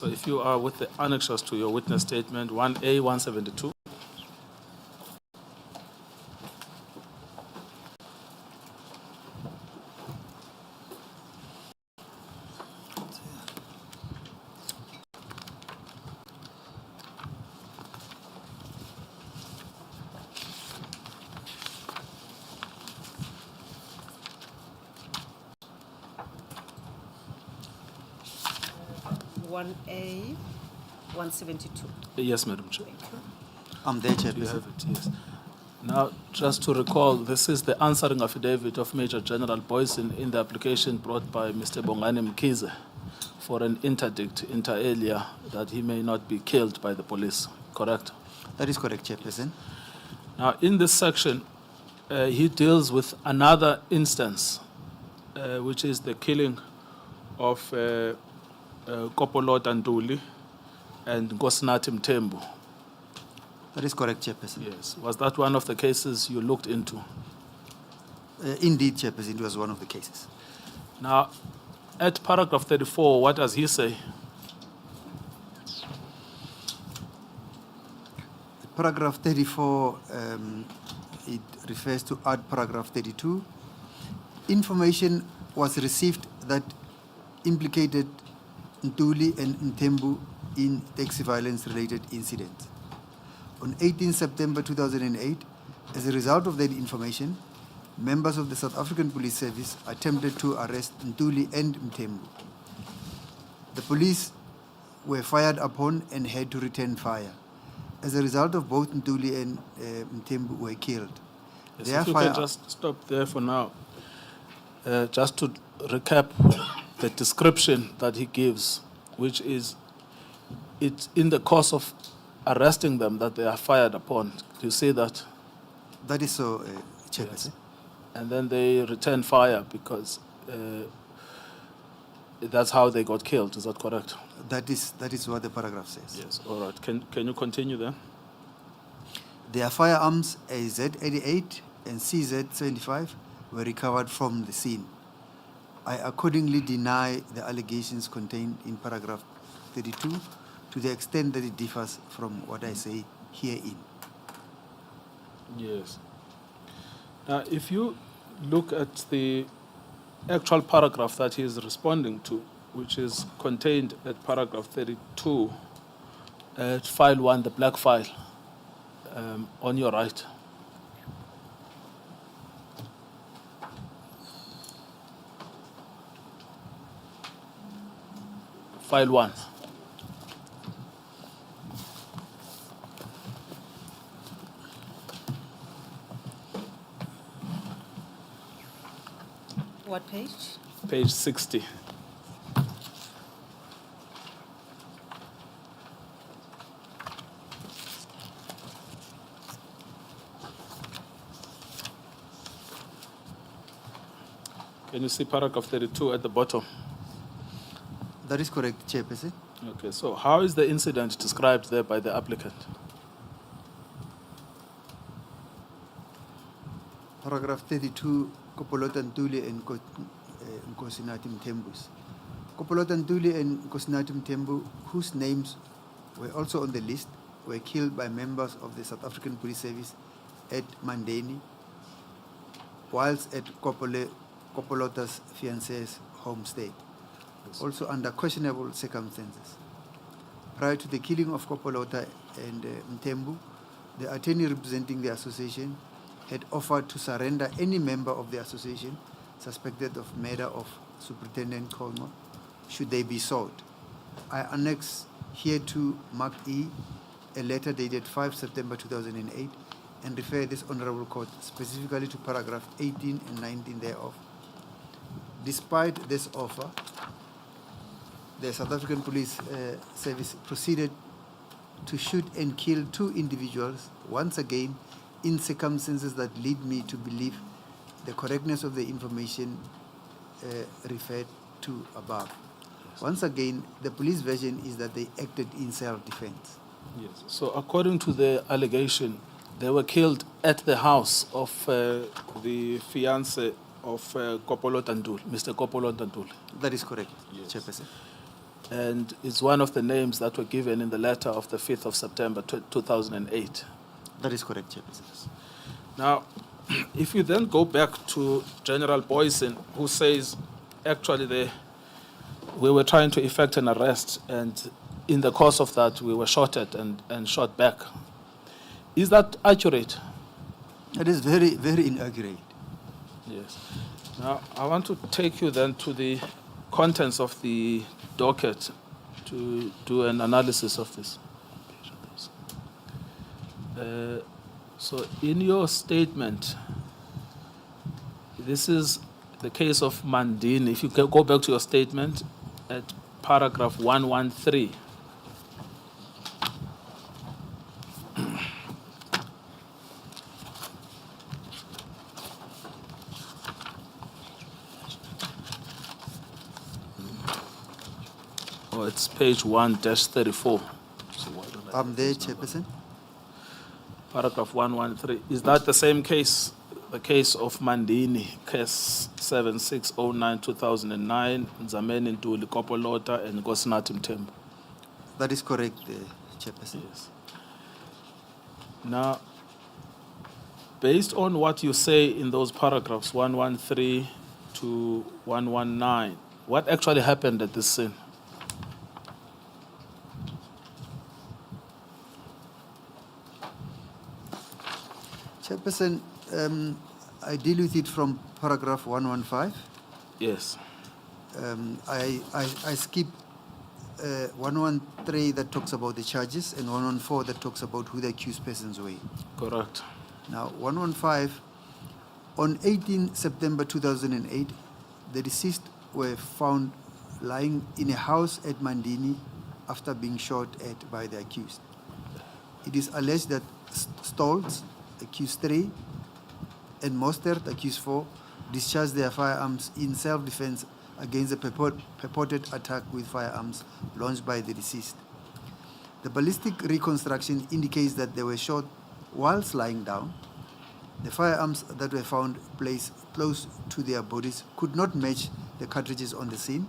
So if you are with the annexures to your witness statement, 1A, 172. One A, 172. Yes, Madam Chair. Thank you. I'm there, You Chairperson. have it, yes. Now, just to recall, this is the answering affidavit of Major General Boyson in the application brought by Mr. Bongani Mkhize for an interdict inter alia that he may not be killed by the police, correct? That is correct, Chairperson. Now, in this section, he deals with another instance, which is the killing of Kopolot Ntuli and Nkosinathi Mthembu. That is correct, Chairperson. Yes. Was that one of the cases you looked into? Indeed, Chairperson, it was one of the cases. Now, at paragraph 34, what does he say? Paragraph 34, it refers to add paragraph 32. Information was received that implicated Ntuli and Mthembu in taxi violence-related incidents. On 18 September 2008, as a result of that information, members of the South African Police Service attempted to arrest Ntuli and Mthembu. The police were fired upon and had to return fire. As a result of both Ntuli and Mthembu were killed. Yes, if you can just stop there for now. Just to recap the description that he gives, which is it's in the course of arresting them that they are fired upon. Do you see that? That is so, Chairperson. Yes. And then they return fire because that's how they got killed. Is that correct? That is what the paragraph says. Yes. All right. Can you continue then? Their firearms AZ-88 and CZ-75 were recovered from the scene. I accordingly deny the allegations contained in paragraph 32 to the extent that it differs from what I say herein. Yes. Now, if you look at the actual paragraph that he is responding to, which is contained at paragraph 32, at file 1, the black file, on your right. File 1. What page? Page 60. Can you see paragraph 32 at the bottom? That is correct, Chairperson. Okay, so how is the incident described there by the applicant? Paragraph 32, Kopolota Ntuli and Nkosinathi Mthembu. Kopolota Ntuli and Nkosinathi Mthembu, whose names were also on the list, were killed by members of the South African Police Service at Mandeni, whilst at Kopolota's fiancé's homestay, also under questionable circumstances. Prior to the killing of Kopolota and Mthembu, the attorney representing the association had offered to surrender any member of the association suspected of murder of Superintendent Colmer, should they be sought. I annex here to Mark E, a letter dated 5 September 2008, and refer this Honorable Court specifically to paragraph 18 and 19 thereof. Despite this offer, the South African Police Service proceeded to shoot and kill 2 individuals, once again, in circumstances that lead me to believe the correctness of the information referred to above. Yes. Once again, the police version is that they acted in self-defense. Yes. So according to the allegation, they were killed at the house of the fiancé of Kopolota Ntuli, Mr. Kopolota Ntuli. That is correct, yes. Chairperson. and it's one of the names that were given in the letter of the 5th of September 2008. That is correct, Chairperson. Now, if you then go back to General Boysen, who says, actually, we were trying to effect an arrest, and in the course of that, we were shot at and shot back. Is that accurate? That is very, very inaccurate. Yes. Now, I want to take you then to the contents of the docket to do an analysis of this. So in your statement, this is the case of Mandini. If you can go back to your statement at paragraph 113. Oh, it's page 1-34. So why don't I I'm there, Chairperson. Paragraph 113. Is that the same case, the case of Mandini, case 7609-2009, Nzameni Ntuli Kopolota and Nkosinathi Mthembu? That is correct, Chairperson. Yes. Now, based on what you say in those paragraphs 113 to 119, what actually happened at this scene? Chairperson, I deal with it from paragraph 115. Yes. I skip 113 that talks about the charges and 114 that talks about who the accused persons were. Correct. Now, 115, on 18 September 2008, the deceased were found lying in a house at Mandini after being shot at by the accused. It is alleged that Stoltz, accused 3, and Mostert, accused 4, discharged their firearms in self-defense against a purported attack with firearms launched by the deceased. The ballistic reconstruction indicates that they were shot whilst lying down. The firearms that were found placed close to their bodies could not match the cartridges on the scene.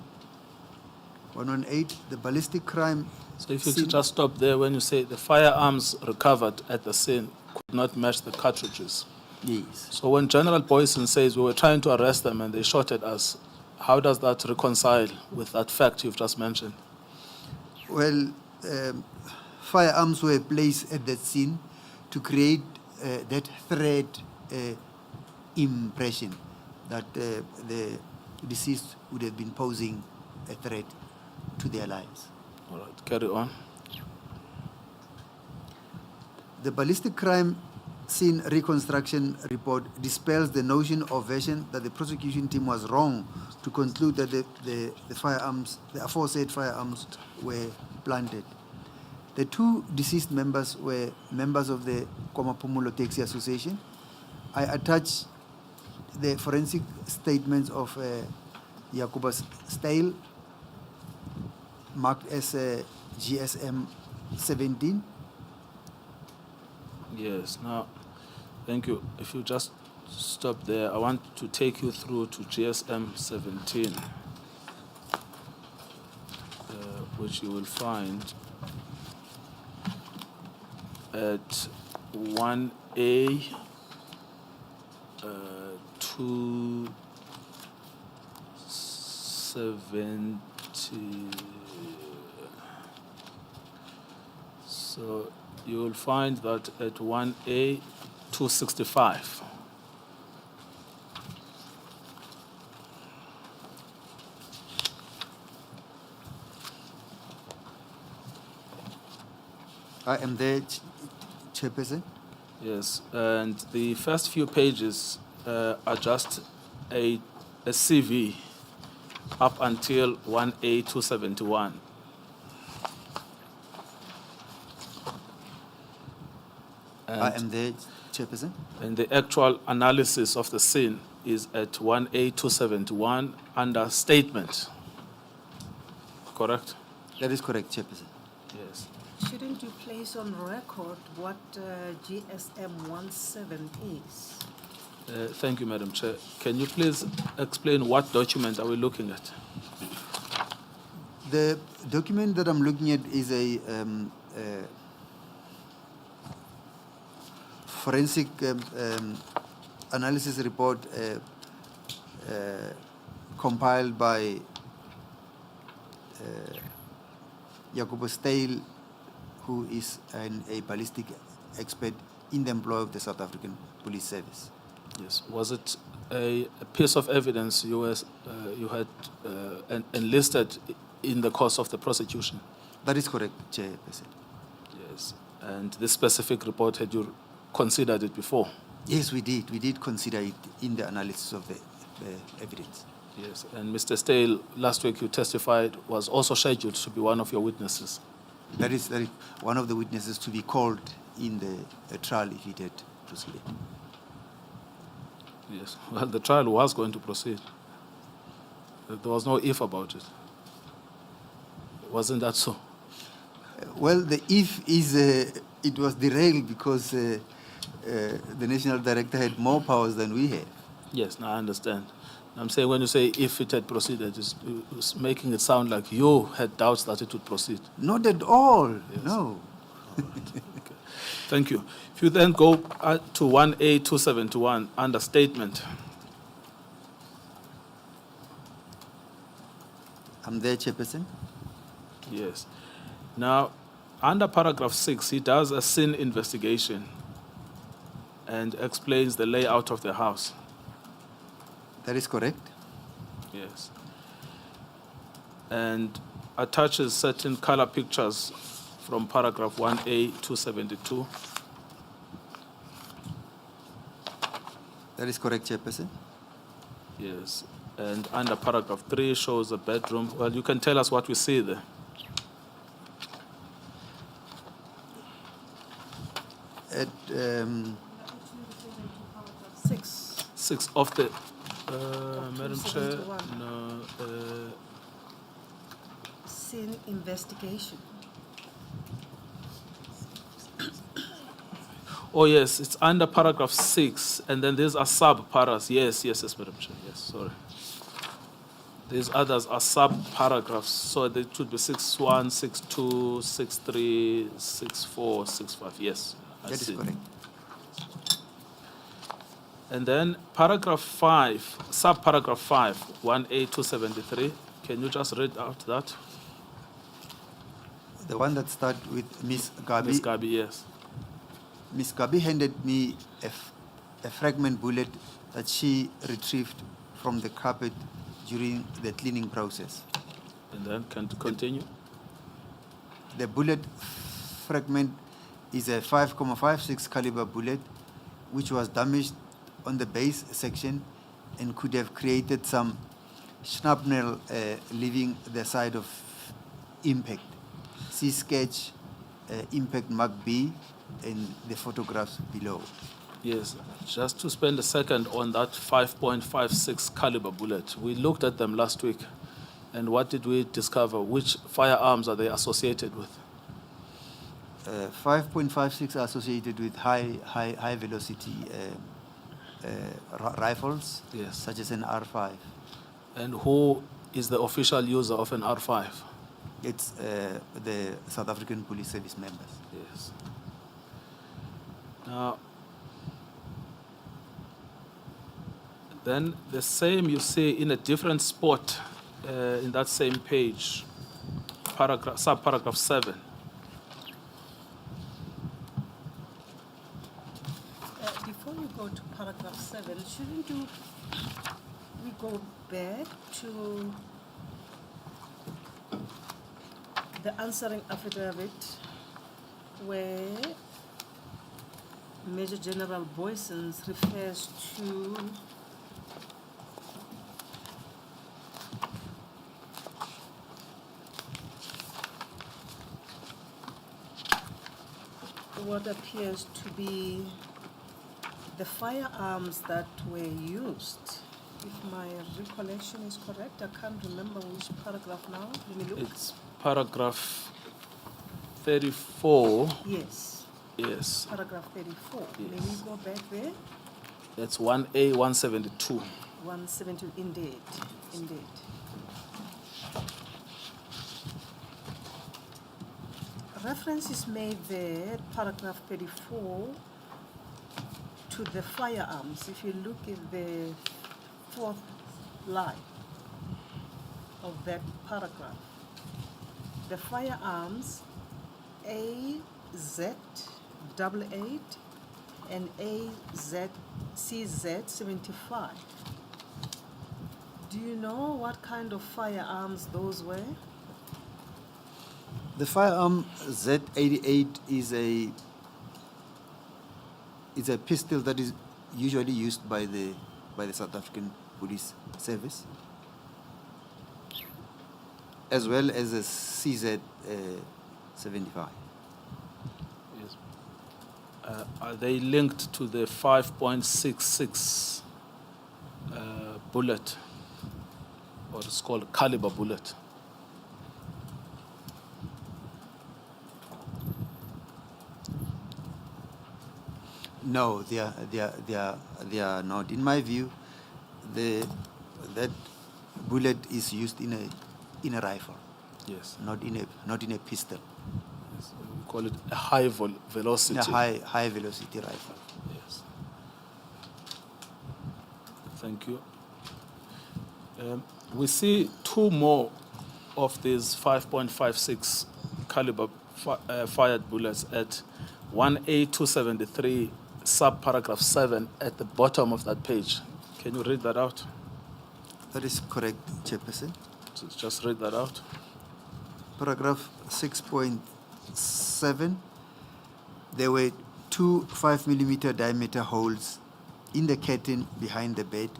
118, the ballistic crime. So if you could just stop there when you say the firearms recovered at the scene could not match the cartridges. Yes. So when General Boysen says we were trying to arrest them and they shot at us, how does that reconcile with that fact you've just mentioned? Well, firearms were placed at that scene to create that threat impression that the deceased would have been posing a threat to their lives. All right, carry on. The ballistic crime scene reconstruction report dispels the notion or version that the prosecution team was wrong to conclude that the firearms, the aforesaid firearms, were planted. The 2 deceased members were members of the KwaMaphumulo Taxi Association. I attach the forensic statements of Jacobus Style, marked as GSM 17. Yes, now, thank you. If you just stop there, I want to take you through to GSM 17, which you will find at 1A 270. So you will find that at 1A 265. I am there, Chairperson. Yes, and the first few pages are just a CV up until 1A 271. I am there, Chairperson. And the actual analysis of the scene is at 1A 271 under statement. Correct? That is correct, Chairperson. Yes. Shouldn't you place on record what GSM 17 is? Thank you, Madam Chair. Can you please explain what document are we looking at? The document that I'm looking at is a forensic analysis report compiled by Jacobo Steil, who is a ballistic expert in the employ of the South African Police Service. Yes. Was it a piece of evidence you had enlisted in the course of the prosecution? That is correct, Chairperson. Yes. And this specific report, had you considered it before? Yes, we did. We did consider it in the analysis of the evidence. Yes. And Mr. Steil, last week you testified, was also scheduled to be one of your witnesses. That is one of the witnesses to be called in the trial if it had proceeded. Yes. Well, the trial was going to proceed. There was no if about it. Wasn't that so? Well, the if is it was derailed because the national director had more powers than we have. Yes, now I understand. I'm saying when you say if it had proceeded, it's making it sound like you had doubts that it would proceed. Not at all. Yes. No. Okay. Thank you. If you then go to 1A2721 under statement. I'm there, Chairperson. Yes. Now, under paragraph 6, he does a scene investigation and explains the layout of the house. That is correct. Yes. And attaches certain color pictures from paragraph 1A272. That is correct, Chairperson. Yes. And under paragraph 3 shows a bedroom. Well, you can tell us what we see there. At 6. Of the, Madam Chair, 271. no, Scene investigation. oh yes, it's under paragraph 6, and then these are sub-paras. Yes, Madam Chair, yes, sorry. These others are sub-paragraphs, so they should be 6.1, 6.2, 6.3, 6.4, 6.5, yes. I that see. is correct. And then paragraph 5, sub-paragraph 5, 1A273, can you just read out that? The one that starts with Miss Gabi. Ms. Gabi, yes. Miss Gabi handed me a fragment bullet that she retrieved from the carpet during the cleaning process. And then can continue. The bullet fragment is a 5.56 caliber bullet, which was damaged on the base section and could have created some shrapnel leaving the side of impact. See sketch impact mark B in the photographs below. Yes, just to spend a second on that 5.56 caliber bullet. We looked at them last week, and what did we discover? Which firearms are they associated with? 5.56 associated with high velocity rifles, Yes. such as an R5. And who is the official user of an R5? It's the South African Police Service members. Yes. Now, then the same you see in a different spot in that same page, sub-paragraph 7. Before you go to paragraph 7, shouldn't we go back to the answering affidavit where Major General Boysons refers to what appears to be the firearms that were used. If my recollection is correct, I can't remember which paragraph now. Let me look. It's paragraph 34. Yes, Yes, paragraph 34. May Yes. we go back there? that's 1A 172. 170, indeed, indeed. reference is made there, paragraph 34, to the firearms. If you look at the fourth line of that paragraph, the firearms AZ88 and CZ75. Do you know what kind of firearms those were? The firearm Z88 is a pistol that is usually used by the South African Police Service, as well as a CZ75. Yes. Are they linked to the 5.66 bullet, or it's called caliber bullet? No, they are not. In my view, that bullet is used in a rifle, Yes. not in a pistol. Yes. We call it a high velocity. In a high velocity rifle. Yes. Thank you. We see two more of these 5.56 caliber fired bullets at 1A273 subparagraph 7 at the bottom of that page. Can you read that out? That is correct, Chairperson. So just read that out. Paragraph 6.7, there were two 5mm diameter holes in the curtain behind the bed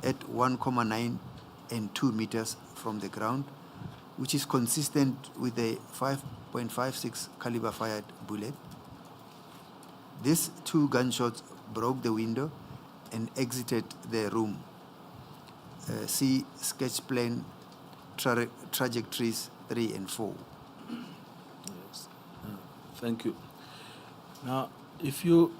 at 1,9 and 2 meters from the ground, which is consistent with a 5.56 caliber fired bullet. These two gunshots broke the window and exited the room. See sketch plan trajectories 3 and 4. Yes. Thank you. Now, if you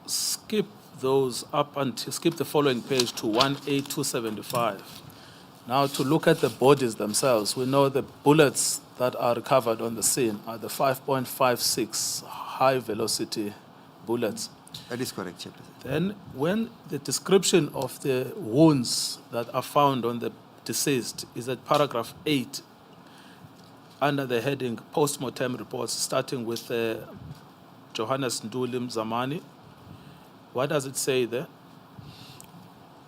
skip those up and skip the following page to 1A275, now to look at the bodies themselves, we know the bullets that are recovered on the scene are the 5.56 high velocity bullets. That is correct, Chairperson. Then when the description of the wounds that are found on the deceased is at paragraph 8 under the heading post-mortem reports, starting with Johannes Nduli Mzamani. What does it say there?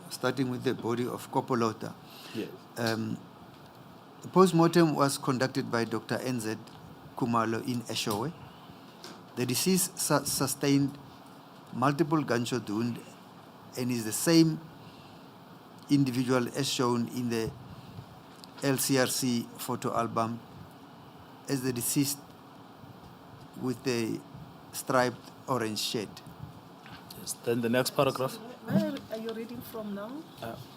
Starting with the body of Kopolota. Yes. The post-mortem was conducted by Dr. NZ Kumalo in Eshowe. The deceased sustained multiple gunshot wounds and is the same individual as shown in the LCRC photo album as the deceased with the striped orange shirt. Yes. Then the next paragraph. Where are you reading from now?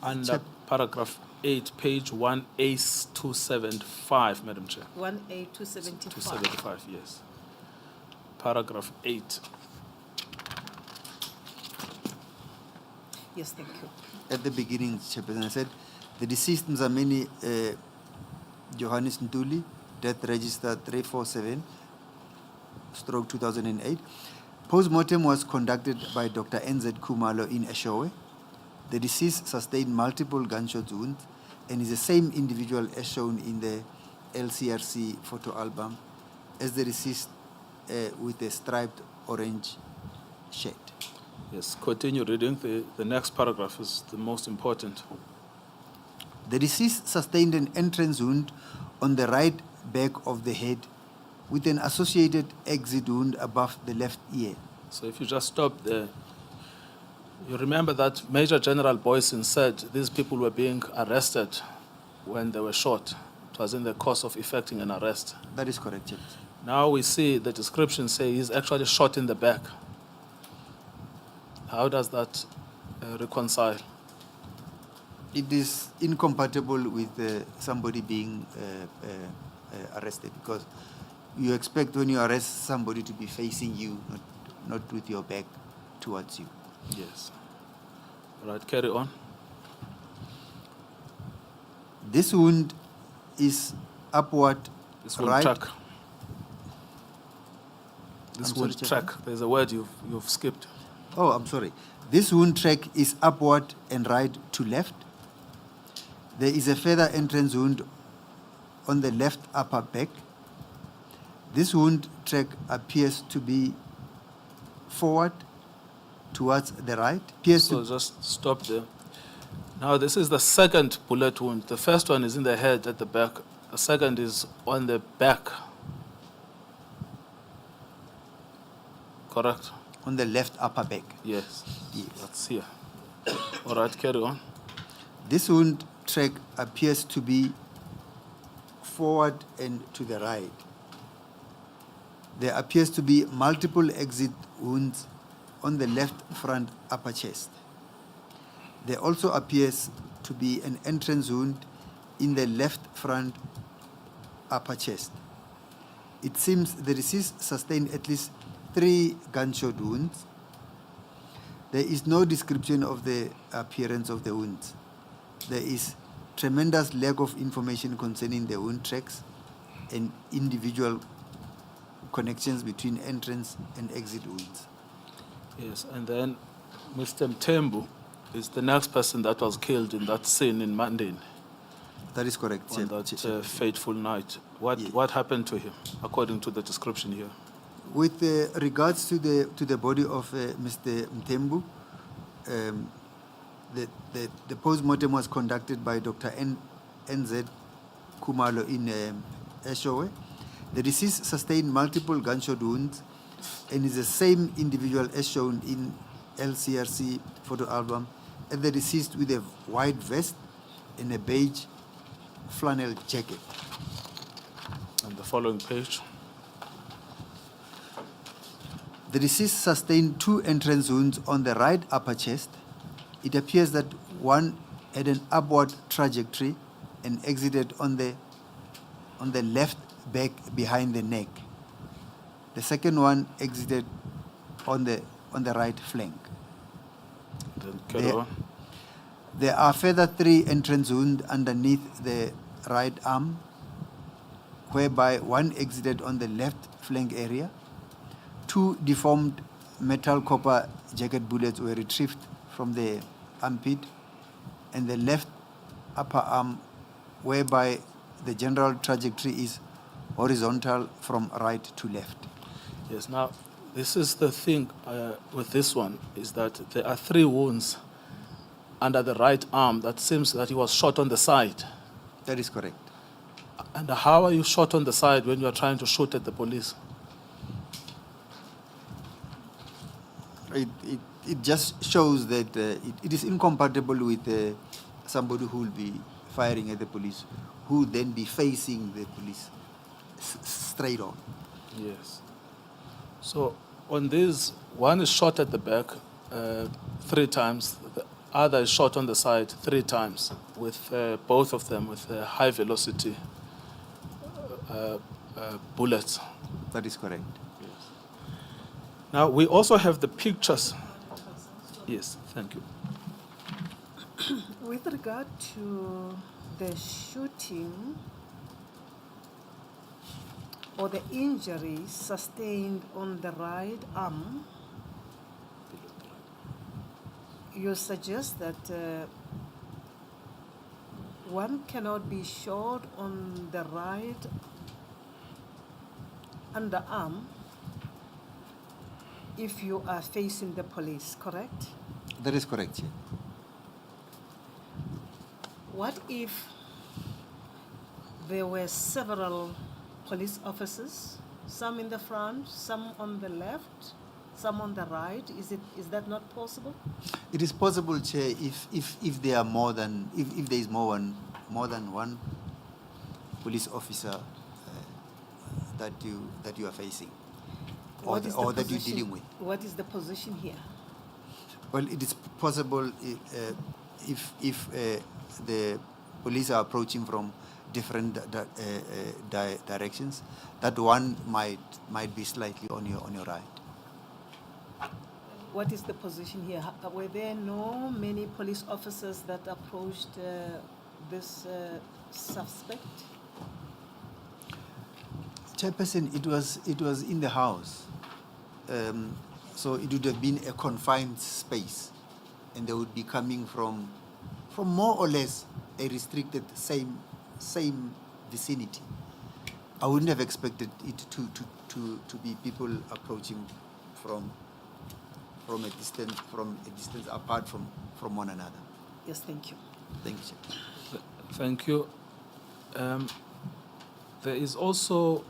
Under paragraph 8, page 1A275, Madam Chair. 1A275. 275, yes. Paragraph 8. Yes, thank you. At the beginning, Chairperson, I said the deceased Mzameni Johannes Ntuli, death register 347/2008. Post-mortem was conducted by Dr. NZ Kumalo in Eshowe. The deceased sustained multiple gunshot wounds and is the same individual as shown in the LCRC photo album as the deceased with a striped orange shirt. Yes, continue reading. The next paragraph is the most important. The deceased sustained an entrance wound on the right back of the head with an associated exit wound above the left ear. So if you just stop there, you remember that Major General Boyson said these people were being arrested when they were shot. It was in the course of effecting an arrest. That is correct, Chair. Now we see the description say he's actually shot in the back. How does that reconcile? It is incompatible with somebody being arrested, because you expect when you arrest somebody to be facing you, not with your back towards you. Yes. All right, carry on. This wound is upward This one right. track. This I'm sorry, wound Chairman. track, there's a word you've skipped. Oh, I'm sorry. This wound track is upward and right to left. There is a further entrance wound on the left upper back. This wound track appears to be forward towards the right. So just stop there. Now this is the second bullet wound. The first one is in the head at the back. The second is on the back. Correct? on the left upper back. Yes. Yes. That's here. All right, carry on. This wound track appears to be forward and to the right. There appears to be multiple exit wounds on the left front upper chest. There also appears to be an entrance wound in the left front upper chest. It seems the deceased sustained at least 3 gunshot wounds. There is no description of the appearance of the wounds. There is tremendous lack of information concerning the wound tracks and individual connections between entrance and exit wounds. Yes, and then Mr. Mtembu is the next person that was killed in that scene in Mandin That is correct, on that fateful night. What happened to him, according to the description here? With regards to the body of Mr. Mtembu, the post-mortem was conducted by Dr. NZ Kumalo in Eshowe. The deceased sustained multiple gunshot wounds and is the same individual as shown in LCRC photo album, and the deceased with a white vest and a beige flannel jacket. On the following page. The deceased sustained 2 entrance wounds on the right upper chest. It appears that one had an upward trajectory and exited on the left back behind the neck. The second one exited on the right flank. Then carry on. There are further 3 entrance wounds underneath the right arm, whereby one exited on the left flank area. 2 deformed metal copper jacket bullets were retrieved from the armpit and the left upper arm, whereby the general trajectory is horizontal from right to left. Yes, now, this is the thing with this one, is that there are 3 wounds under the right arm that seems that he was shot on the side. That is correct. And how are you shot on the side when you are trying to shoot at the police? It just shows that it is incompatible with somebody who will be firing at the police, who then be facing the police straight on. Yes. So on this, one is shot at the back 3 times, the other is shot on the side 3 times, with both of them with high velocity bullets. That is correct. Now, we also have the pictures. Yes, thank you. With regard to the shooting or the injury sustained on the right arm, you suggest that one cannot be shot on the right underarm if you are facing the police, correct? That is correct, yeah. What if there were several police officers, some in the front, some on the left, some on the right? Is that not possible? It is possible, Chair, if there are more than if there is more than one police officer that you are facing, or that you're dealing with. What is the position here? Well, it is possible if the police are approaching from different directions, that one might be slightly on your right. What is the position here? Were there no many police officers that approached this suspect? Chairperson, it was in the house. So it would have been a confined space, and they would be coming from more or less a restricted same vicinity. I wouldn't have expected it to be people approaching from a distance apart from one another. Yes, thank you. Thank you. Thank you. There is also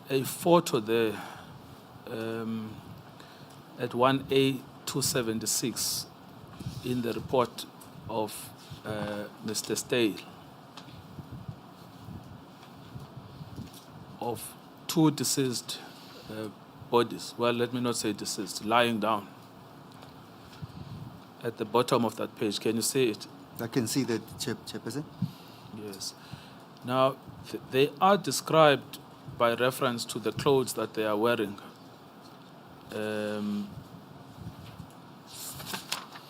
a photo there at 1A 276 in the report of Mr. Stale of two deceased bodies. Well, let me not say deceased, lying down at the bottom of that page. Can you see it? I can see that, Chairperson. Yes. Now, they are described by reference to the clothes that they are wearing.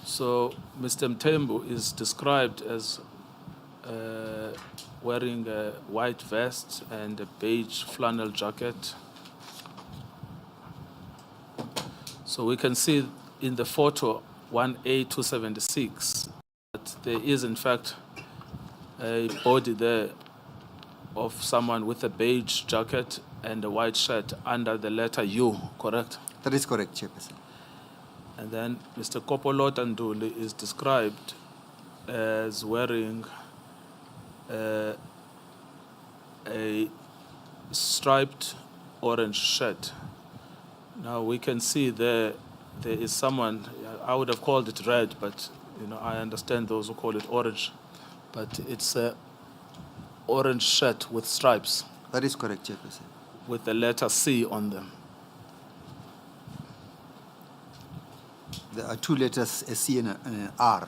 So, Mr. Mtembu is described as wearing a white vest and a beige flannel jacket. So we can see in the photo 1A 276 that there is in fact a body there of someone with a beige jacket and a white shirt under the letter U, correct? That is correct, Chairperson. And then Mr. Kopolota Nduli is described as wearing a striped orange shirt. Now we can see there is someone, I would have called it red, but I understand those who call it orange. But it's a orange shirt with stripes. That is correct, Chairperson. With the letter C on them. There are two letters, a C and an R.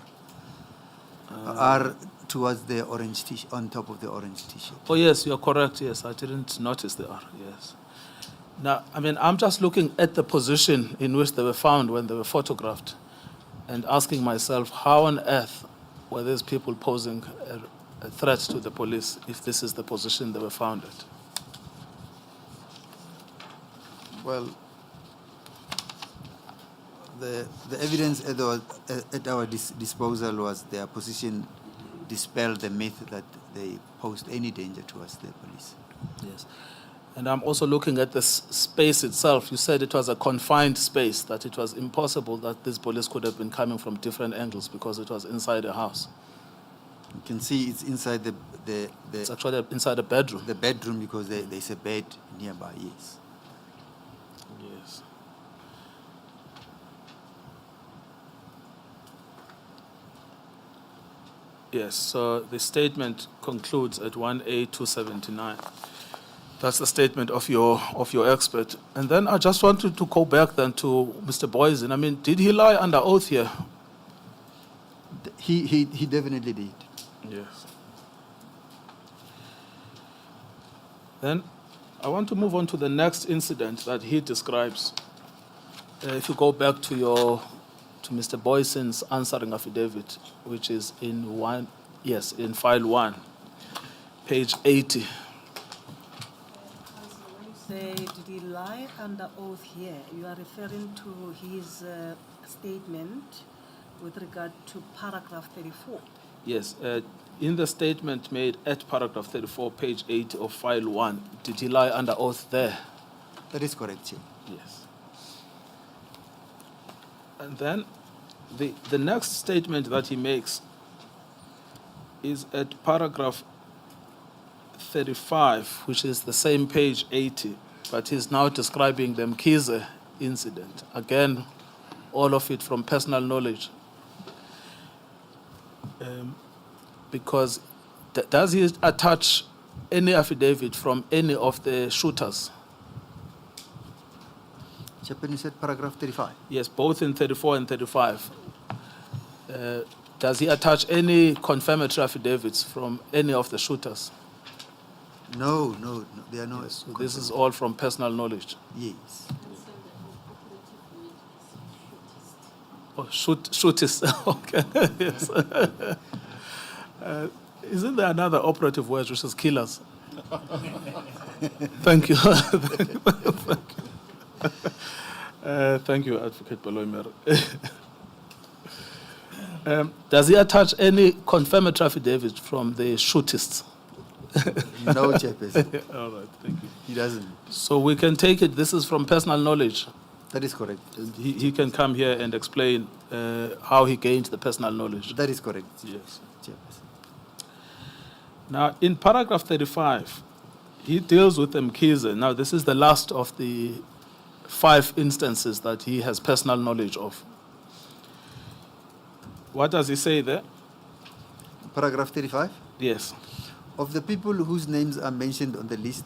R towards the orange T-shirt, on top of the orange T-shirt. Oh yes, you're correct. Yes, I didn't notice the R. Yes. Now, I'm just looking at the position in which they were found when they were photographed, and asking myself, how on earth were these people posing a threat to the police if this is the position they were found at? Well, the evidence at our disposal was their position dispelled the myth that they posed any danger towards the police. Yes. And I'm also looking at the space itself. You said it was a confined space, that it was impossible that these police could have been coming from different angles because it was inside a house. You can see it's inside It's actually inside a bedroom. the bedroom because there's a bed nearby, yes. Yes. Yes, so the statement concludes at 1A 279. That's the statement of your expert. And then I just wanted to go back then to Mr. Boysen. Did he lie under oath here? He definitely did. Yes. Then I want to move on to the next incident that he describes. If you go back to Mr. Boysen's answering affidavit, which is in file 1, page 80. Say, did he lie under oath here? You are referring to his statement with regard to paragraph 34. Yes, in the statement made at paragraph 34, page 8 of file 1, did he lie under oath there? That is correct, Chief. Yes. And then the next statement that he makes is at paragraph 35, which is the same page 80, but he's now describing the Mkhize incident. Again, all of it from personal knowledge. Because does he attach any affidavit from any of the shooters? Chairman, you said paragraph 35? Yes, both in 34 and 35. Does he attach any confirmatory affidavits from any of the shooters? No, there are no. Yes, so this is all from personal knowledge. Yes. Oh, shootist. Okay. Yes. Isn't there another operative word which is killers? Thank you. Thank you. Thank you, Advocate Baloimer. Does he attach any confirmatory affidavit from the shootists? No, Chairperson. All right, thank you. He doesn't. So we can take it, this is from personal knowledge. That is correct. He can come here and explain how he gained the personal knowledge. That is correct. Yes. Chairperson. Now, in paragraph 35, he deals with Mkhize. Now, this is the last of the 5 instances that he has personal knowledge of. What does he say there? Paragraph 35. Yes. Of the people whose names are mentioned on the list.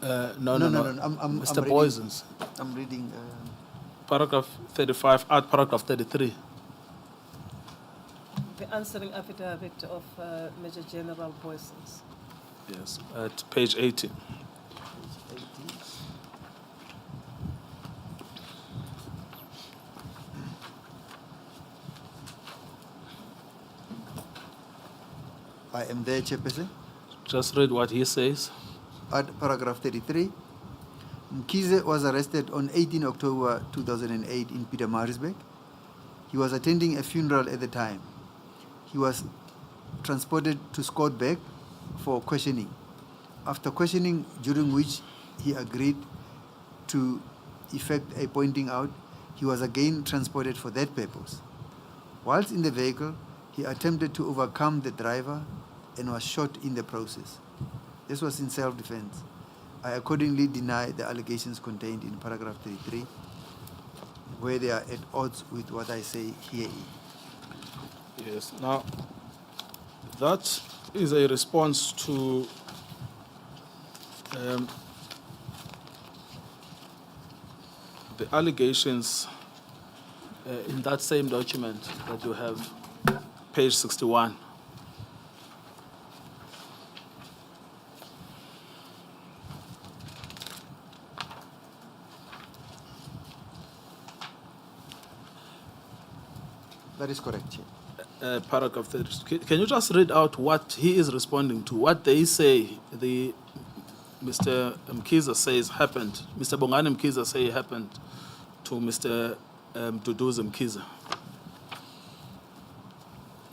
No. I'm Mr. reading- Boysons. I'm reading. Paragraph 35, at paragraph 33. The answering affidavit of Major General Boysons. Yes, at page 80. I am there, Chairperson. Just read what he says. At paragraph 33, Mkhize was arrested on 18 October 2008 in Pietermaritzburg. He was attending a funeral at the time. He was transported to Scottburg for questioning. After questioning, during which he agreed to effect a pointing out, he was again transported for that purpose. Whilst in the vehicle, he attempted to overcome the driver and was shot in the process. This was in self-defense. I accordingly deny the allegations contained in paragraph 33, where they are at odds with what I say here. Yes. Now, that is a response to the allegations in that same document that you have, page 61. That is correct, Chair. Paragraph 30. Can you just read out what he is responding to? What they say, Mr. Mkhize says happened, Mr. Bongani Mkhize say happened to Mr. Dudu's Mkhize.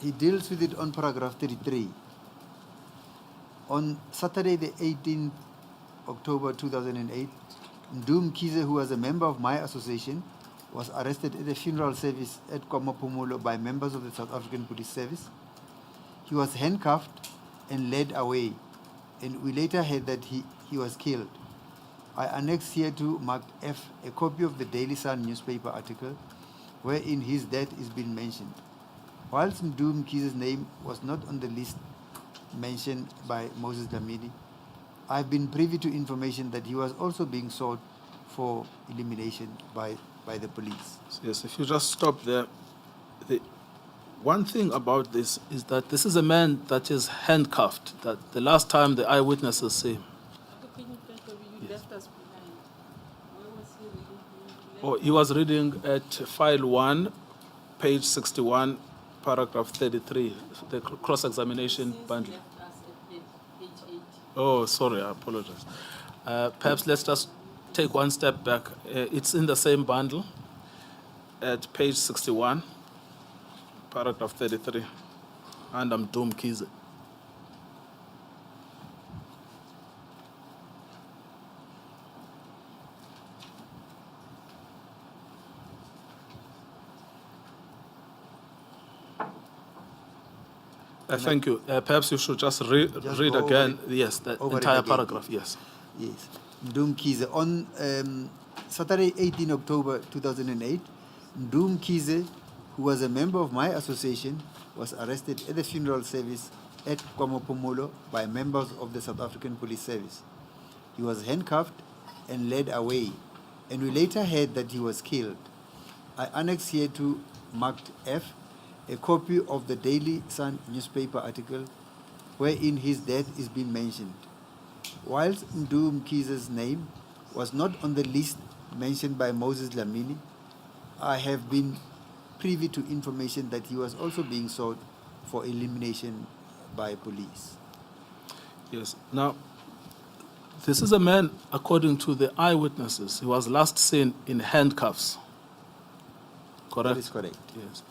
He deals with it on paragraph 33. On Saturday, the 18th October 2008, Ndu Mkhize, who was a member of my association, was arrested at a funeral service at KwaMaphumulo by members of the South African Police Service. He was handcuffed and led away, and we later heard that he was killed. I annex here to marked F a copy of the Daily Sun newspaper article wherein his death is being mentioned. Whilst Ndu Mkhize's name was not on the list mentioned by Moses Dlamini, I've been privy to information that he was also being sought for elimination by the police. Yes, if you just stop there. The one thing about this is that this is a man that is handcuffed, that the last time the eyewitnesses say. Yes. Oh, he was reading at file 1, page 61, paragraph 33, the cross-examination bundle. Oh, sorry, I apologize. Perhaps let's just take one step back. It's in the same bundle at page 61, paragraph 33, and I'm Ndu Mkhize. Thank you. Perhaps you should just read go again, over it. yes, the Over it entire again. paragraph, yes. Yes. Ndu Mkhize. On Saturday, 18 October 2008, Ndu Mkhize, who was a member of my association, was arrested at the funeral service at KwaMaphumulo by members of the South African Police Service. He was handcuffed and led away, and we later heard that he was killed. I annex here to marked F a copy of the Daily Sun newspaper article wherein his death is being mentioned. Whilst Ndu Mkhize's name was not on the list mentioned by Moses Dlamini, I have been privy to information that he was also being sought for elimination by police. Yes. Now, This is a man, according to the eyewitnesses, he was last seen in handcuffs. Correct? That is correct. Yes.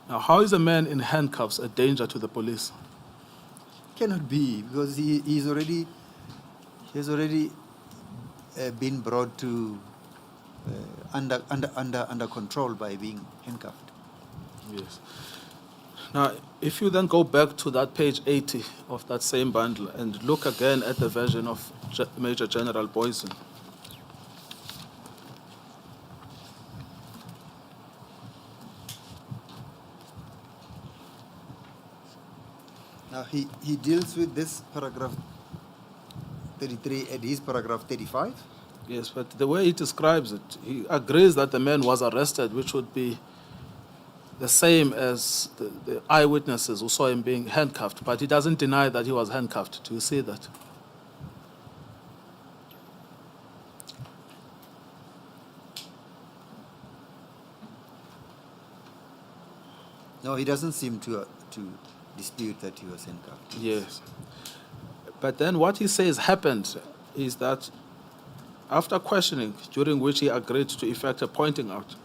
Now, how is a man in handcuffs a danger to the police? Cannot be, because he has already been brought to under control by being handcuffed. Yes. Now, if you then go back to that page 80 of that same bundle and look again at the version of Major General Boyson. Now he deals with this paragraph 33 and his paragraph 35. Yes, but the way he describes it, he agrees that the man was arrested, which would be the same as the eyewitnesses who saw him being handcuffed, but he doesn't deny that he was handcuffed. Do you see that? No, he doesn't seem to dispute that he was handcuffed. Yes. But then what he says happened is that after questioning, during which he agreed to effect a pointing out,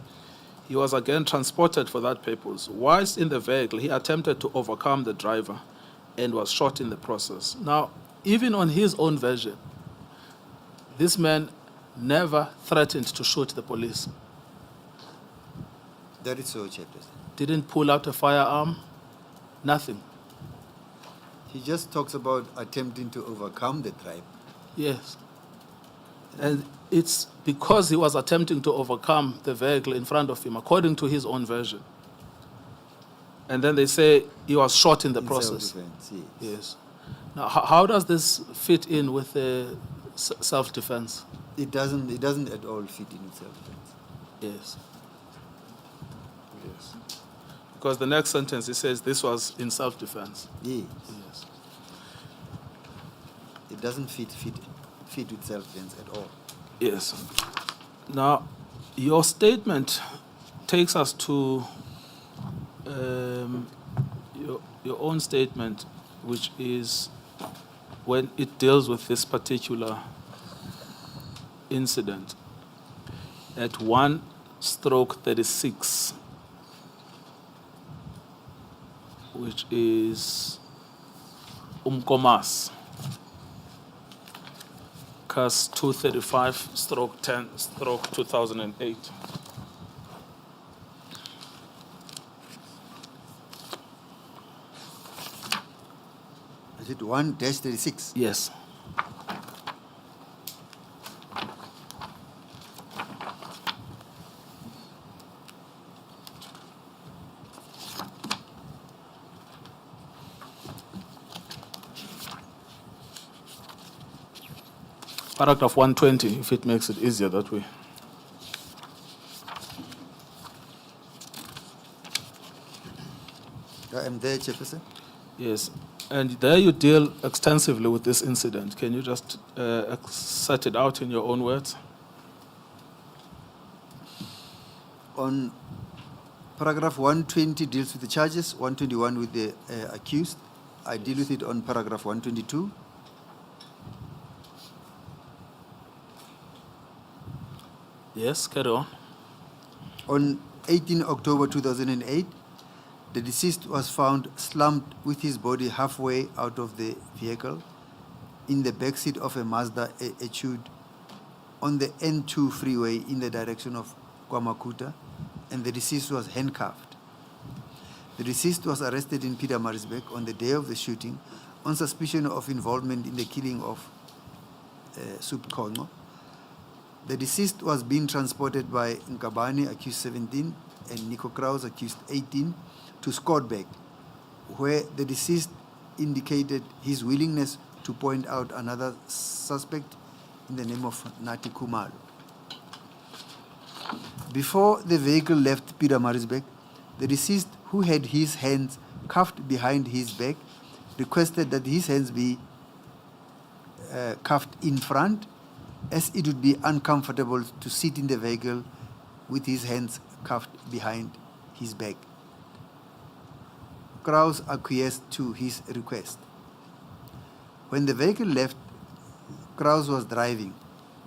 he was again transported for that purpose. Whilst in the vehicle, he attempted to overcome the driver and was shot in the process. Now, even on his own version, this man never threatened to shoot the police. That is so, Chairperson. Didn't pull out a firearm, nothing. He just talks about attempting to overcome the driver. Yes. And it's because he was attempting to overcome the vehicle in front of him, according to his own version. And then they say he was shot in the process. Self-defense, yes. Yes. Now, how does this fit in with the self-defense? It doesn't at all fit in with self-defense. Yes. Yes. Because the next sentence, he says this was in self-defense. Yes. Yes. It doesn't fit with self-defense at all. Yes. Now, your statement takes us to your own statement, which is when it deals with this particular incident at 1/36, which is Umkomas. CAS 235/10/2008. Is it 1-36? Yes. Paragraph 120, if it makes it easier that way. I am there, Chairperson. Yes. And there you deal extensively with this incident. Can you just set it out in your own words? On paragraph 120 deals with the charges, 121 with the accused. I deal with it on paragraph 122. Yes, carry on. On 18 October 2008, the deceased was found slumped with his body halfway out of the vehicle in the backseat of a Mazda Etude on the N2 freeway in the direction of Kwamakuta, and the deceased was handcuffed. The deceased was arrested in Pietermaritzburg on the day of the shooting on suspicion of involvement in the killing of Subkongo. The deceased was being transported by Nkabinde, accused 17, and Nico Kraus, accused 18, to Scottburg, where the deceased indicated his willingness to point out another suspect in the name of Nati Kumalo. Before the vehicle left Pietermaritzburg, the deceased, who had his hands cuffed behind his back, requested that his hands be cuffed in front, as it would be uncomfortable to sit in the vehicle with his hands cuffed behind his back. Kraus acquiesced to his request. When the vehicle left Krause was driving.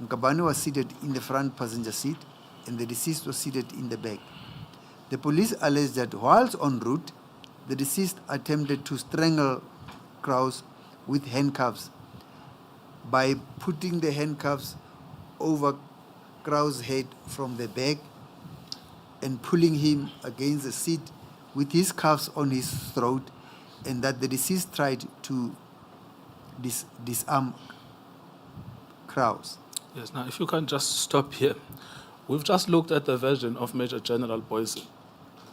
Nkabinde was seated in the front passenger seat and the deceased was seated in the back. The police alleged that whilst en route, the deceased attempted to strangle Krause with handcuffs by putting the handcuffs over Krause's head from the back and pulling him against the seat with his cuffs on his throat, and that the deceased tried to disarm Krause. Yes, now if you can just stop here. We've just looked at the version of Major General Boysen,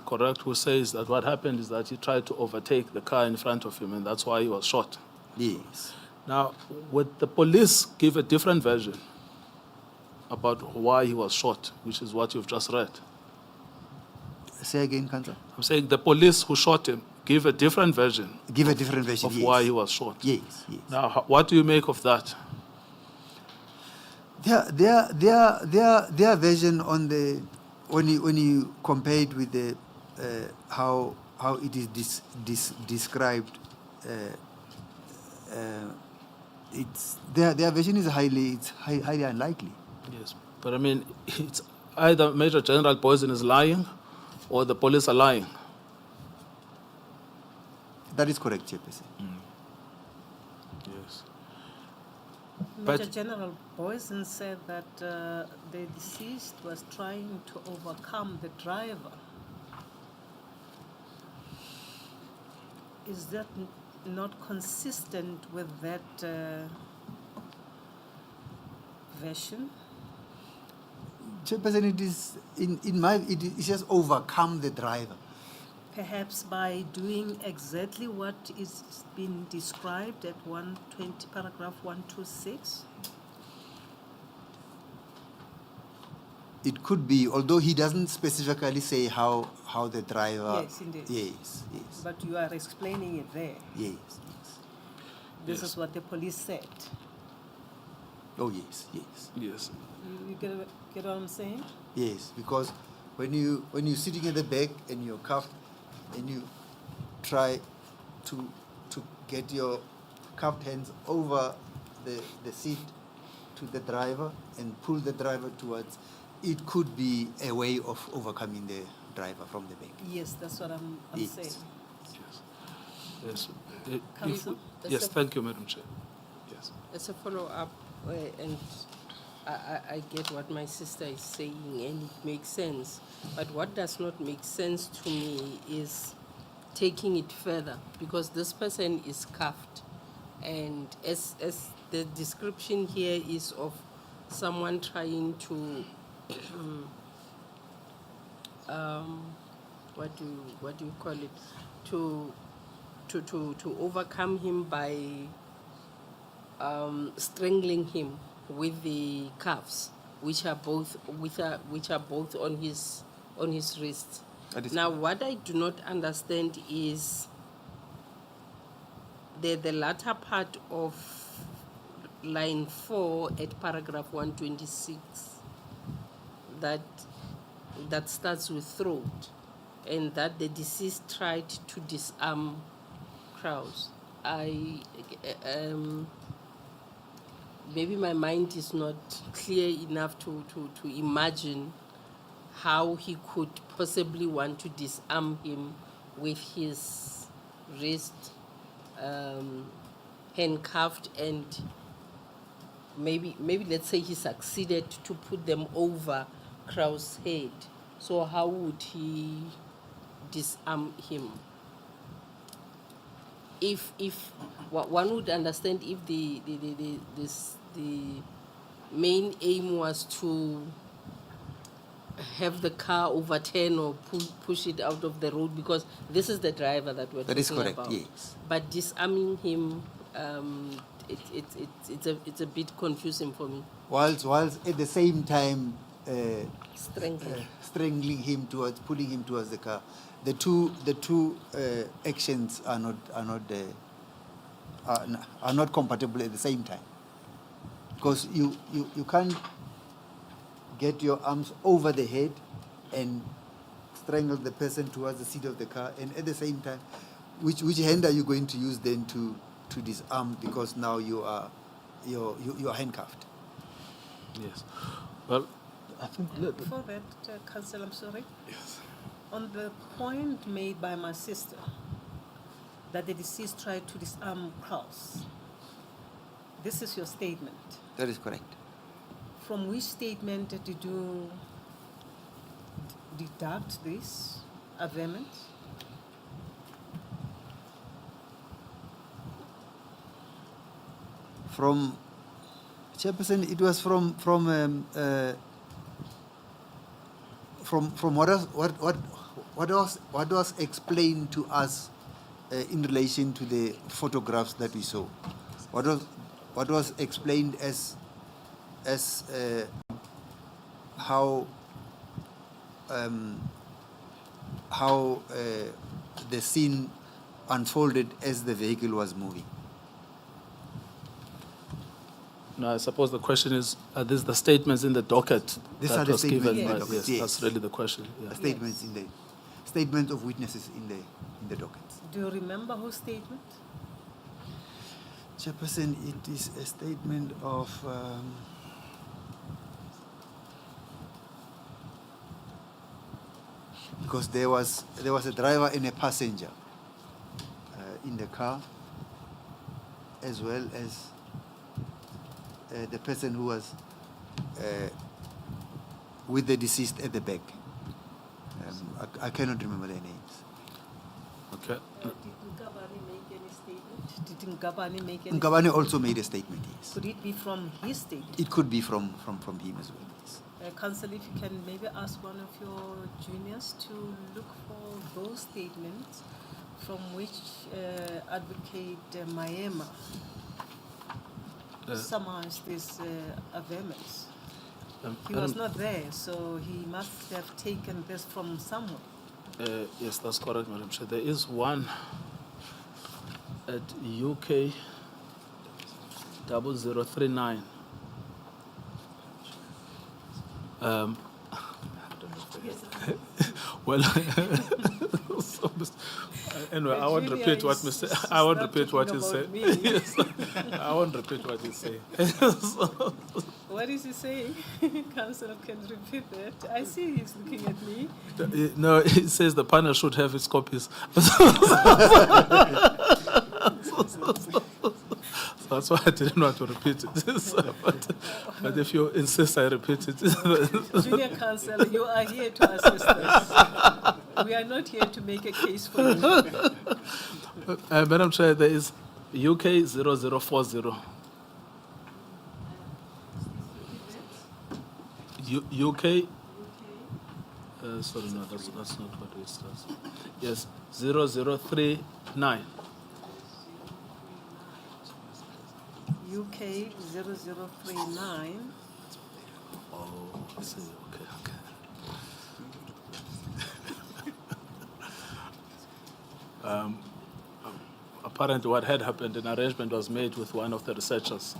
correct, who says that what happened is that he tried to overtake the car in front of him and that's why he was shot. Yes. Now, would the police give a different version about why he was shot, which is what you've just read? Say again, Councillor. I'm saying the police who shot him give a different version Give a different version. of Yes. why he was shot. Yes, yes. Now, what do you make of that? Their version on the when you compare it with the how it is described, it's their version is highly unlikely. Yes, but I mean, it's either Major General Boysen is lying or the police are lying. That is correct, Chairperson. Yes. Major General Boysen said that the deceased was trying to overcome the driver. Is that not consistent with that version? Chairperson, it is it just overcome the driver. Perhaps by doing exactly what is being described at 120, paragraph 126? It could be, although he doesn't specifically say how the driver. Yes, indeed. Yes. But you are explaining it there. Yes. This Yes. is what the police said. Oh yes. Yes. You get what I'm saying? Yes, because when you're sitting at the back and you're cuffed and you try to get your cuffed hands over the seat to the driver and pull the driver towards, it could be a way of overcoming the driver from the back. Yes, that's what I'm Yes. saying. Yes. Council? Yes, thank you, Madam Chair. Yes. As a follow-up, and I get what my sister is saying, and it makes sense. But what does not make sense to me is taking it further, because this person is cuffed, and as the description here is of someone trying to what do you call it, to overcome him by strangling him with the cuffs, which are both on his wrists. Now, what I do not understand is the latter part of line 4 at paragraph 126 that starts with throat, and that the deceased tried to disarm Krause. Maybe my mind is not clear enough to imagine how he could possibly want to disarm him with his wrist handcuffed, and maybe let's say he succeeded to put them over Krause's head. So how would he disarm him? If one would understand if the main aim was to have the car overturn or push it out of the road, because this is the driver that we're That is talking correct, about. yes. But disarming him, it's a bit confusing for me. Whilst at the same time Strangling. him towards, pulling him towards the car, the two actions are not compatible at the same time, because you can't get your arms over the head and strangle the person towards the seat of the car, and at the same time, which hand are you going to use then to disarm, because now you are you're handcuffed. Yes. Well, I think. Before that, Council, I'm sorry. Yes. On the point made by my sister that the deceased tried to disarm Kraus, this is your statement. That is correct. From which statement did you deduct this averment? From Chairperson, it was from what was explained to us in relation to the photographs that we saw. What was explained as how the scene unfolded as the vehicle was moving. No, I suppose the question is, are these the statements in the docket These that are the was statements given? in the by- docket, yes, yes. that's really the question. Yeah. The statements in the statements of witnesses in the dockets. Do you remember whose statement? Chairperson, it is a statement of because there was a driver and a passenger in the car, as well as the person who was with the deceased at the back. I cannot remember their names. Okay. Did Nkabinde make any statement? Did Nkabinde make any Nkabinde statement? also made a statement, yes. Could it be from his statement? It could be from him as well, yes. Council, if you can maybe ask one of your juniors to look for those statements from which Advocate Maema summarized these averments. He was not there, so he must have taken this from somewhere. Yes, that's correct, Madam Chair. There is one at UK 0039. Well, anyway, I won't Junior repeat what is- Mr. is I won't not repeat what talking he about said. me. Yes, I won't repeat what he said. What is he saying? Council can repeat that. I see he's looking at me. No, it says the panel should have its copies. So that's why I didn't want to repeat it. So, but if you insist, I repeat it. Junior Council, you are here to assist us. We are not here to make a case for you. Madam Chair, there is UK 0040. UK. Sorry, no, that's not what it says. Yes, 0039. UK 0039. Oh, I see. Okay. Apparently, what had happened, an arrangement was made with one of the researchers.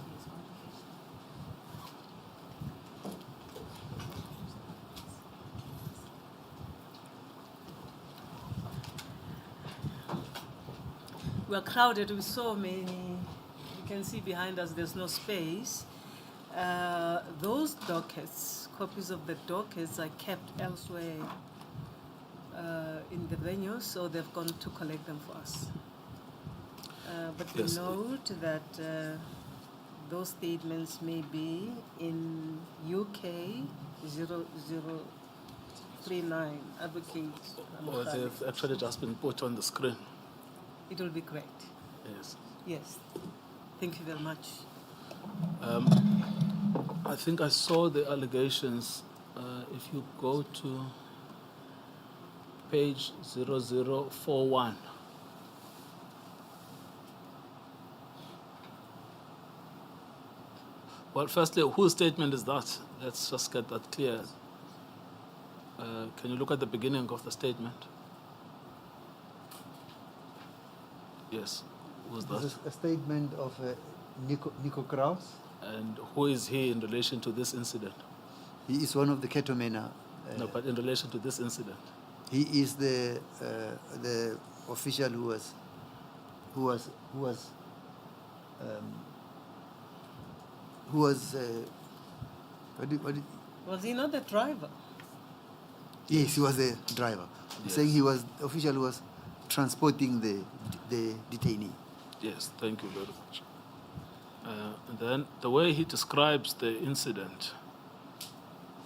We're crowded with so many. You can see behind us there's no space. Those dockets, copies of the dockets, are kept elsewhere in the venue, so they've gone to collect them for us. But we Yes. note that those statements may be in UK 0039. Advocate. Or they've actually just been put on the screen. It will be great. Yes. Yes. Thank you very much. I think I saw the allegations. If you go to page 0041. Well, firstly, whose statement is that? Let's just get that clear. Can you look at the beginning of the statement? Yes. Who's This that? is a statement of Nico Kraus. And who is he in relation to this incident? He is one of the Cator Manor. No, but in relation to this incident. He is the official who was who was, Was he not the driver? yes, he was the driver. I'm Yes. saying he was, the official who was transporting the detainee. Yes, thank you very much. And then the way he describes the incident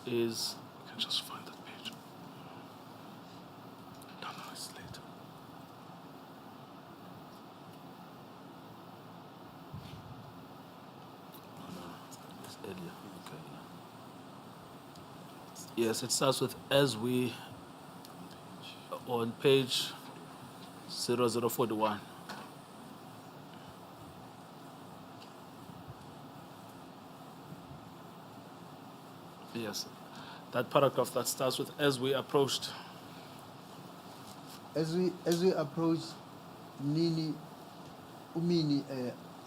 is, I can just find that page. No, it's later. No, it's earlier. Okay. Yes, it starts with as we on page 0041. Yes, that paragraph that starts with as we approached. As we approached Umini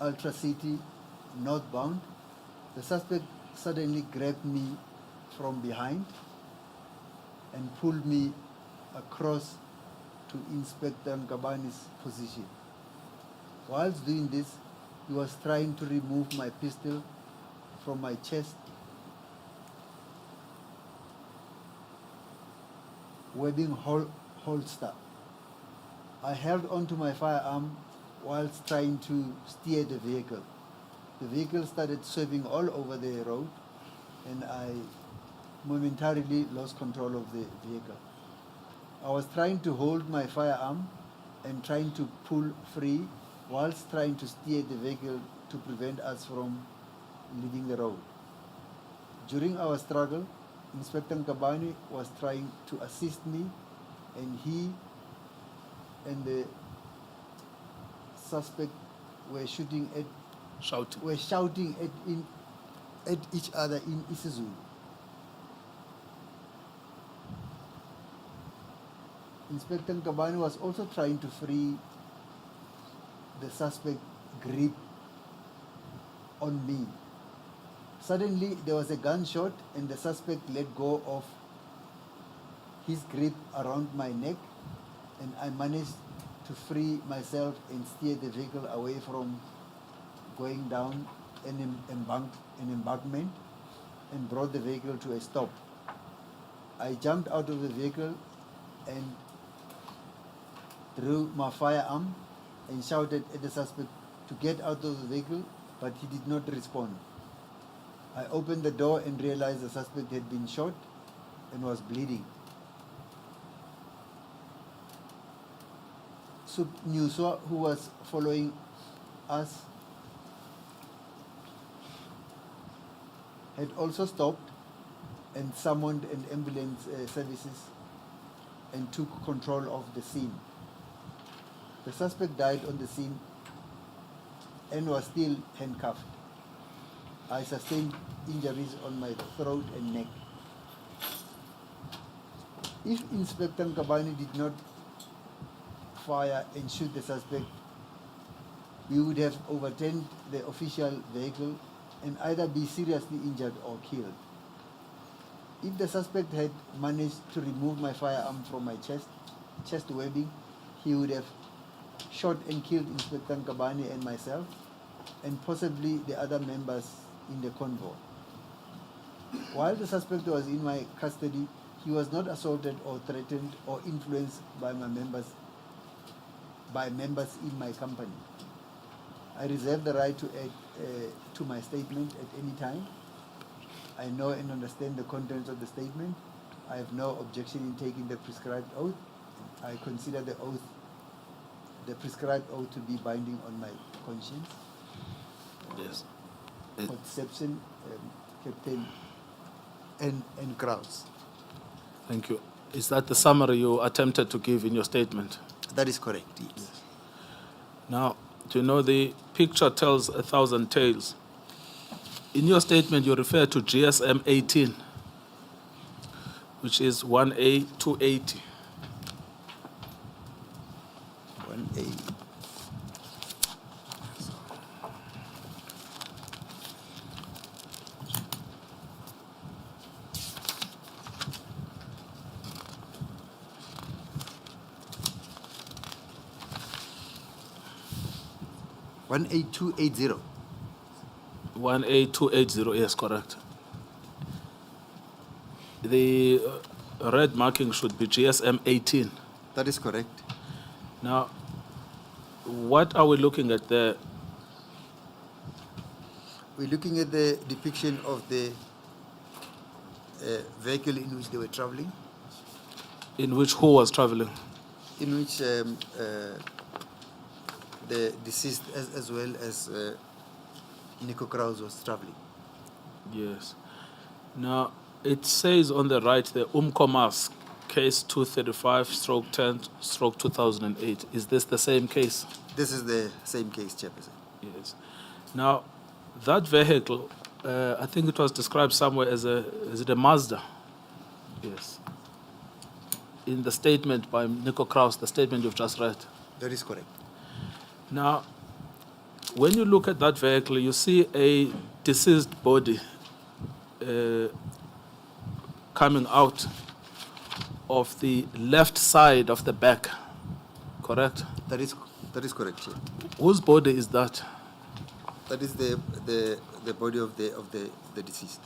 Ultra City northbound, the suspect suddenly grabbed me from behind and pulled me across to Inspector Nkabande's position. Whilst doing this, he was trying to remove my pistol from my chest, webbing holster. I held onto my firearm whilst trying to steer the vehicle. The vehicle started swerving all over the road, and I momentarily lost control of the vehicle. I was trying to hold my firearm and trying to pull free whilst trying to steer the vehicle to prevent us from leaving the road. During our struggle, Inspector Nkabinde was trying to assist me, and he and the suspect were shouting at each other in isiZulu. Inspector Nkabinde was also trying to free the suspect grip on me. Suddenly, there was a gunshot, and the suspect let go of his grip around my neck, and I managed to free myself and steer the vehicle away from going down an embankment and brought the vehicle to a stop. I jumped out of the vehicle and drew my firearm and shouted at the suspect to get out of the vehicle, but he did not respond. I opened the door and realized the suspect had been shot and was bleeding. Nyuswa, who was following us, had also stopped and summoned an ambulance services and took control of the scene. The suspect died on the scene and was still handcuffed. I sustained injuries on my throat and neck. If Inspector Nkabinde did not fire and shoot the suspect, we would have overturned the official vehicle and either be seriously injured or killed. If the suspect had managed to remove my firearm from my chest webbing, he would have shot and killed Inspector Nkabinde and myself, and possibly the other members in the convoy. While the suspect was in my custody, he was not assaulted or threatened or influenced by members in my company. I reserve the right to add to my statement at any time. I know and understand the contents of the statement. I have no objection in taking the prescribed oath. I consider the prescribed oath to be binding on my conscience. Yes. For exception, Captain and Kraus. Thank you. Is that the summary you attempted to give in your statement? That is correct, yes. Now, do you know the picture tells 1,000 tales? In your statement, you refer to GSM 18, which is 1A 280. 1A. 18280, yes, correct. The red marking should be GSM 18. That is correct. Now, what are we looking at there? We're looking at the depiction of the vehicle in which they were traveling, In which who was traveling? in which the deceased as well as Nico Kraus was traveling. Yes. Now, it says on the right the Umkomas, case 235/10/2008. Is this the same case? This is the same case, Chairperson. Yes. Now, that vehicle, I think it was described somewhere as is it a Mazda? Yes. In the statement by Nico Kraus, the statement you've just read. That is correct. Now, when you look at that vehicle, you see a deceased body coming out of the left side of the back, correct? That is correct, Chair. Whose body is that? That is the body of the deceased.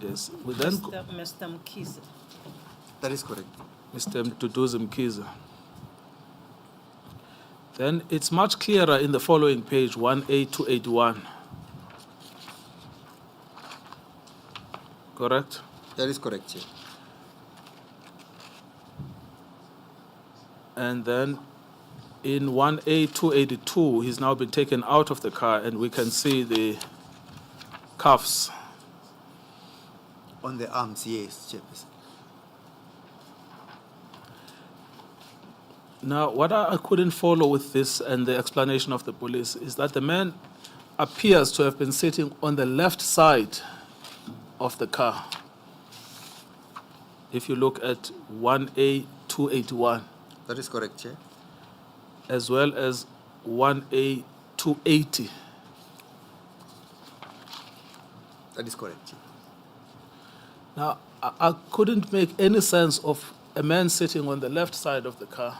Yes. We then Mr. Mkhize. That is correct. Mr. Mduduzi Mkhize. Then it's much clearer in the following page, 18281. Correct? That is correct, Chair. And then in 18282, he's now been taken out of the car, and we can see the cuffs. On the arms, yes, Chairperson. Now, what I couldn't follow with this and the explanation of the police is that the man appears to have been sitting on the left side of the car. If you look at 1A281, That is correct, Chair. as well as 1A280. That is correct, Chair. Now, I couldn't make any sense of a man sitting on the left side of the car,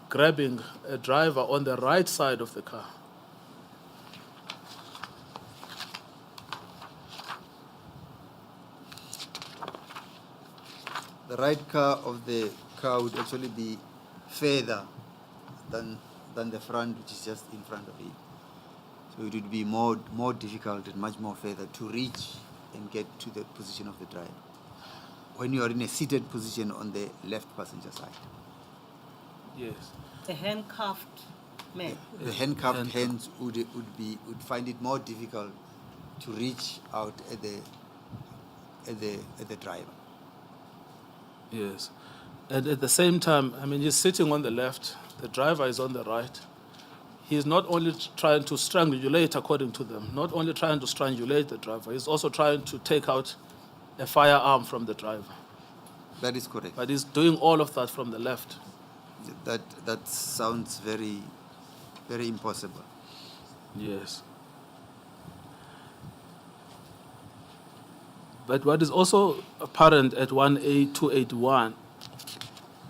grabbing a driver on the right side of the car. The right car of the car would actually be further than the front, which is just in front of it. So it would be more difficult and much more further to reach and get to the position of the driver when you are in a seated position on the left passenger side. Yes. A handcuffed man. The handcuffed hands would find it more difficult to reach out at the driver. Yes. And at the same time, I mean, he's sitting on the left, the driver is on the right. He's not only trying to strangulate, according to them, not only trying to strangulate the driver, he's also trying to take out a firearm from the driver. That is correct. But he's doing all of that from the left. That sounds very, very impossible. Yes. But what is also apparent at 1A281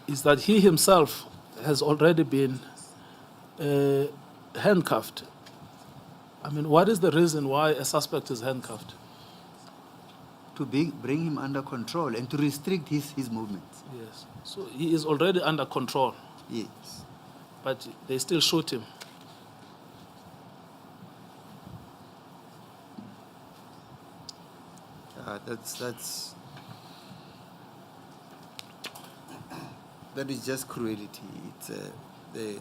is that he himself has already been handcuffed. I mean, what is the reason why a suspect is handcuffed? To bring him under control and to restrict his movements. Yes. So he is already under control, Yes. but they still shoot him. That is just cruelty. It's they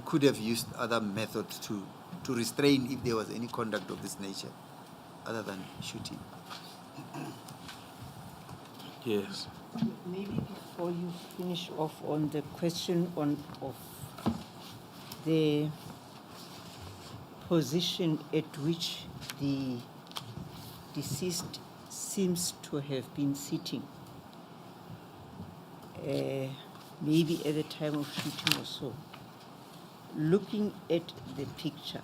could have used other methods to restrain if there was any conduct of this nature, other than shooting. Yes. Maybe before you finish off on the question of the position at which the deceased seems to have been sitting, maybe at the time of shooting or so, looking at the picture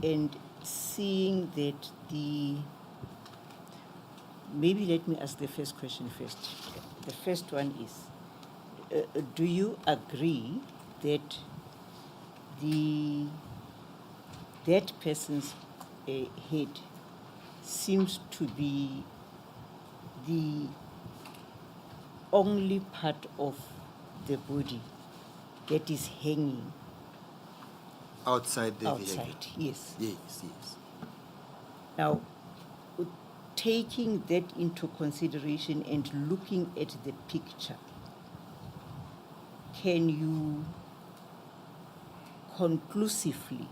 and seeing that maybe let me ask the first question first. The first one is, do you agree that that person's head seems to be the only part of the body that is hanging Outside the outside. vehicle. Yes. Yes, yes. Now, taking that into consideration and looking at the picture, can you conclusively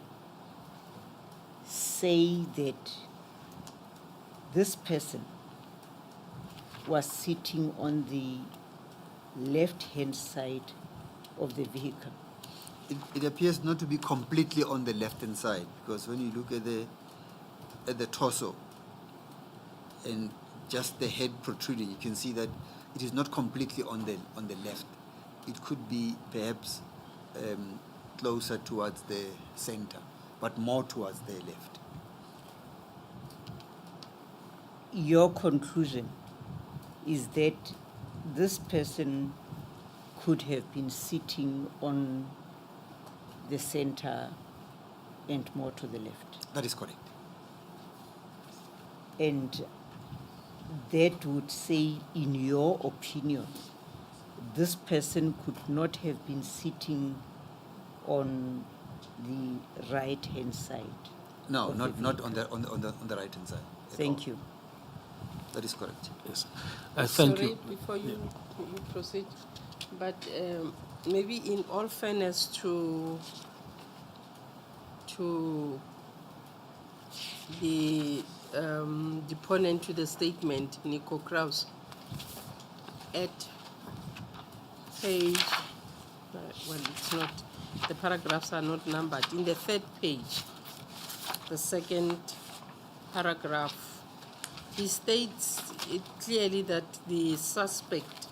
say that this person was sitting on the left-hand side of the vehicle? It appears not to be completely on the left-hand side, because when you look at the torso and just the head protruding, you can see that it is not completely on the left. It could be perhaps closer towards the center, but more towards the left. Your conclusion is that this person could have been sitting on the center and more to the left. That is correct. And that would say, in your opinion, this person could not have been sitting on the right-hand side. No, of the not vehicle. on the right-hand side. at Thank all. you. That is correct. Yes. Thank Sorry, you. before you proceed, but maybe in all fairness to the deponent to the statement, Nico Kraus, at page, well, it's not, the paragraphs are not numbered. In the third page, the second paragraph, he states it clearly that the suspect,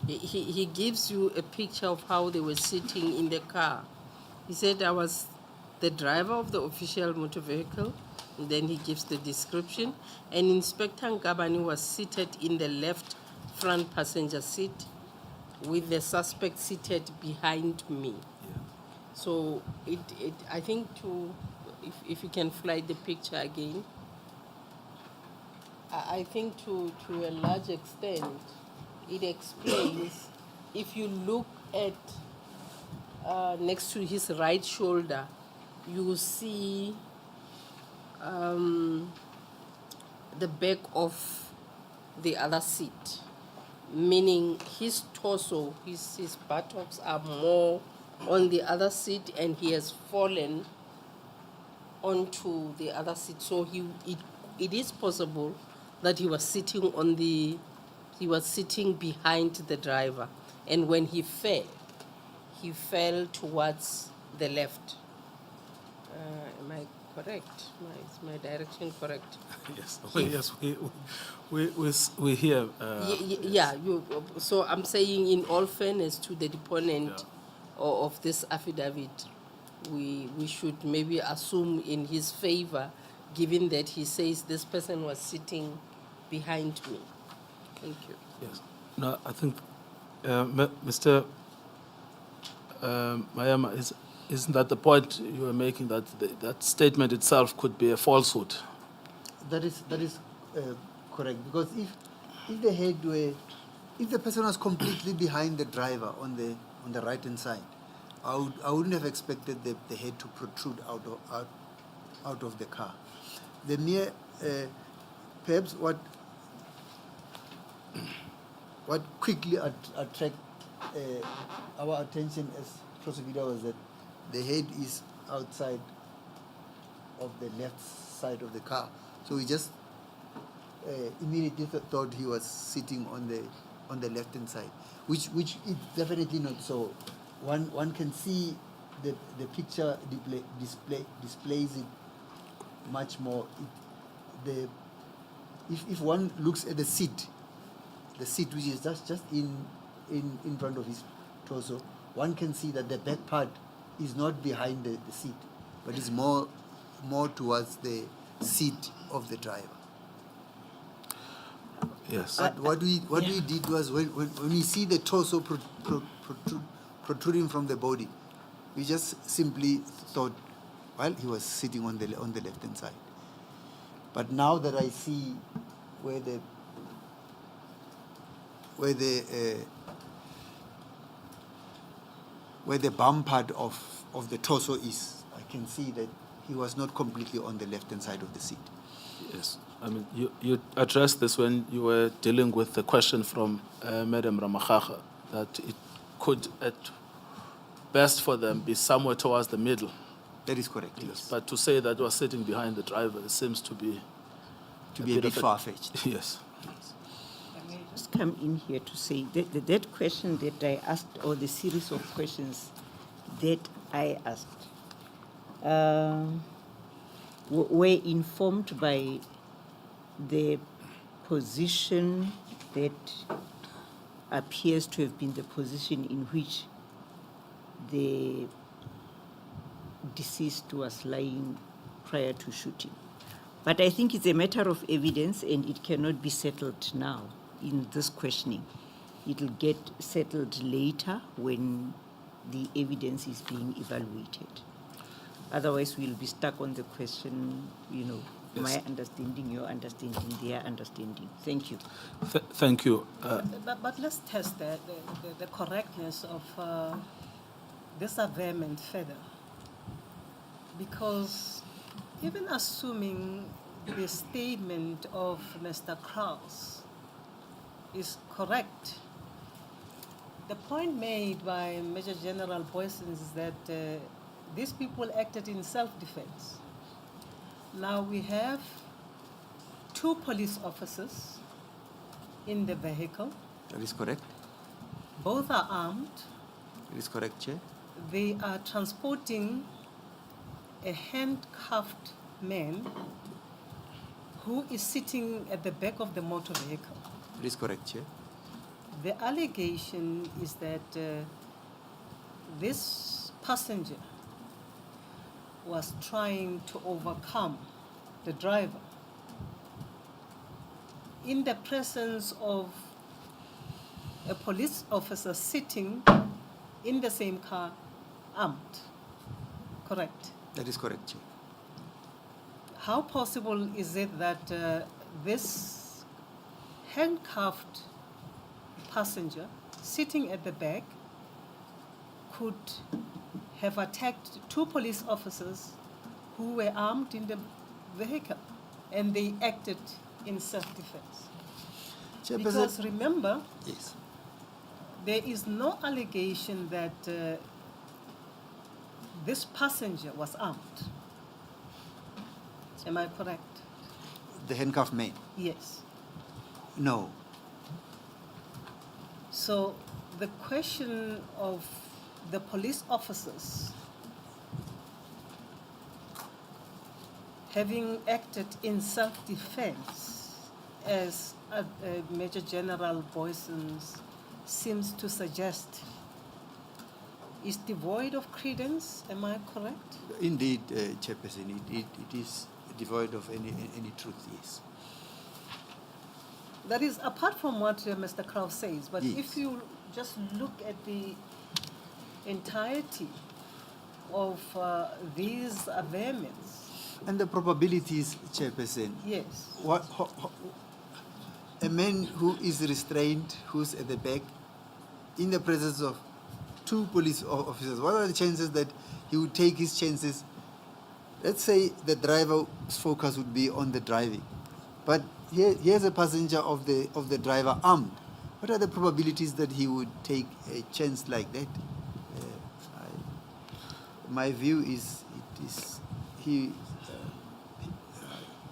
he gives you a picture of how they were sitting in the car. He said, I was the driver of the official motor vehicle, and then he gives the description, and Inspector Nkabinde was seated in the left front passenger seat with the suspect seated behind me. Yeah. So I think if you can fly the picture again, I think to a large extent, it explains, if you look at next to his right shoulder, you will see the back of the other seat, meaning his torso, his buttocks are more on the other seat, and he has fallen onto the other seat. So it is possible that he was sitting behind the driver, and when he fell towards the left. Am I correct? Is my direction correct? Yes. Yes. We hear. Yeah. So I'm saying, in all fairness to the deponent of this affidavit, we should maybe assume in his favor, given that he says this person was sitting behind me. Thank you. Yes. No, I think Mr. Maema, isn't that the point you were making, that that statement itself could be a falsehood? That is correct, because if the head were, if the person was completely behind the driver on the right hand side, I wouldn't have expected the head to protrude out of the car. The mere perhaps what quickly attract our attention as prosecutor was that the head is outside of the left side of the car. So we just immediately thought he was sitting on the left hand side, which is definitely not so. One can see the picture displays it much more. If one looks at the seat which is just in front of his torso, one can see that the back part is not behind the seat, but is more towards the seat of the driver. Yes. But what we did was, when we see the torso protruding from the body. We just simply thought, well, he was sitting on the left-hand side. But now that I see where the bum part of the torso is, I can see that he was not completely on the left-hand side of the seat. Yes. I mean, you addressed this when you were dealing with the question from Madam Ramachakha, that it could, at best for them, be somewhere towards the middle. That is correct, yes. But to say that was sitting behind the driver, it seems to be a bit far-fetched. Yes. I may just come in here to say that question that I asked, or the series of questions that I asked, were informed by the position that appears to have been the position in which the deceased was lying prior to shooting. But I think it's a matter of evidence and it cannot be settled now in this questioning. It will get settled later when the evidence is being evaluated. Otherwise, we'll be stuck on the question, Yes. my understanding, your understanding, their understanding. Thank you. Thank you. But let's test the correctness of this averment further. Because even assuming the statement of Mr. Krause is correct, the point made by Major General Boyson is that these people acted in self-defense. Now we have 2 police officers in the vehicle. That is correct. Both are armed. That is correct, Chair. They are transporting a handcuffed man who is sitting at the back of the motor vehicle. That is correct, Chair. The allegation is that this passenger was trying to overcome the driver in the presence of a police officer sitting in the same car, armed. Correct? That is correct, Chair. How possible is it that this handcuffed passenger sitting at the back could have attacked 2 police officers who were armed in the vehicle and they acted in self-defense? Because remember, yes, there is no allegation that this passenger was armed. Am I correct? the handcuffed man. Yes. No. So the question of the police officers having acted in self-defense, as Major General Boyson seems to suggest, is devoid of credence. Am I correct? Indeed, Chairperson, it is devoid of any truth, yes. That is apart from what Mr. Krause says, but Yes. if you just look at the entirety of these averments, And the probabilities, Chairperson, yes, a man who is restrained, who's at the back, in the presence of 2 police officers, what are the chances that he would take his chances? Let's say the driver's focus would be on the driving, but here's a passenger of the driver armed. What are the probabilities that he would take a chance like that? My view is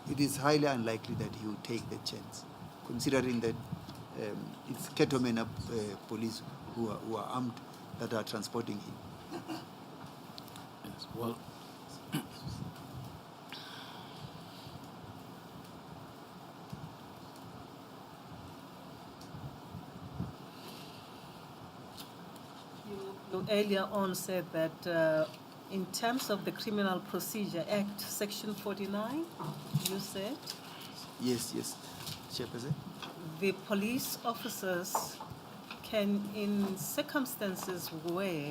it is highly unlikely that he would take that chance, considering that it's Cator Manor police who are armed that are transporting him. Yes, well, you earlier on said that in terms of the Criminal Procedure Act, Section 49, you said Yes, Chairperson. the police officers can, in circumstances where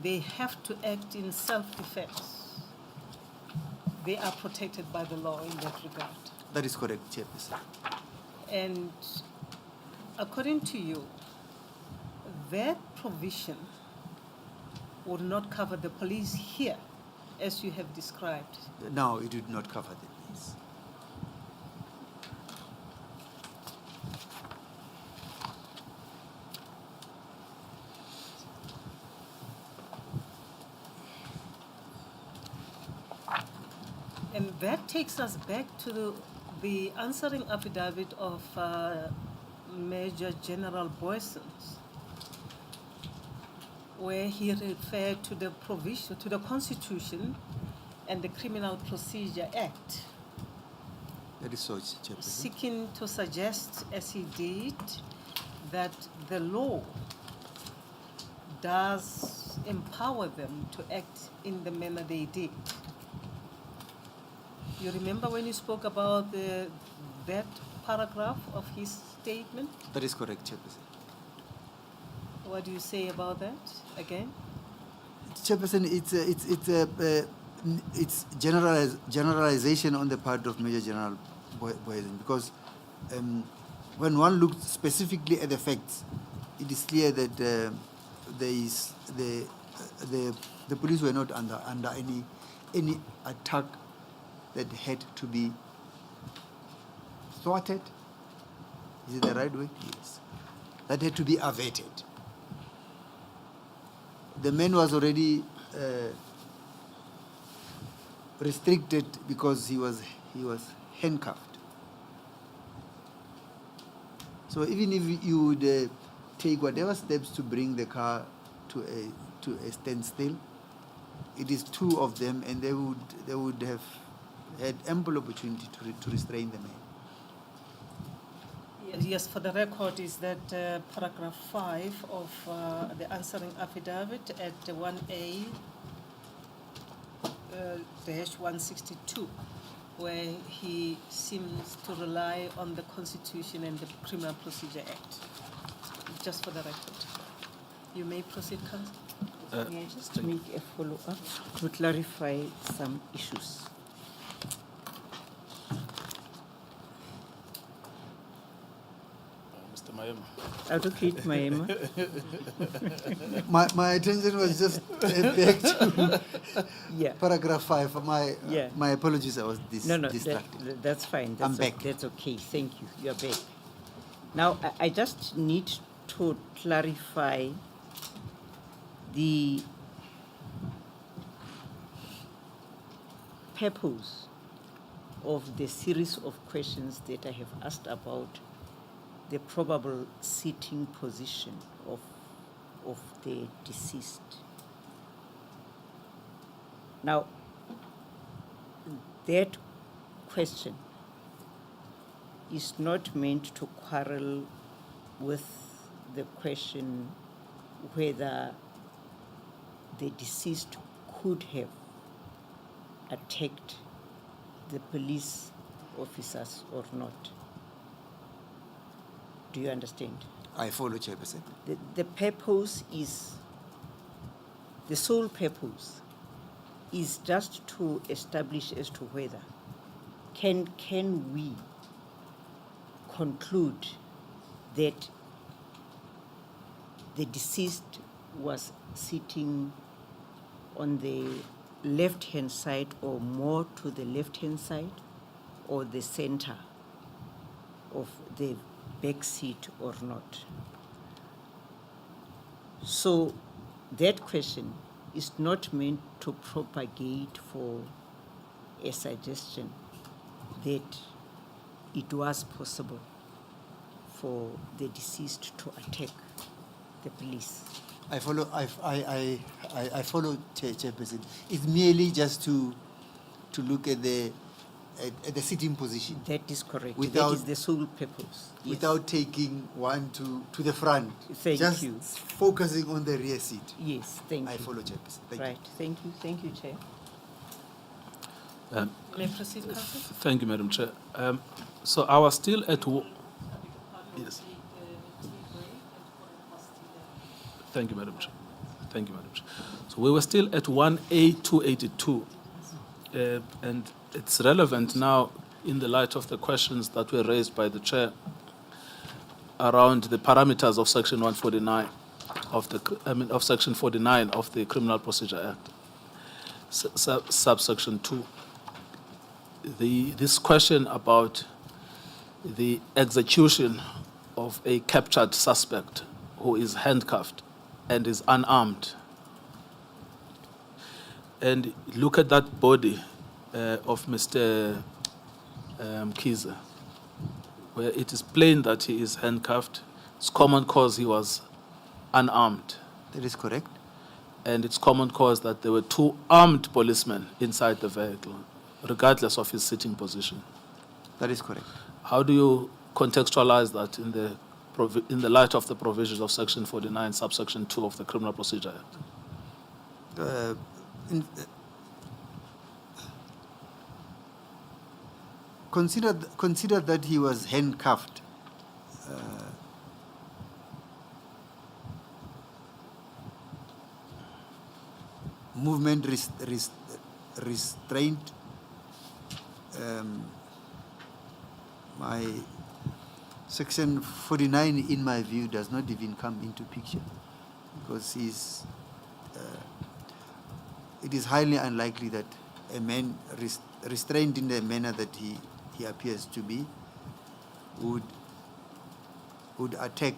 they have to act in self-defense, they are protected by the law in that regard. That is correct, Chairperson. And according to you, that provision would not cover the police here, as you have described. No, it would not cover the police. And that takes us back to the answering affidavit of Major General Boysons, where he referred to the provision, to the Constitution and the Criminal Procedure Act, That is so, Chairperson. seeking to suggest, as he did, that the law does empower them to act in the manner they did. You remember when you spoke about that paragraph of his statement? That is correct, Chairperson. What do you say about that again? Chairperson, it's generalization on the part of Major General Boyden, because when one looks specifically at the facts, it is clear that the police were not under any attack that had to be thwarted. Is it the right way? Yes. That had to be averted. The man was already restricted because he was handcuffed. So even if you would take whatever steps to bring the car to a standstill, it is two of them, and they would have had ample opportunity to restrain the man. Yes, for the record, is that paragraph 5 of the answering affidavit at 1A -162, where he seems to rely on the Constitution and the Criminal Procedure Act. Just for the record. You may proceed, Counsel. May I just make a follow-up to clarify some issues? Mr. Maema. Advocate Maema. My attention was just back to Yeah. paragraph 5. Yeah. My apologies, I was No, distracted. that's fine. I'm That's back. That's okay. Thank you. You're back. Now, I just need to clarify the purpose of the series of questions that I have asked about the probable sitting position of the deceased. Now, that question is not meant to quarrel with the question whether the deceased could have attacked the police officers or not. Do you understand? I follow, Chairperson. The purpose is, the sole purpose is just to establish as to whether can we conclude that the deceased was sitting on the left-hand side or more to the left-hand side or the center of the back seat or not. So that question is not meant to propagate for a suggestion that it was possible for the deceased to attack the police. I follow. I follow, Chairperson. It's merely just to look at the sitting position. That is correct. Without- that is the sole purpose. Yes. Without taking one to the front. Thank just you. focusing on the rear seat. Yes, thank I you. follow, Chairperson. Thank Right, thank you, Chair. May I proceed, Counsel? Thank you, Madam Chair. So I was still at... Yes. Thank you, Madam Chair. Thank you, Madam Chair. So we were still at 1A282, and it's relevant now in the light of the questions that were raised by the Chair around the parameters of Section 149 of Section 49 of the Criminal Procedure Act, subsection 2. This question about the execution of a captured suspect who is handcuffed and is unarmed. And look at that body of Mr. Kiza, where it is plain that he is handcuffed. It's common cause he was unarmed. That is correct. And it's common cause that there were 2 armed policemen inside the vehicle, regardless of his sitting position. That is correct. How do you contextualize that in the light of the provisions of Section 49, subsection 2 of the Criminal Procedure Act? Consider that he was handcuffed. Movement restraint. My Section 49, in my view, does not even come into picture, because it is highly unlikely that a man restrained in the manner that he appears to be would attack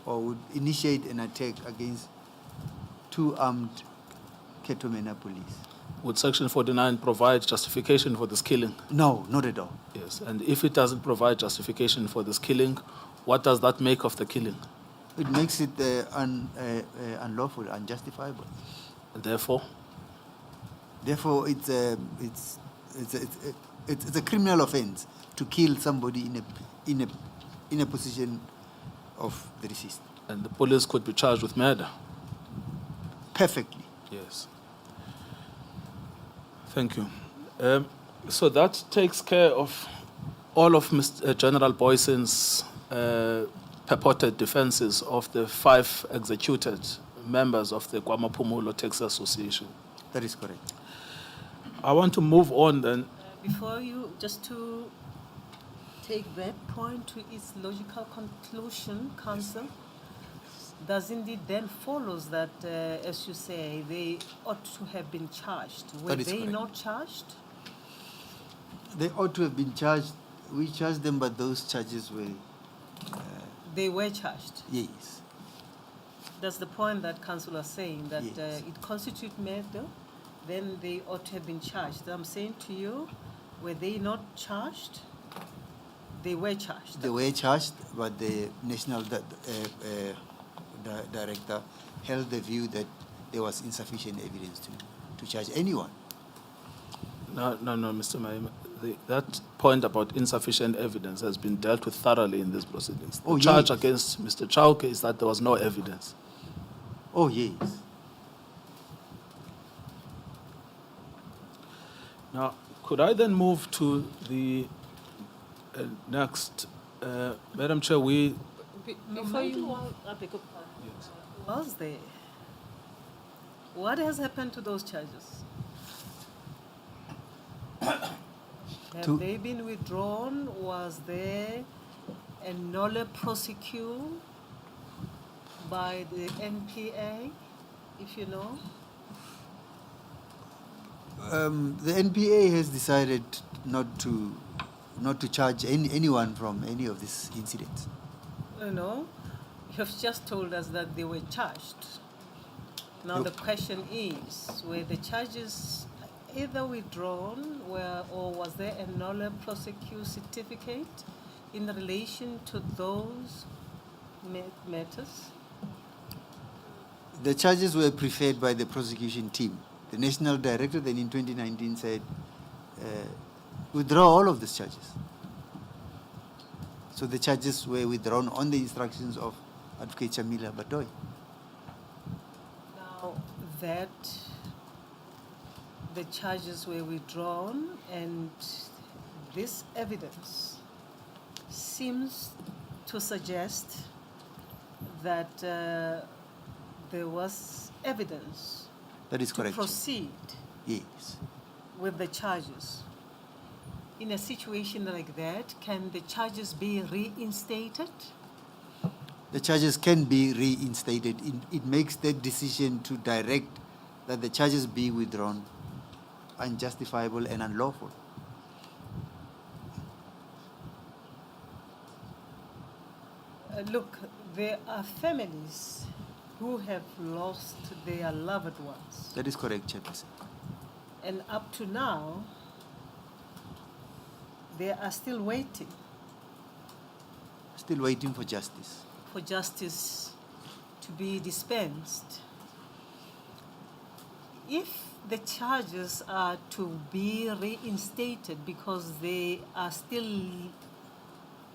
or would initiate an attack against 2 armed Cator Manor police. Would Section 49 provide justification for this killing? No, not at all. Yes, and if it doesn't provide justification for this killing, what does that make of the killing? It makes it unlawful, unjustifiable. And therefore? Therefore, it's a criminal offense to kill somebody in a position of the deceased. And the police could be charged with murder? Perfectly. Yes. Thank you. So that takes care of all of Mr. General Boyson's purported defenses of the 5 executed members of the KwaMaphumulo Taxi Association. That is correct. I want to move on then. Before you, just to take that point to its logical conclusion, Council, does indeed then follows that, as you say, they ought to have been charged. Were That is they correct. not charged? They ought to have been charged. We charged them, but those charges were... They were charged. yes. That's the point that Council is saying, that Yes. it constitutes murder, then they ought to have been charged. I'm saying to you, were they not charged? They were charged. They were charged, but the national director held the view that there was insufficient evidence to charge anyone. No, Mr. Maema. That point about insufficient evidence has been dealt with thoroughly in these proceedings. The charge yes. against Mr. Chauke is that there was no evidence. Oh, yes. Now, could I then move to the next? Madam Chair, Before you... Was there? What has happened to those charges? Have they been withdrawn? Was there a nolle prosequi by the NPA, if you know? The NPA has decided not to charge anyone from any of these incidents. No, you've just told us that they were charged. Now the question is, were the charges either withdrawn or was there a nolle prosequi certificate in relation to those matters? The charges were preferred by the prosecution team. The national director then in 2019 said, withdraw all of these charges. So the charges were withdrawn on the instructions of Advocate Shamila Batoy. Now that the charges were withdrawn and this evidence seems to suggest that there was evidence That is to correct, Chair. proceed Yes. with the charges. In a situation like that, can the charges be reinstated? The charges can be reinstated. It makes the decision to direct that the charges be withdrawn unjustifiable and unlawful. Look, there are families who have lost their loved ones. That is correct, Chairperson. And up to now, they are still waiting Still waiting for justice. for justice to be dispensed. If the charges are to be reinstated because they are still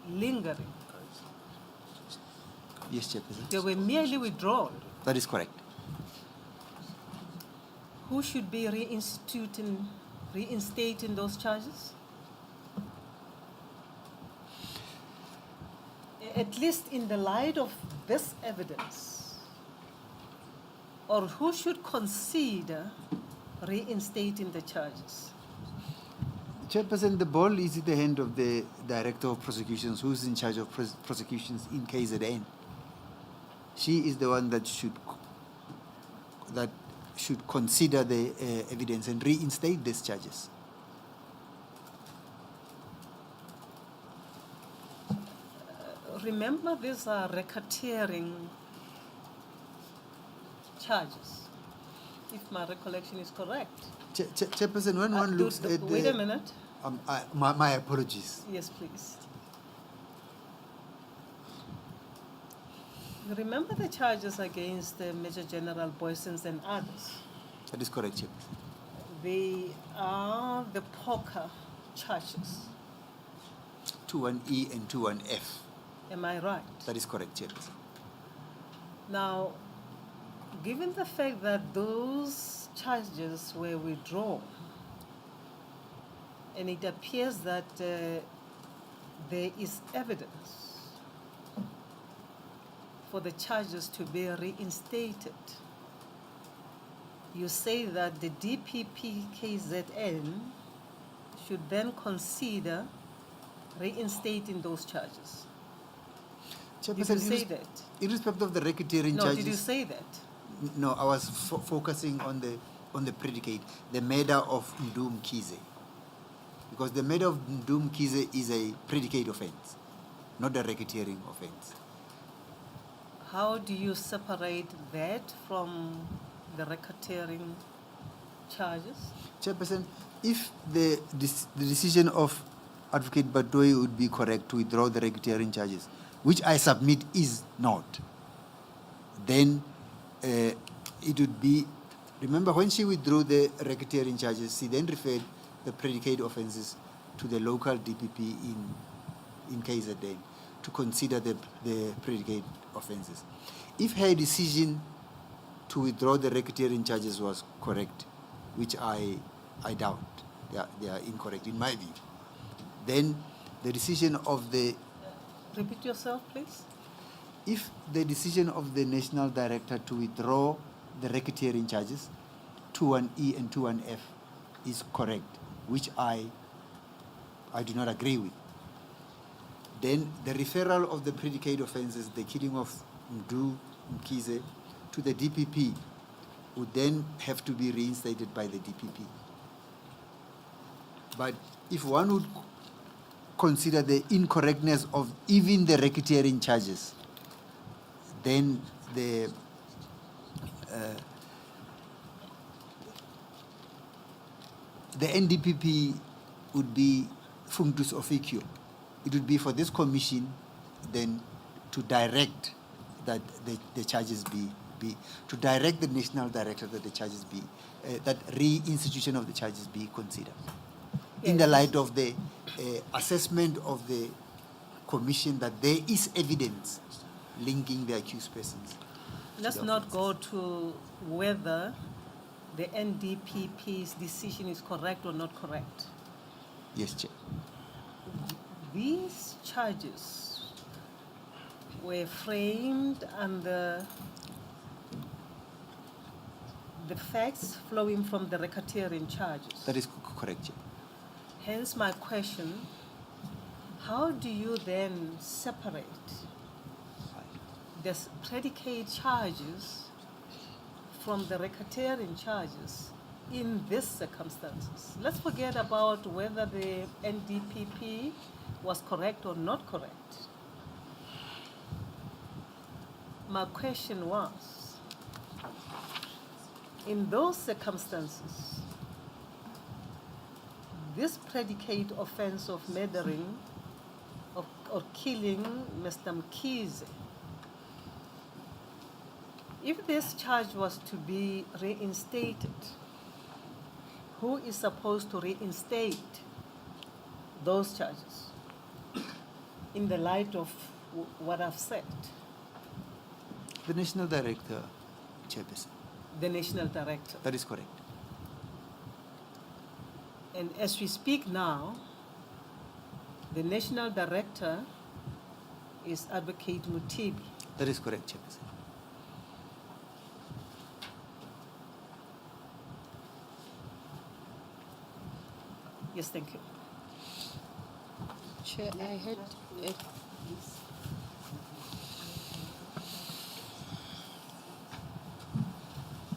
lingering, Yes, Chairperson. they were merely withdrawn, That is correct. who should be reinstating those charges? At least in the light of this evidence, or who should consider reinstating the charges? Chairperson, the ball is in the hand of the Director of Prosecutions, who's in charge of prosecutions in KZN. She is the one that should consider the evidence and reinstate these charges. Remember, these are racketeering charges, if my recollection is correct. Chairperson, when one looks at the... Wait a minute. My apologies. Yes, please. You remember the charges against Major General Boysons and others? That is correct, Chairperson. They are the poker charges. 21E and 21F. Am I right? That is correct, Chairperson. Now, given the fact that those charges were withdrawn, and it appears that there is evidence for the charges to be reinstated, you say that the DPP KZN should then consider reinstating those charges. Did you say that? Irrespective of the racketeering No, charges... did you say that? No, I was focusing on the predicate, the murder of Ndum Kize. Because the murder of Ndum Kize is a predicate offense, not a racketeering offense. How do you separate that from the racketeering charges? Chairperson, if the decision of Advocate Batoy would be correct to withdraw the racketeering charges, which I submit is not, then it would be... Remember, when she withdrew the racketeering charges, she then referred the predicate offenses to the local DPP in KZN to consider the predicate offenses. If her decision to withdraw the racketeering charges was correct, which I doubt, they are incorrect in my view, then the decision of the... Repeat yourself, please. If the decision of the National Director to withdraw the racketeering charges, 21E and 21F, is correct, which I do not agree with, then the referral of the predicate offenses, the killing of Ndu Mkize, to the DPP would then have to be reinstated by the DPP. But if one would consider the incorrectness of even the racketeering charges, then the NDPP would be functus officio. It would be for this commission then to direct that the charges be to direct the national director that the charges be that reinstitution of the charges be considered. In the light of the assessment of the commission that there is evidence linking the accused persons. Let's not go to whether the NDPP's decision is correct or not correct. Yes, Chair. These charges were framed under the facts flowing from the racketeering charges. That is correct, Chair. Hence my question, how do you then separate the predicate charges from the racketeering charges in these circumstances? Let's forget about whether the NDPP was correct or not correct. My question was, in those circumstances, this predicate offense of murdering or killing Mr. Mkhize, if this charge was to be reinstated, who is supposed to reinstate those charges in the light of what I've said? The National Director, Chairperson. The National Director. That is correct. And as we speak now, the National Director is Advocate Mutibi. That is correct, Chairperson. Yes, thank you. Chair, I had a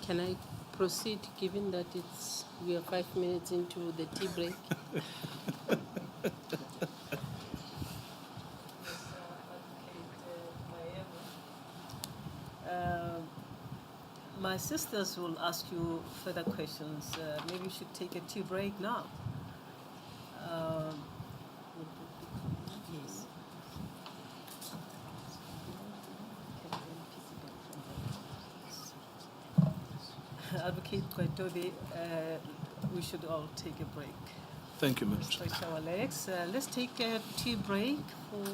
Can I proceed, given that we are 5 minutes into the tea break? My sisters will ask you further questions. Maybe we should take a tea break now. Yes. Advocate Kwetobe, we should all take a break. Thank you, Madam Chair. Stretch our legs. Let's take a tea break for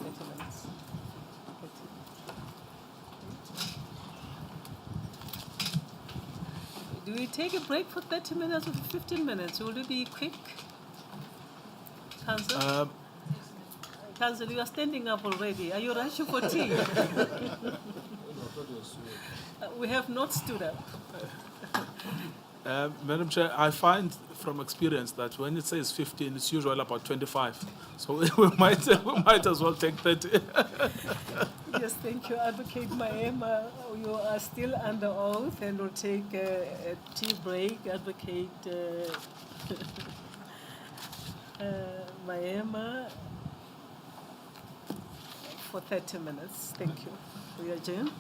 30 minutes. Do we take a break for 30 minutes or 15 minutes? Will it be quick? Council? Council, you are standing up already. Are you rushing for tea? We have not stood up. Madam Chair, I find from experience that when it says 15, it's usually about 25. So we might as well take 30. Yes, thank you, Advocate Maema. You are still under oath, and we'll take a tea break. Advocate Maema for 30 minutes. Thank you. We adjourn.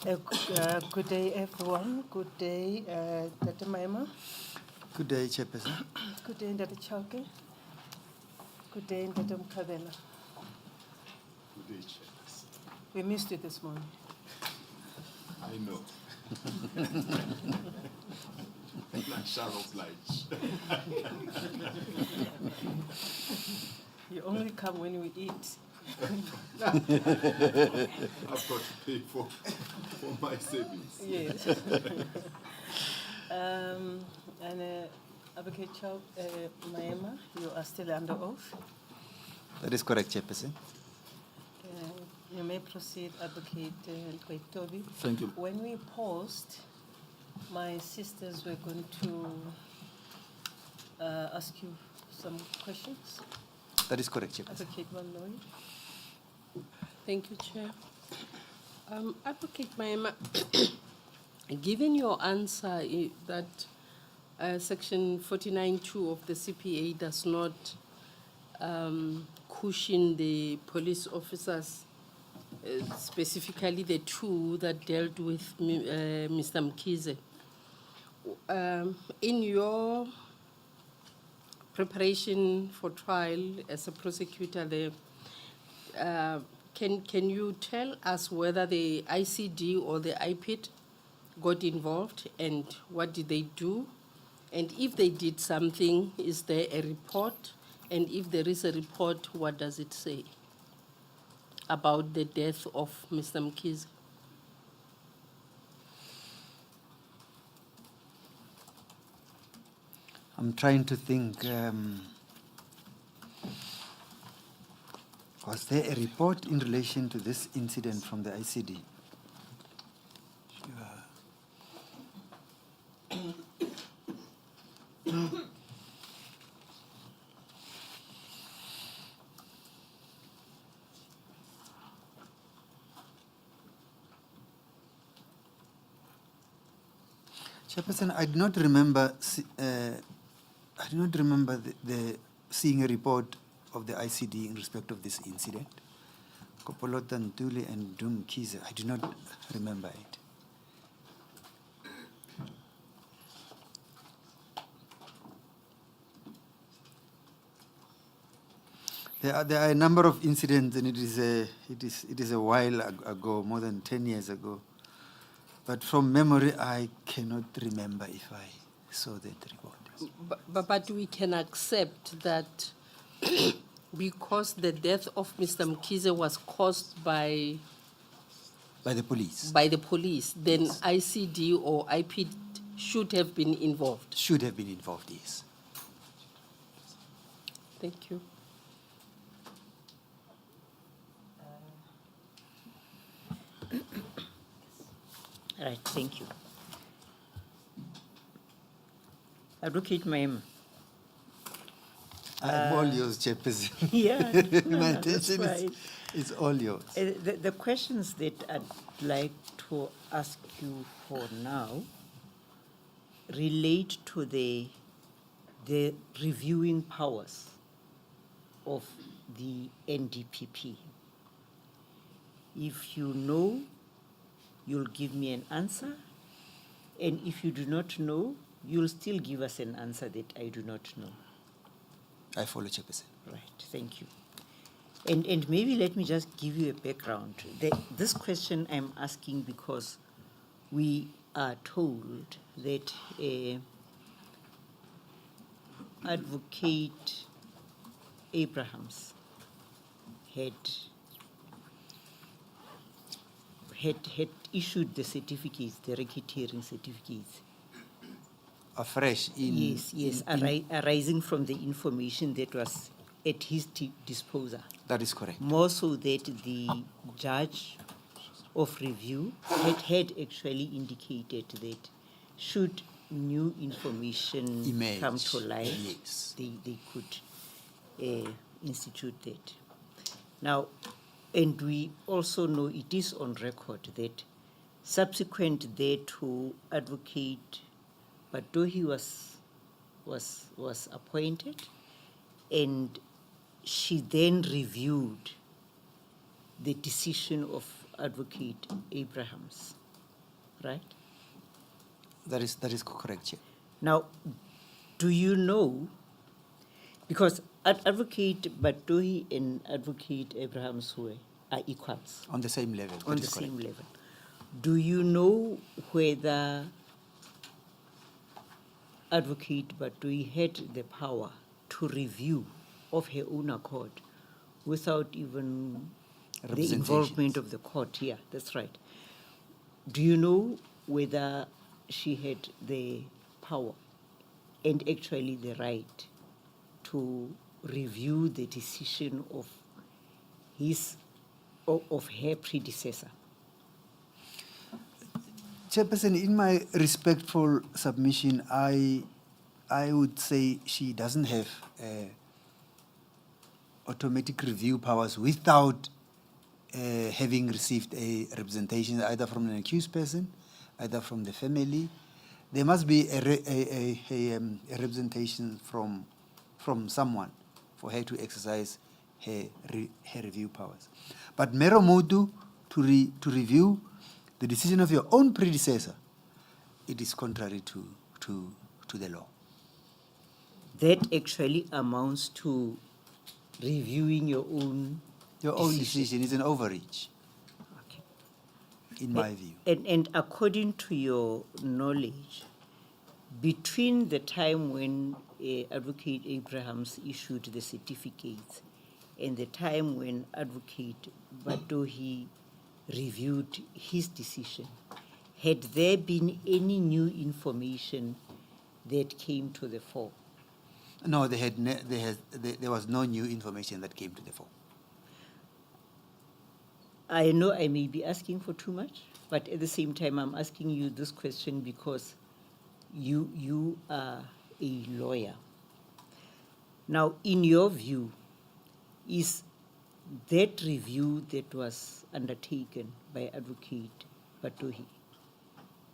Good day, everyone. Good day, Dr. Maema. Good day, Chairperson. Good day, Dr. Chauke. Good day, Dr. Nkabinde. Good day, Chairperson. We missed you this morning. I know. I shall oblige. You only come when we eat. I've got to pay for my savings. Yes. And Advocate Maema, you are still under oath. That is correct, Chairperson. You may proceed, Advocate Nkabinde. Thank you. When we paused, my sisters were going to ask you some questions. That is correct, Chairperson. Advocate Manor. Thank you, Chair. Advocate Maema, given your answer that Section 49(2) of the CPA does not cushion the police officers, specifically the two that dealt with Mr. Mkhize, in your preparation for trial as a prosecutor there, can you tell us whether the ICD or the IPID got involved and what did they do? And if they did something, is there a report? And if there is a report, what does it say about the death of Mr. Mkhize? I'm trying to think. Was there a report in relation to this incident from the ICD? Chairperson, I do not remember. I do not remember the seeing a report of the ICD in respect of this incident. Kopolota Ntuli and Dum Mkhize, I do not remember it. There are a number of incidents, and it is a while ago, more than 10 years ago. But from memory, I cannot remember if I saw that report. But we can accept that because the death of Mr. Mkhize was caused by the police. By the police, then ICD or IP should have been involved. Should have been involved, yes. Thank you. Right, thank you. Advocate Maema. I'm all yours, Chairperson. Yeah, My that's attention right. is all yours. The questions that I'd like to ask you for now relate to the reviewing powers of the NDPP. If you know, you'll give me an answer, and if you do not know, you'll still give us an answer that I do not know. I follow, Chairperson. Right, thank you. And maybe let me just give you a background. This question I'm asking because we are told that Advocate Abrahams had issued the certificates, the racketeering certificates. Afresh in... Yes, arising from the information that was at his disposal. That is correct. More so that the judge of review had actually indicated that should new information Emerge. come to light, Yes. they could institute that. Now, and we also know it is on record that subsequent thereto, Advocate Batohi was appointed, and she then reviewed the decision of Advocate Abrahams. right? That is correct, Chair. Now, do you know, because Advocate Batohi and Advocate Abraham Sue are equals On the same level. on that the is correct. same level. Do you know whether Advocate Batohi had the power to review of her own accord without even the involvement of the court? Yeah, that's right. Do you know whether she had the power and actually the right to review the decision of her predecessor? Chairperson, in my respectful submission, I would say she doesn't have automatic review powers without having received a representation either from an accused person, either from the family. There must be a representation from someone for her to exercise her review powers. But Mero Modu, to review the decision of your own predecessor, it is contrary to the law. That actually amounts to reviewing your own decision is an overreach, Okay. in my view. And according to your knowledge, between the time when Advocate Abrahams issued the certificates and the time when Advocate Batohi reviewed his decision, had there been any new information that came to the fore? No, there was no new information that came to the fore. I know I may be asking for too much, but at the same time, I'm asking you this question because you are a lawyer. Now, in your view, is that review that was undertaken by Advocate Batohi,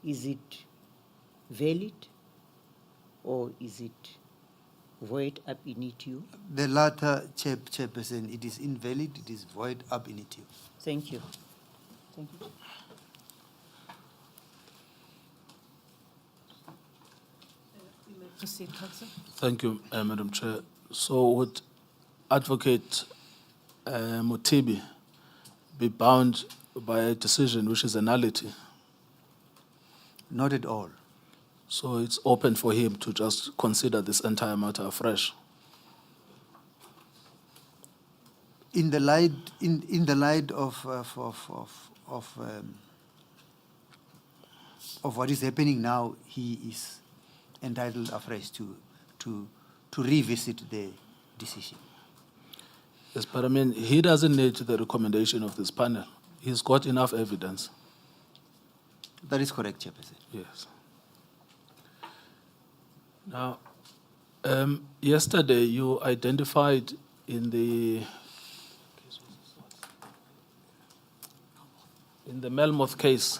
is it valid or is it void ab initio? The latter, Chairperson, it is invalid, it is void ab initio. Thank you. Thank you. Proceed, Councillor. Thank you, Madam Chair. So would Advocate Mutibi be bound by a decision which is a nullity? Not at all. So it's open for him to just consider this entire matter afresh? In the light of what is happening now, he is entitled afresh to revisit the decision. Yes, but I mean, he doesn't need the recommendation of this panel. He's got enough evidence. That is correct, Chairperson. Yes. Now, yesterday you identified in the Melmoth case,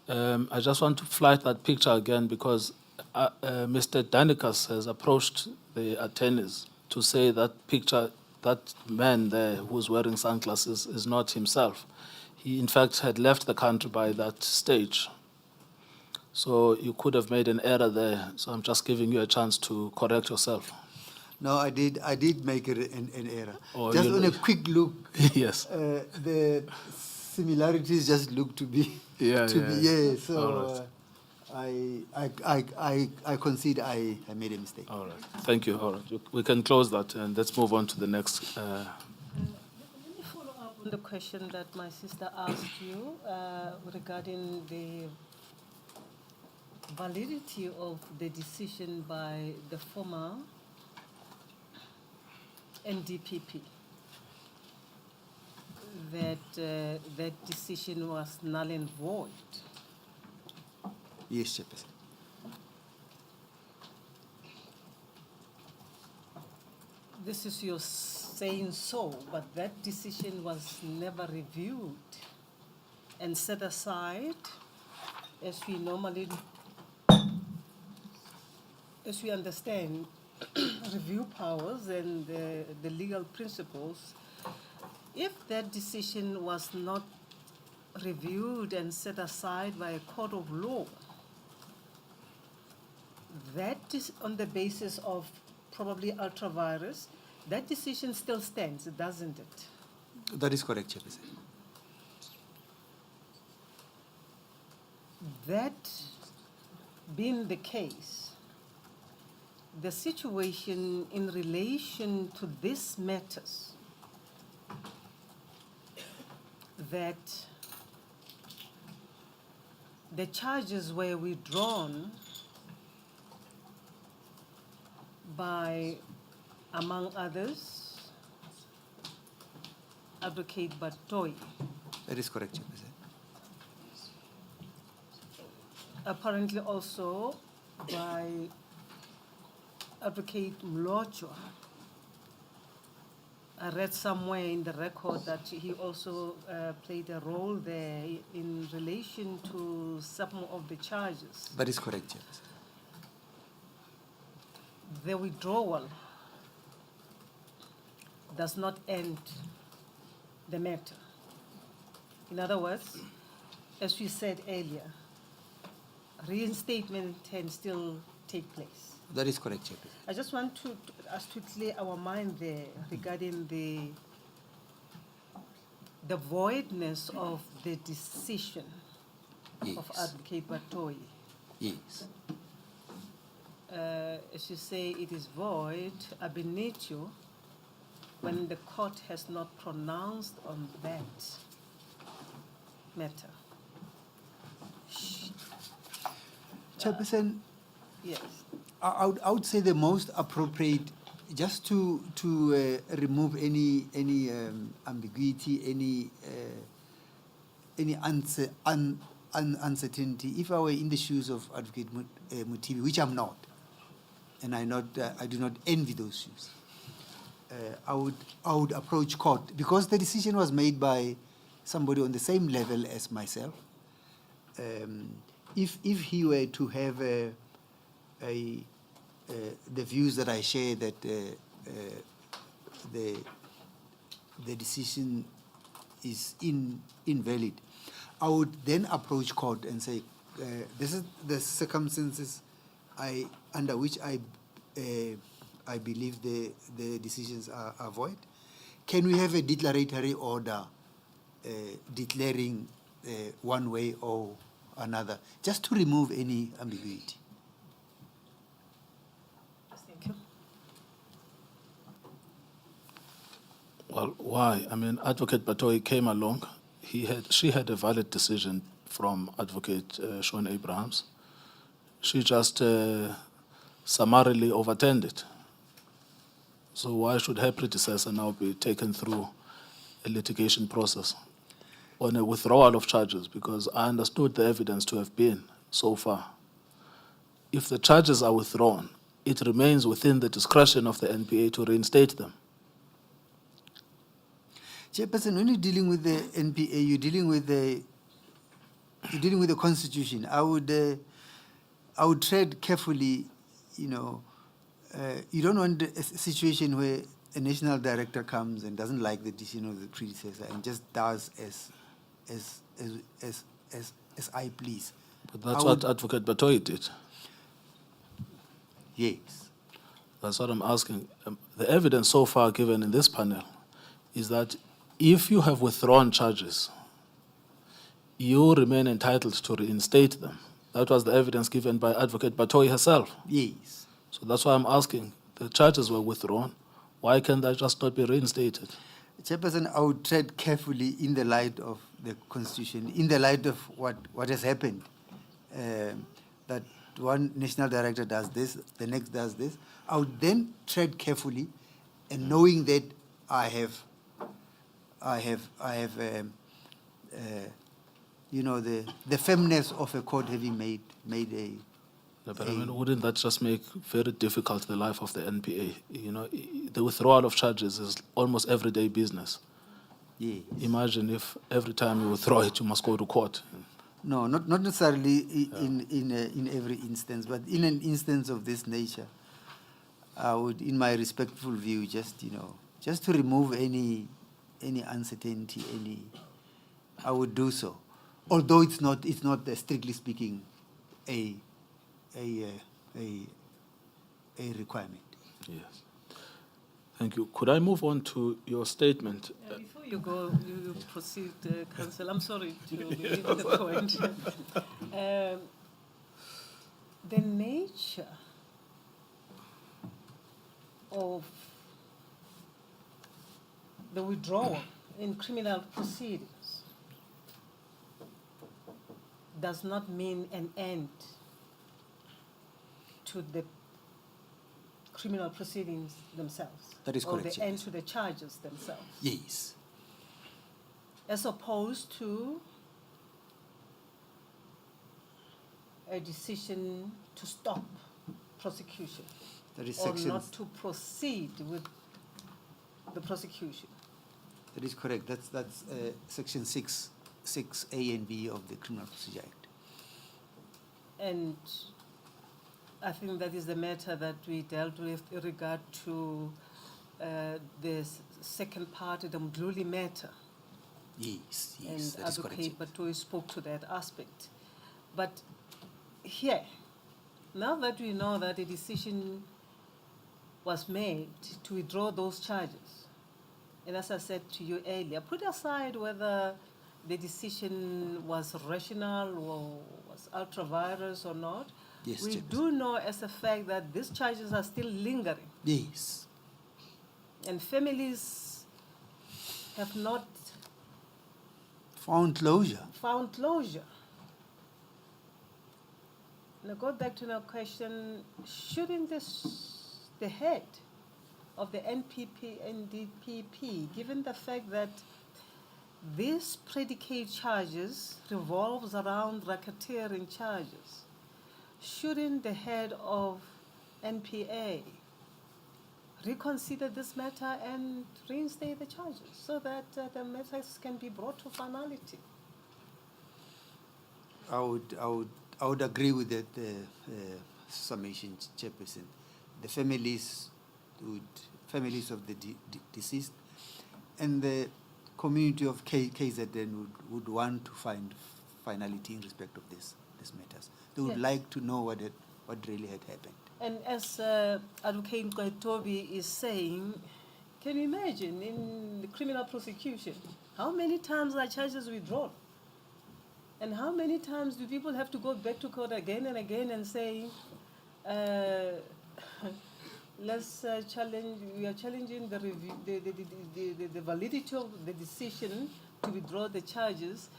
I just want to flash that picture again because Mr. Danikas has approached the attorneys to say that picture, that man there who's wearing sunglasses is not himself. He, in fact, had left the country by that stage. So you could have made an error there. So I'm just giving you a chance to correct yourself. No, I did make an error. Oh, just you on a quick look, yes. The similarities just look to be So I concede I made a mistake. All right. Thank you. All right. We can close that and let's move on to the next. Let me follow up on the question that my sister asked you regarding the validity of the decision by the former NDPP that that decision was null and void. Yes, Chairperson. This is your saying so, but that decision was never reviewed and set aside as we normally, as we understand review powers and the legal principles. If that decision was not reviewed and set aside by a court of law, that is on the basis of probably ultra-virus, that decision still stands, doesn't it? That is correct, Chairperson. That being the case, the situation in relation to these matters that the charges were withdrawn by, among others, Advocate Batoyi. That is correct, Chairperson. Apparently also by Advocate Mlochwa. I read somewhere in the record that he also played a role there in relation to some of the charges. That is correct, Chairperson. The withdrawal does not end the matter. In other words, as we said earlier, reinstatement can still take place. That is correct, Chairperson. I just want us to clear our mind there regarding the voidness of the decision of Yes. Advocate Batoyi. Yes. As you say, it is void ab initio when the court has not pronounced on that matter. Chairperson, Yes. I would say the most appropriate, just to remove any ambiguity, any uncertainty. If I were in the shoes of Advocate Mutibi, which I'm not, and I do not envy those shoes, I would approach court because the decision was made by somebody on the same level as myself. If he were to have the views that I share, that the decision is invalid, I would then approach court and say, this is the circumstances under which I believe the decisions are void. Can we have a declaratory order declaring one way or another, just to remove any ambiguity? Thank you. Well, why? I mean, Advocate Batoyi came along. She had a valid decision from Advocate Sean Abrahams. She just summarily overturned it. So why should her predecessor now be taken through a litigation process on a withdrawal of charges? Because I understood the evidence to have been, so far, if the charges are withdrawn, it remains within the discretion of the NPA to reinstate them. Chairperson, when you're dealing with the NPA, you're dealing with the Constitution. I would tread carefully. You know, you don't want a situation where a national director comes and doesn't like the decision of the predecessor and just does as I please. But that's what Advocate Batoyi did. Yes. That's what I'm asking. The evidence so far given in this panel is that if you have withdrawn charges, you remain entitled to reinstate them. That was the evidence given by Advocate Batoyi herself. Yes. So that's why I'm asking. The charges were withdrawn. Why can they just not be reinstated? Chairperson, I would tread carefully in the light of the Constitution, in the light of what has happened, that one national director does this, the next does this. I would then tread carefully, and knowing that I have you know, the firmness of a court having made a. Yeah, but I mean, wouldn't that just make very difficult the life of the NPA? You know, the withdrawal of charges is almost everyday business. Yes. Imagine if every time you withdraw it, you must go to court. No, not necessarily in every instance, but in an instance of this nature, I would, in my respectful view, just to remove any uncertainty, I would do so. although it's not strictly speaking a requirement. Yes. Thank you. Could I move on to your statement? Before you go, you proceed, Council. I'm sorry to leave the point. The nature of the withdrawal in criminal proceedings does not mean an end to the criminal proceedings themselves. That is correct, Or the Chairperson. end to the charges themselves. Yes. As opposed to a decision to stop prosecution That is or section. not to proceed with the prosecution. That is correct. That's section 6A and B of the Criminal Procedure Act. And I think that is the matter that we dealt with in regard to the second part of the Mdluli matter. Yes, And that is correct. Advocate Batoi spoke to that aspect. But here, now that we know that a decision was made to withdraw those charges, and as I said to you earlier, put aside whether the decision was rational or was ultra-virus or not, Yes, we Chairperson. do know as a fact that these charges are still lingering, Yes. and families have not Found closure. found closure. Now go back to the question, shouldn't the head of the NDPP, given the fact that these predicate charges revolves around racketeering charges, shouldn't the head of NPA reconsider this matter and reinstate the charges so that the matters can be brought to finality? I would agree with that summation, Chairperson. The families of the deceased and the community of KZN would want to find finality in respect of these matters. They would Yes. like to know what really had happened. And as Advocate Nkabinde is saying, can you imagine in the criminal prosecution, how many times are charges withdrawn? And how many times do people have to go back to court again and again and say, let's challenge, we are challenging the, review, the validity of the decision to withdraw the charges.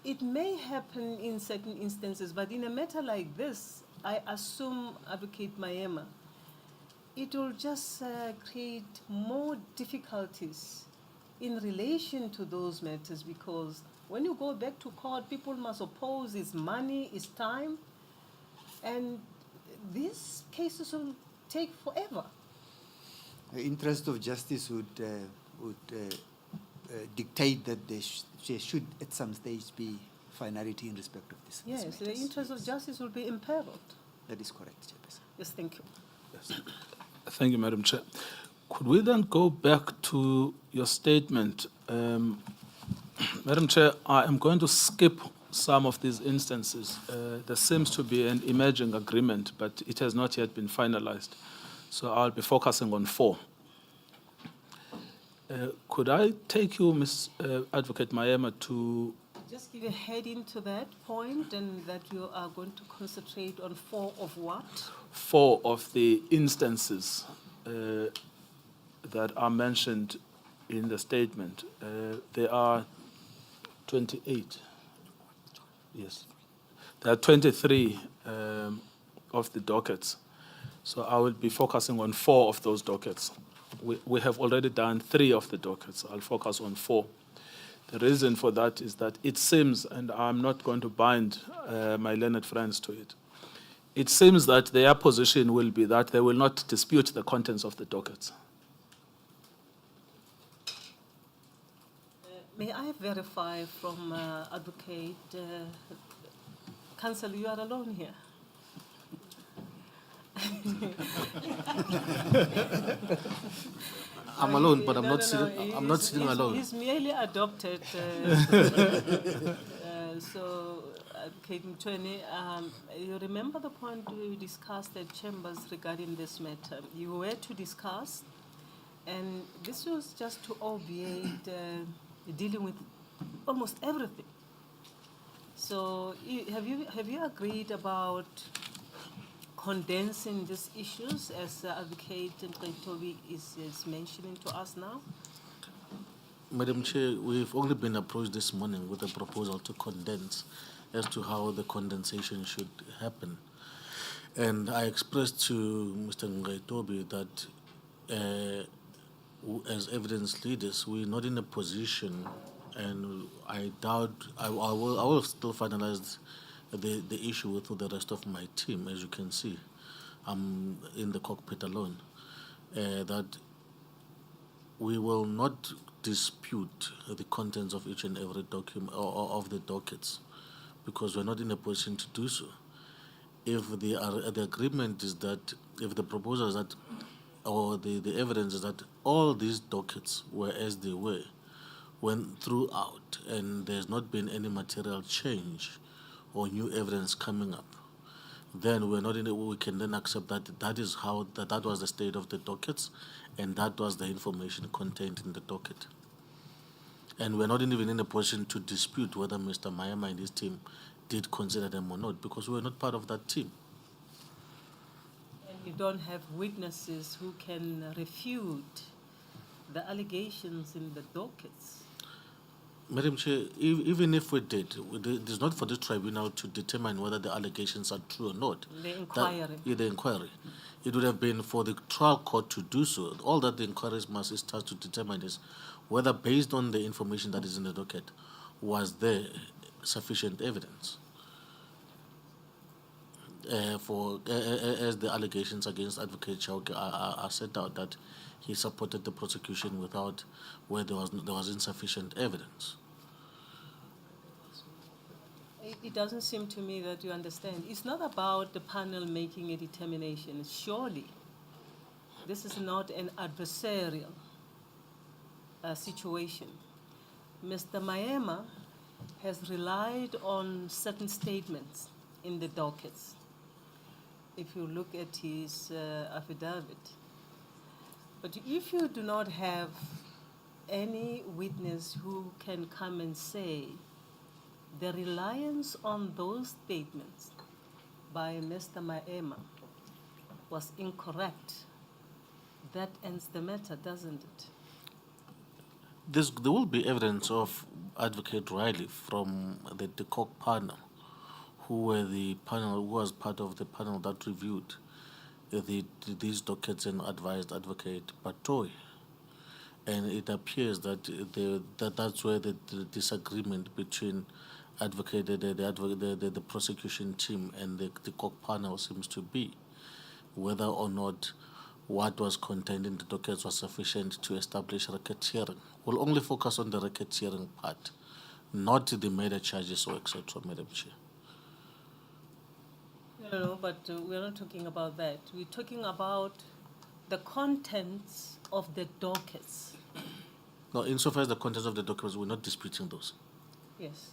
It may happen in certain instances, but in a matter like this, I assume, Advocate Maema, it will just create more difficulties in relation to those matters, because when you go back to court, people must oppose, it's money, it's time, and these cases will take forever. The interest of justice would dictate that there should at some stage be finality in respect of this. Yes, these the matters. interest of justice will be imperiled. That is correct, Chairperson. Yes, thank you. Yes. Thank you, Madam Chair. Could we then go back to your statement? Madam Chair, I am going to skip some of these instances. There seems to be an emerging agreement, but it has not yet been finalized. So I'll be focusing on 4. Could I take you, Ms. Advocate Maema, to Just give a heading to that point, and that you are going to concentrate on 4 of what? 4 of the instances that are mentioned in the statement. There are 28. Yes. There are 23 of the dockets. So I will be focusing on 4 of those dockets. We have already done 3 of the dockets. I'll focus on 4. The reason for that is that it seems, and I'm not going to bind my learned friends to it, it seems that their position will be that they will not dispute the contents of the dockets. May I verify from Advocate Counsel, you are alone here? I'm alone, but I'm not No, sitting. I'm not sitting alone. He's merely adopted So, Kate Mtweni, you remember the point we discussed at Chambers regarding this matter? You were to discuss, and this was just to obviate dealing with almost everything. So, have you agreed about condensing these issues as Advocate Nkabinde is mentioning to us now? Madam Chair, we've only been approached this morning with a proposal to condense as to how the condensation should happen. And I expressed to Mr. Nkabinde that as evidence leaders, we're not in a position, and I doubt, I will still finalize the issue with the rest of my team. As you can see, I'm in the cockpit alone, that we will not dispute the contents of each and every document or of the dockets, because we're not in a position to do so. If the agreement is that, if the proposal is that, or the evidence is that all these dockets were as they were, went throughout, and there's not been any material change or new evidence coming up, then we're not in a, we can then accept that that is how that was the state of the dockets, and that was the information contained in the docket. And we're not even in a position to dispute whether Mr. Maema and his team did consider them or not, because we're not part of that team. And you don't have witnesses who can refute the allegations in the dockets. Madam Chair, even if we did, it is not for the tribunal to determine whether the allegations are true or not. The inquiry. The inquiry. It would have been for the trial court to do so. All that the inquiries must start to determine is whether, based on the information that is in the docket, was there sufficient evidence as the allegations against Advocate Chauke are set out, that he supported the prosecution without, where there was insufficient evidence. It doesn't seem to me that you understand. It's not about the panel making a determination. Surely, this is not an adversarial situation. Mr. Maema has relied on certain statements in the dockets. If you look at his affidavit. But if you do not have any witness who can come and say the reliance on those statements by Mr. Maema was incorrect, that ends the matter, doesn't it? There will be evidence of Advocate Riley from the Cator panel, who was part of the panel that reviewed these dockets and advised Advocate Batoy. And it appears that that's where the disagreement between the prosecution team and the Cator panel seems to be, whether or not what was contained in the dockets was sufficient to establish racketeering. We'll only focus on the racketeering part, not the murder charges or etc., Madam Chair. No, but we're not talking about that. We're talking about the contents of the dockets. No, insofar as the contents of the documents, we're not disputing those. Yes.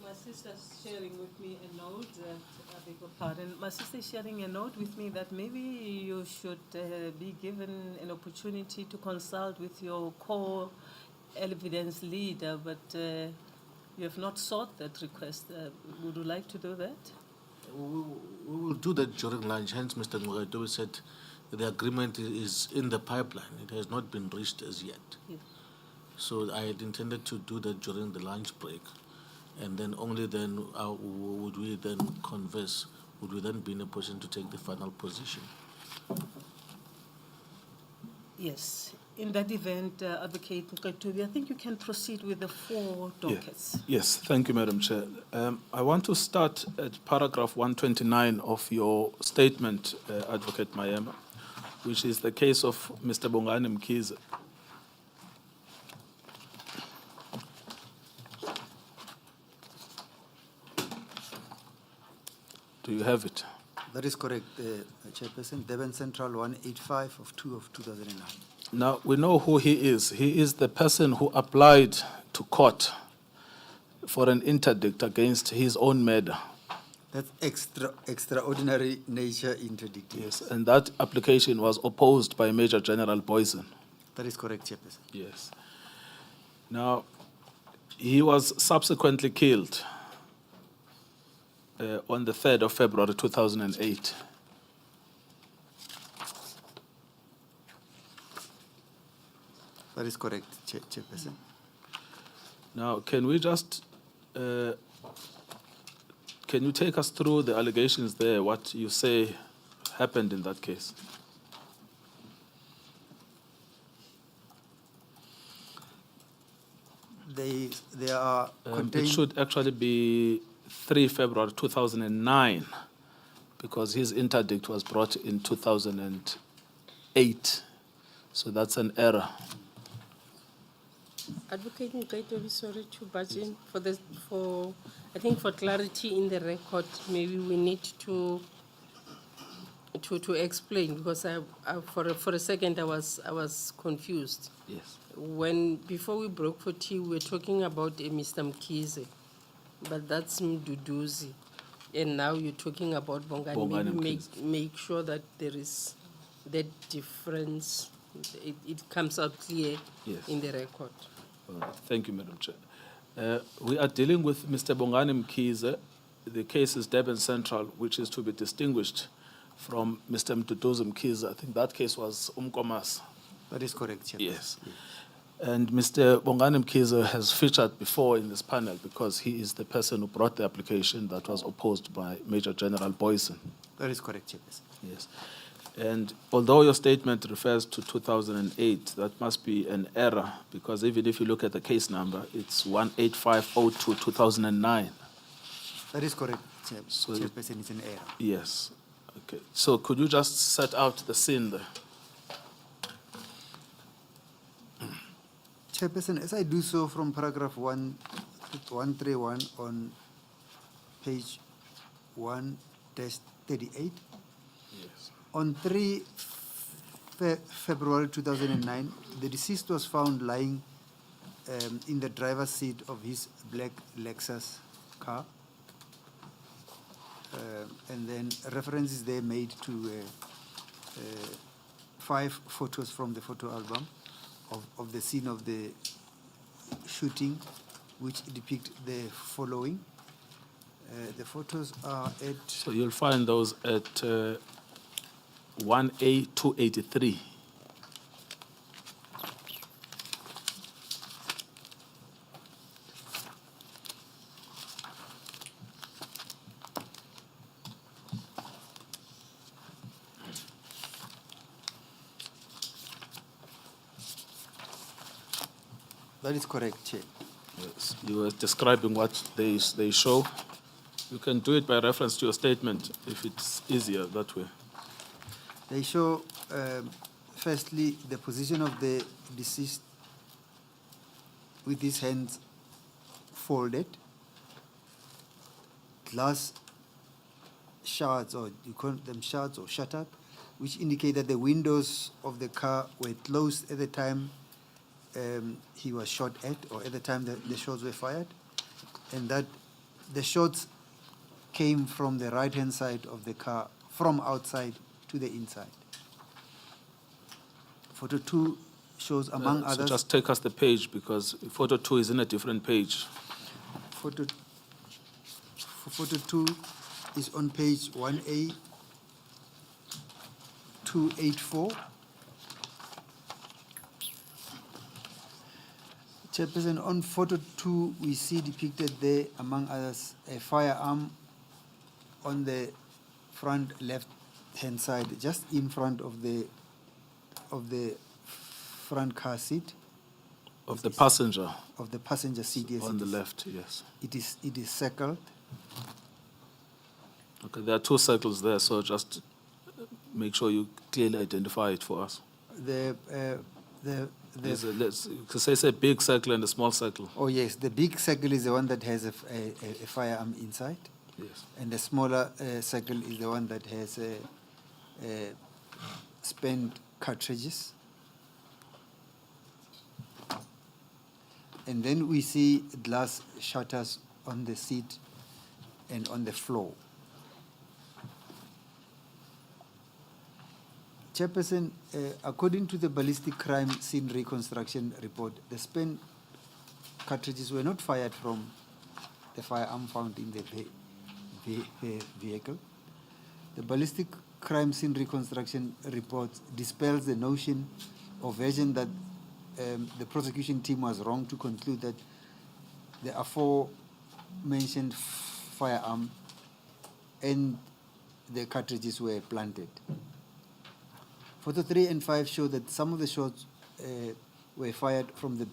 My sister's sharing with me a note that, I beg your pardon, my sister is sharing a note with me that maybe you should be given an opportunity to consult with your core evidence leader, but you have not sought that request. Would you like to do that? We will do that during lunch. Hence, Mr. Nkabinde said the agreement is in the pipeline. It has not been reached as yet. Yes. So I had intended to do that during the lunch break, and then only then would we then converse, would we then be in a position to take the final position. Yes. In that event, Advocate Nkabinde, I think you can proceed with the 4 dockets. Yes, thank you, Madam Chair. I want to start at paragraph 129 of your statement, Advocate Maema, which is the case of Mr. Bongani Mkhize. Do you have it? That is correct, Chairperson. Durban Central 185 of 2009. Now, we know who he is. He is the person who applied to court for an interdict against his own murder. That's extraordinary nature interdict. Yes, and that application was opposed by Major General Boyson. That is correct, Chairperson. Yes. Now, he was subsequently killed on the 3rd of February 2008. That is correct, Chairperson. Now, can we just, can you take us through the allegations there, what you say happened in that case? They are contained. It should actually be 3 February 2009, because his interdict was brought in 2008. So that's an error. Advocate Nkabinde, sorry to barge in for I think for clarity in the record, maybe we need to explain, because for a second I was confused. Yes. Before we broke for tea, we were talking about Mr. Mkhize, but that's Mduduzi, and now you're talking about Bongani. Bongani Maybe Mkhize. make sure that there is that difference. It comes out clear Yes. in the record. All right. Thank you, Madam Chair. We are dealing with Mr. Bongani Mkhize. The case is Durban Central, which is to be distinguished from Mr. Mduduzi Mkhize. I think that case was Umkomas. That is correct, Chairperson. Yes. And Mr. Bongani Mkhize has featured before in this panel because he is the person who brought the application that was opposed by Major General Boyson. That is correct, Chairperson. Yes. And although your statement refers to 2008, that must be an error, because even if you look at the case number, it's 18502-2009. That is correct, So Chairperson. It's an error. Yes. Okay. So could you just set out the scene there? Chairperson, as I do so from paragraph 131 on page 1-38, Yes. on 3 February 2009, the deceased was found lying in the driver's seat of his black Lexus car. And then references there made to 5 photos from the photo album of the scene of the shooting, which depict the following. The photos are at... So you'll find those at 1A283. That is correct, Chair. Yes. You were describing what they show. You can do it by reference to your statement if it's easier that way. They show, firstly, the position of the deceased with his hands folded, glass shards, or you call them shards or shattered, which indicate that the windows of the car were closed at the time he was shot at, or at the time the shots were fired, and that the shots came from the right-hand side of the car, from outside to the inside. Photo 2 shows, among So others... just take us the page, because photo 2 is in a different page. Photo 2 is on page 1A 284. Chairperson, on photo 2, we see depicted there, among others, a firearm on the front left-hand side, just in front of the front car seat Of the passenger of the passenger seat. Yes, on it the is- left, yes. It is circled. Okay, there are two circles there, so just make sure you clearly identify it for us. There's say a big circle and a small circle. Oh yes, the big circle is the one that has a firearm inside, Yes. and the smaller circle is the one that has spent cartridges. And then we see glass shutters on the seat and on the floor. Chairperson, according to the ballistic crime scene reconstruction report, the spent cartridges were not fired from the firearm found in the vehicle. The ballistic crime scene reconstruction report dispels the notion or version that the prosecution team was wrong to conclude that the aforementioned firearm and the cartridges were planted. Photo 3 and 5 show that some of the shots were fired from the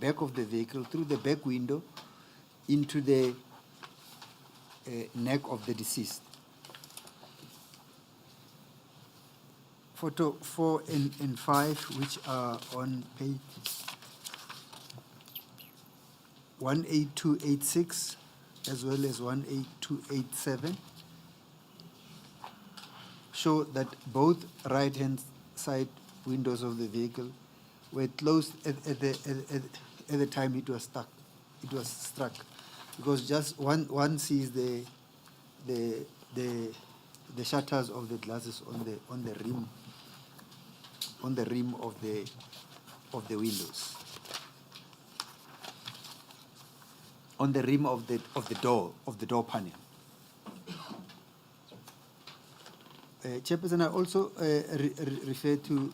back of the vehicle through the back window into the neck of the deceased. Photo 4 and 5, which are on page 18286 as well as 18287, show that both right-hand side windows of the vehicle were closed at the time it was struck, because just one sees the shutters of the glasses on the rim of the windows, on the rim of the door panel. Chairperson, I also refer to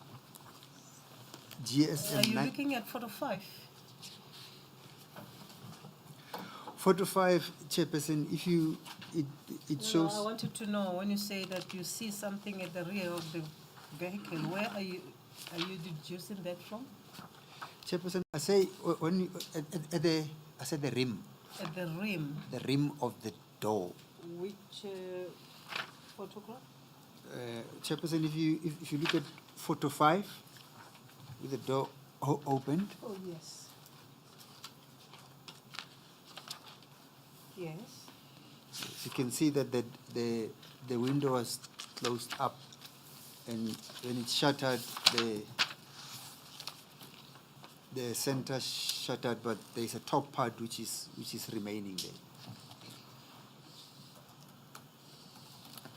GSM. Are you looking at photo 5? Photo 5, Chairperson, if you, it shows. No, I wanted to know, when you say that you see something at the rear of the vehicle, where are you deducing that from? Chairperson, I say when you, I said the rim. At the rim. The rim of the door. Which photograph? Chairperson, if you look at photo 5, with the door opened. Oh, yes. Yes. You can see that the window was closed up, and when it shuttered, the center shuttered, but there is a top part which is remaining there.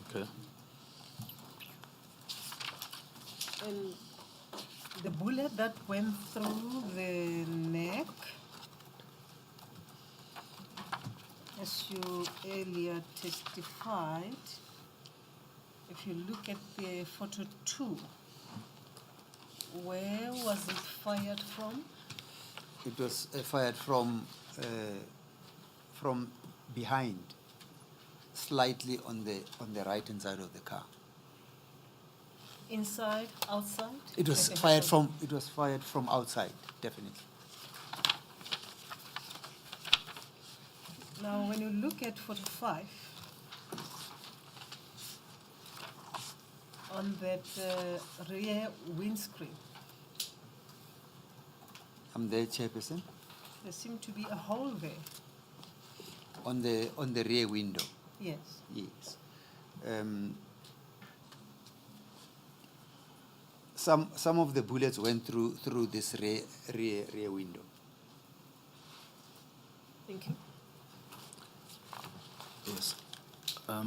Okay. And the bullet that went through the neck, as you earlier testified, if you look at the photo 2, where was it fired from? It was fired from behind, slightly on the right-hand side of the car. Inside, outside? It was fired from outside, definitely. Now, when you look at photo 5, on that rear windscreen, I'm there, Chairperson. there seemed to be a hole there. On the rear window. Yes. Yes. Some of the bullets went through this rear window. Thank you. Yes. I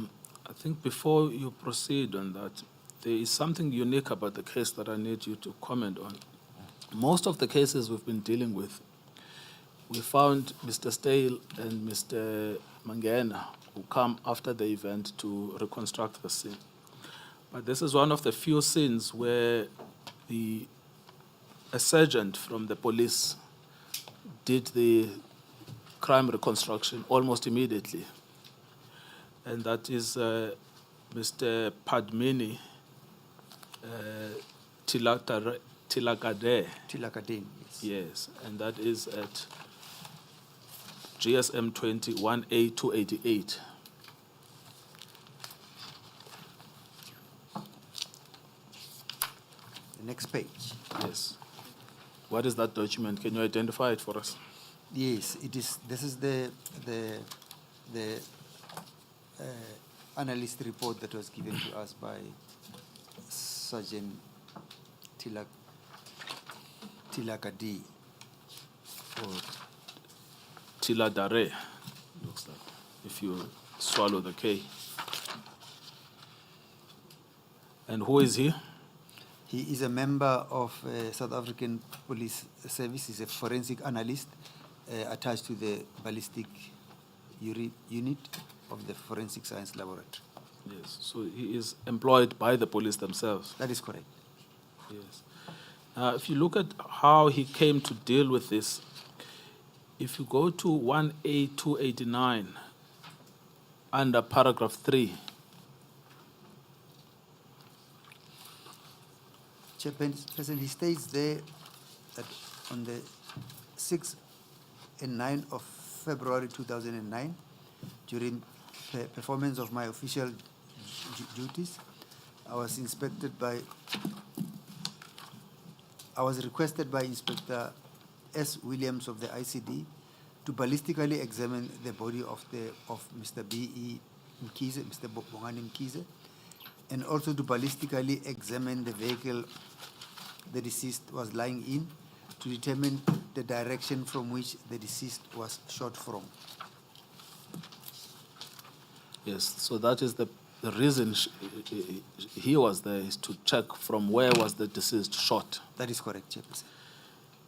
think before you proceed on that, there is something unique about the case that I need you to comment on. Most of the cases we've been dealing with, we found Mr. Stale and Mr. Mangena who come after the event to reconstruct the scene. But this is one of the few scenes where a sergeant from the police did the crime reconstruction almost immediately. And that is Mr. Padmini Tilakade. Tilakade. Yes. Yes, and that is at GSM 21A288. The next page. Yes. What is that document? Can you identify it for us? Yes, it is. This is the analyst report that was given to us by Sergeant Tilakade. Or Tiladare, looks like, if you swallow the K. And who is he? He is a member of South African Police Service. He's a forensic analyst attached to the ballistic unit of the Forensic Science Laboratory. Yes, so he is employed by the police themselves. That is correct. Yes. If you look at how he came to deal with this, if you go to 1A289 under paragraph 3, Chairperson, he states there that on the 6th and 9th of February 2009, during performance of my official duties, I was requested by Inspector S. Williams of the ICD to ballistically examine the body of Mr. B.E. Mkize, Mr. Bongani Mkize, and also to ballistically examine the vehicle the deceased was lying in to determine the direction from which the deceased was shot from. yes, so that is the reason he was there, is to check from where was the deceased shot. That is correct, Chairperson.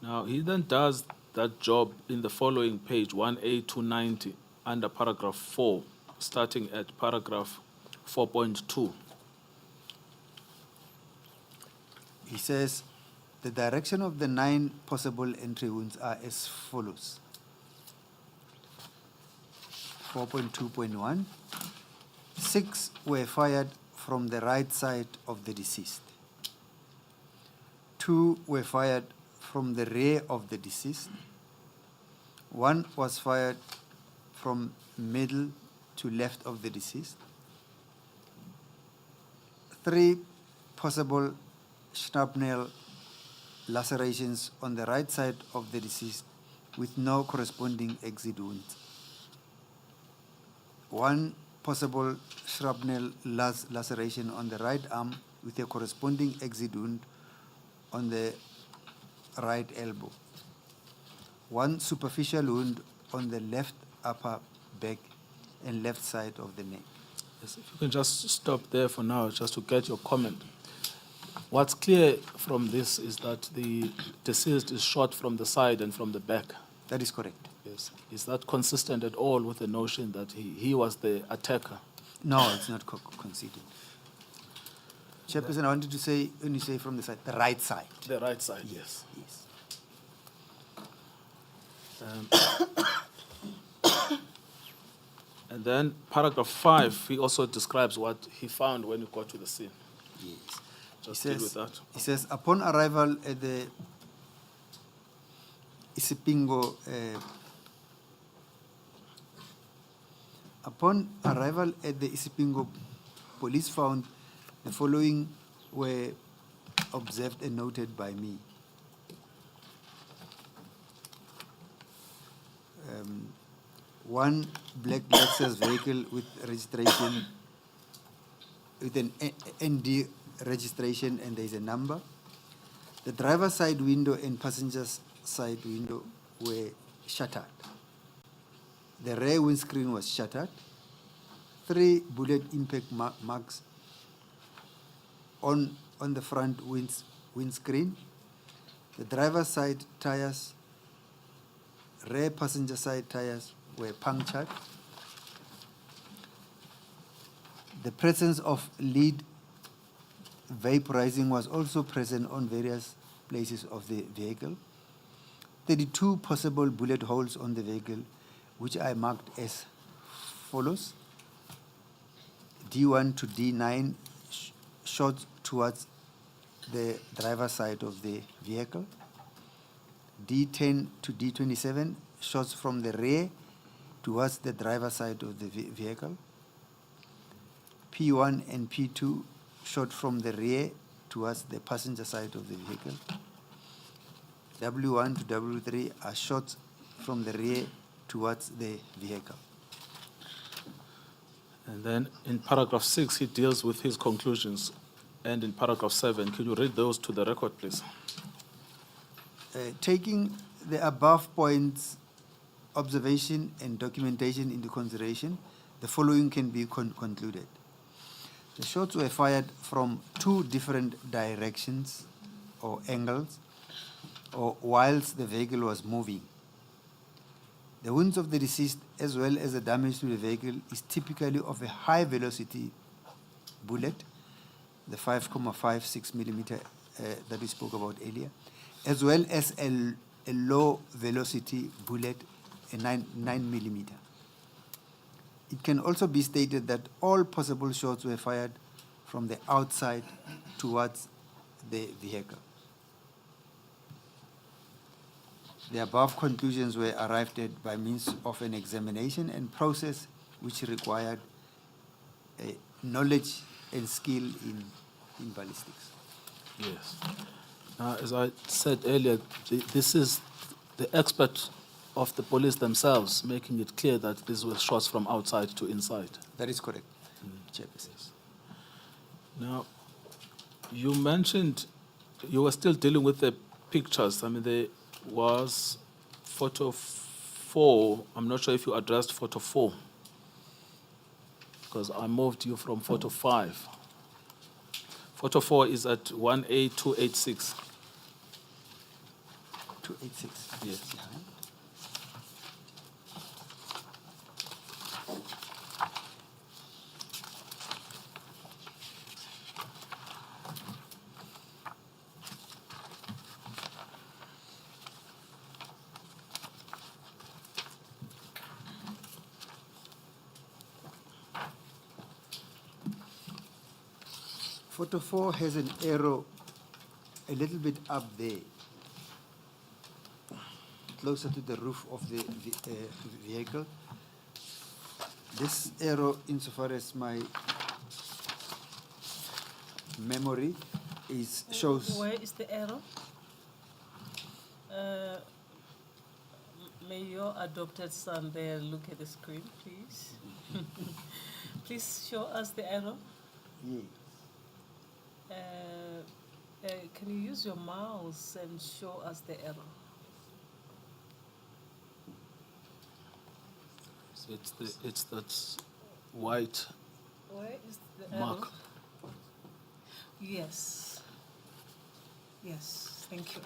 Now, he then does that job in the following page, 1A290, under paragraph 4, starting at paragraph 4.2. He says, the direction of the 9 possible entry wounds are as follows. 4.2.1, 6 were fired from the right side of the deceased. 2 were fired from the rear of the deceased. 1 was fired from middle to left of the deceased. 3 possible shrapnel lacerations on the right side of the deceased with no corresponding exit wounds. 1 possible shrapnel laceration on the right arm with a corresponding exit wound on the right elbow. 1 superficial wound on the left upper back and left side of the neck. Yes, if you can just stop there for now, just to get your comment. What's clear from this is that the deceased is shot from the side and from the back. That is correct. Yes. Is that consistent at all with the notion that he was the attacker? No, it's not conceded. Chairperson, I wanted to say, when you say from the side, the right side. The right side, yes. Yes. And then paragraph 5, he also describes what he found when he got to the scene. Yes. Just deal with that. He says, upon arrival at the Isipingo, police found the following were observed and noted by me. 1 black Lexus vehicle with registration, with an ND registration, and there is a number. The driver's side window and passenger's side window were shattered. The rear windscreen was shattered. 3 bullet impact marks on the front windscreen. The driver's side tires, rear passenger side tires were punctured. The presence of lead vaporizing was also present on various places of the vehicle. 32 possible bullet holes on the vehicle, which I marked as follows. D1 to D9 shot towards the driver's side of the vehicle. D10 to D27, shots from the rear towards the driver's side of the vehicle. P1 and P2, shot from the rear towards the passenger side of the vehicle. W1 to W3 are shots from the rear towards the vehicle. And then in paragraph 6, he deals with his conclusions. And in paragraph 7, can you read those to the record, please? Taking the above points, observation and documentation into consideration, the following can be concluded. The shots were fired from two different directions or angles, or whilst the vehicle was moving. The wounds of the deceased, as well as the damage to the vehicle, is typically of a high velocity bullet, the 5.56 millimeter that we spoke about earlier, as well as a low velocity bullet, a 9 millimeter. It can also be stated that all possible shots were fired from the outside towards the vehicle. The above conclusions were arrived at by means of an examination and process which required knowledge and skill in ballistics. Yes. Now, as I said earlier, this is the expert of the police themselves making it clear that these were shots from outside to inside. That is correct, Chairperson. Now, you mentioned you were still dealing with the pictures. I mean, there was photo 4. I'm not sure if you addressed photo 4, because I moved you from photo 5. Photo 4 is at 1A286. 286. Yes. Photo 4 has an arrow a little bit up there, closer to the roof of the vehicle. This arrow, insofar as my memory shows. Where is the arrow? May your adopted son there look at the screen, please. Please show us the arrow. Yes. Can you use your mouse and show us the arrow? So it's that white Where is the mark. arrow? Yes. Yes, thank you.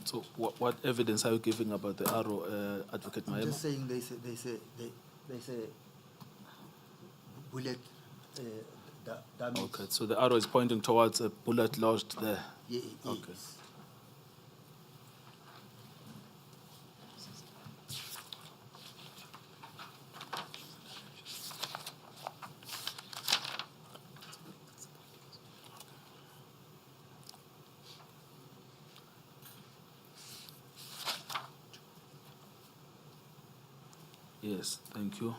So what evidence are you giving about the arrow, Advocate I'm Maema? just saying there's a bullet damage. Okay, so the arrow is pointing towards a bullet lodged there. Yeah, Okay. yes. Yes, thank you.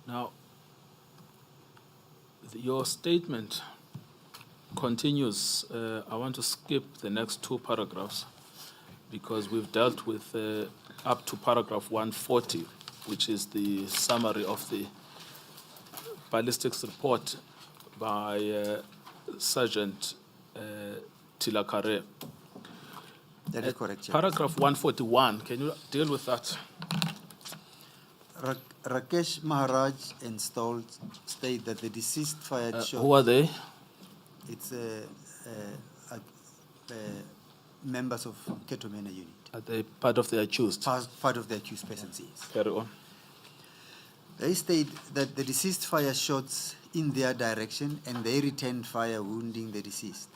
Now, your statement continues. I want to skip the next 2 paragraphs because we've dealt with up to paragraph 140, which is the summary of the ballistics report by Sergeant Tilakare. That is correct, Chair. Paragraph 141, can you deal with that? Rakesh Maharaj and Stoll state that the deceased fired shots. Who are they? It's members of Cator Manor unit. Are they part of the accused? Part of the accused persons, yes. Carry on. They state that the deceased fired shots in their direction and they returned fire, wounding the deceased.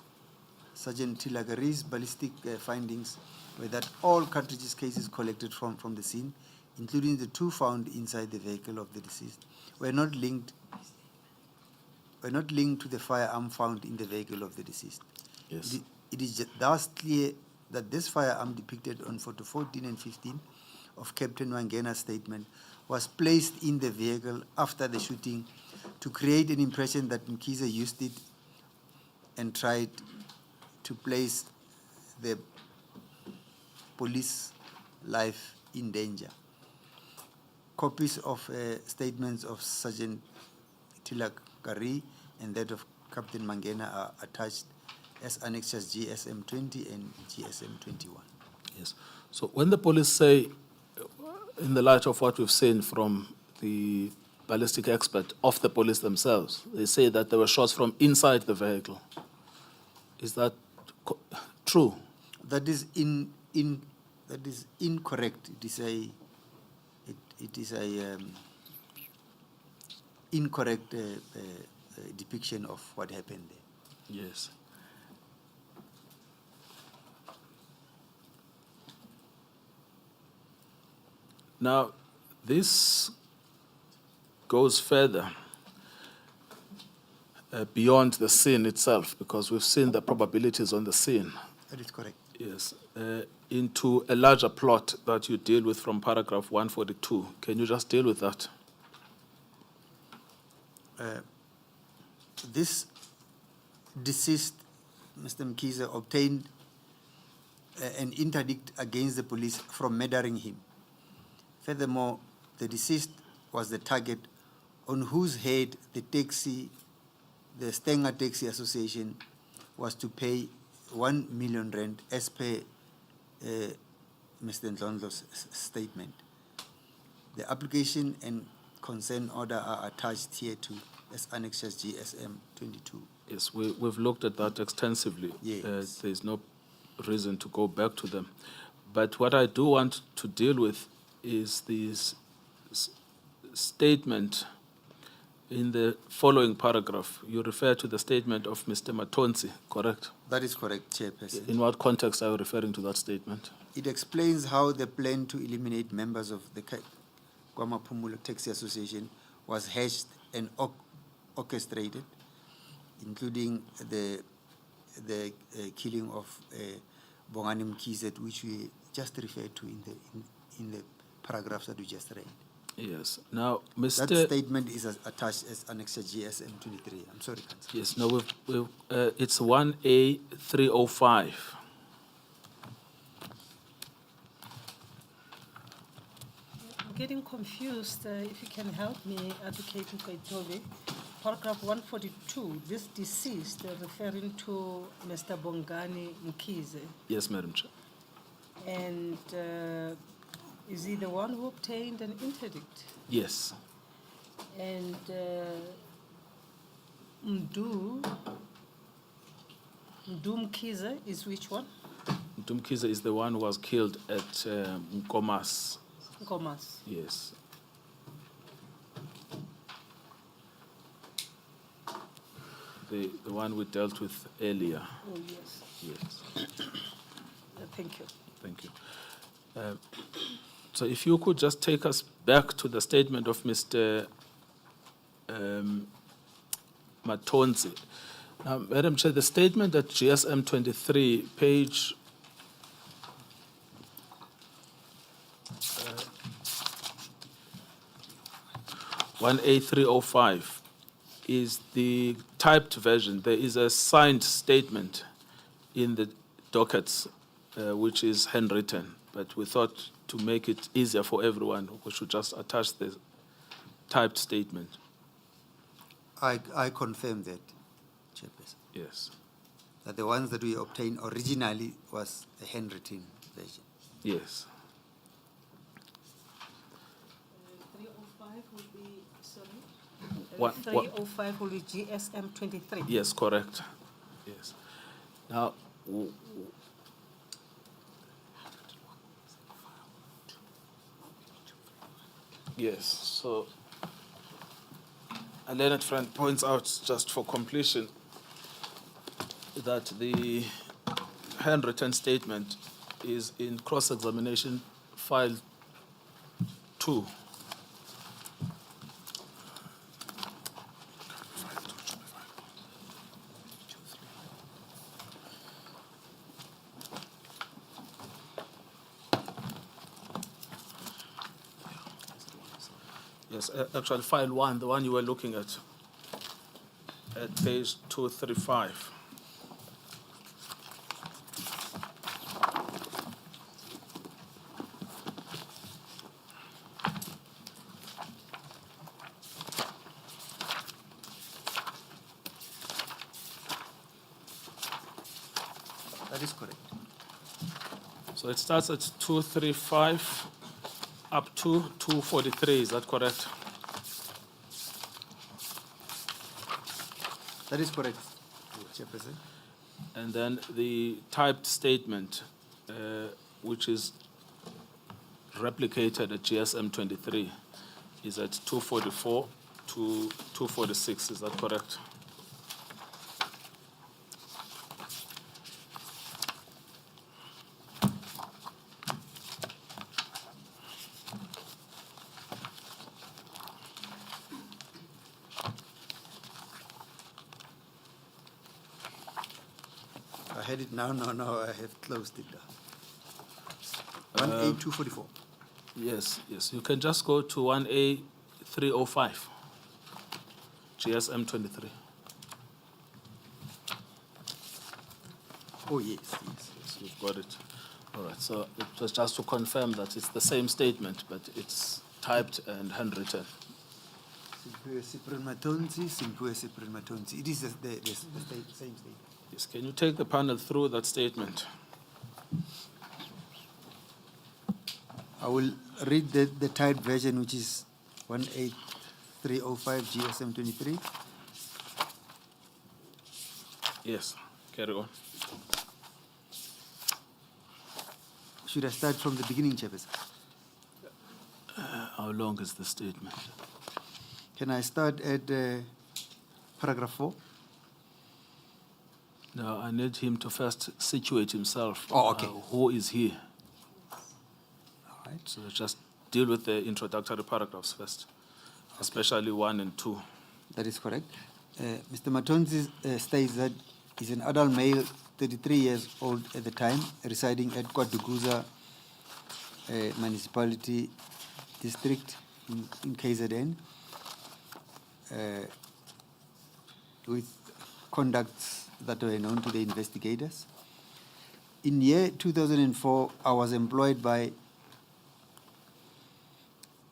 Sergeant Tilagare's ballistic findings were that all cartridges cases collected from the scene, including the 2 found inside the vehicle of the deceased, were not linked were not linked to the firearm found in the vehicle of the deceased. Yes. It is thus clear that this firearm depicted on photo 14 and 15 of Captain Wangena's statement was placed in the vehicle after the shooting to create an impression that Mkhize used it and tried to place the police life in danger. Copies of statements of Sergeant Tilakari and that of Captain Mangena are attached as annexures GSM 20 and GSM 21. Yes. So when the police say, in the light of what we've seen from the ballistic expert of the police themselves, they say that there were shots from inside the vehicle. Is that true? That is that is incorrect. It is a incorrect depiction of what happened there. Yes. Now, this goes further beyond the scene itself, because we've seen the probabilities on the scene. That is correct. Yes. Into a larger plot that you deal with from paragraph 142. Can you just deal with that? This deceased, Mr. Mkhize, obtained an interdict against the police from murdering him. Furthermore, the deceased was the target on whose head the Stenger Taxi Association was to pay 1 million rand as per Mr. Ndlondlo's statement. The application and consent order are attached here to as annexures GSM 22. Yes, we've looked at that extensively. Yes. There's no reason to go back to them. But what I do want to deal with is this statement in the following paragraph. You refer to the statement of Mr. Matonzi, correct? That is correct, Chairperson. In what context are you referring to that statement? It explains how the plan to eliminate members of the KwaMaphumulo Taxi Association was hatched and orchestrated, including the killing of Bongani Mkhize, which we just referred to in the paragraphs that we just read. Yes. Now, Mr. That statement is attached as Annexure GSM 23. I'm sorry, Councillor. Yes. No, it's 1A305. I'm getting confused. If you can help me, Advocate Nkabinde. Paragraph 142, this deceased, referring to Mr. Bongani Mkhize. Yes, Madam Chair. And is he the one who obtained an interdict? Yes. And Mdu Mkhize is which one? Mkhize is the one who was killed at Nkomas. Gomas. Yes. The one we dealt with earlier. Oh, yes. Yes. Thank you. Thank you. So if you could just take us back to the statement of Mr. Matonzi. Now, Madam Chair, the statement at GSM 23, page 1A305 is the typed version. There is a signed statement in the dockets, which is handwritten, but we thought to make it easier for everyone, we should just attach the typed statement. I confirm that, Chairperson, Yes. that the ones that we obtained originally was a handwritten version. Yes. 305 will be, sorry? What- 305 will be GSM 23. Yes, correct. Yes. Now, yes, so a learned friend points out, just for completion, that the handwritten statement is in cross-examination file 2. Yes, actually, file 1, the one you were looking at page 235. That is correct. So it starts at 235 up to 243, is that correct? That is correct, Chairperson. And then the typed statement, which is replicated at GSM 23, is at 244 to 246, is that correct? I had it now, I have closed it down. 1A 244. Yes, yes. You can just go to 1A 305, GSM 23. Oh, yes. Yes, you've got it. All right, so it was just to confirm that it's the same statement, but it's typed and handwritten. Simpue suprematonsi, simpue suprematonsi. It is the same statement. Yes, can you take the panel through that statement? I will read the typed version, which is 18305 GSM 23. Yes, carry on. Should I start from the beginning, Chairperson? How long is the statement? Can I start at paragraph 4? No, I need him to first situate himself. Oh, okay. Who is he? All right. So just deal with the introductory paragraphs first, especially 1 and 2. That is correct. Mr. Matonzi states that he's an adult male, 33 years old at the time, residing at Kwadukuza Municipality District in KZN, with conducts that were known to the investigators. In year 2004, I was employed by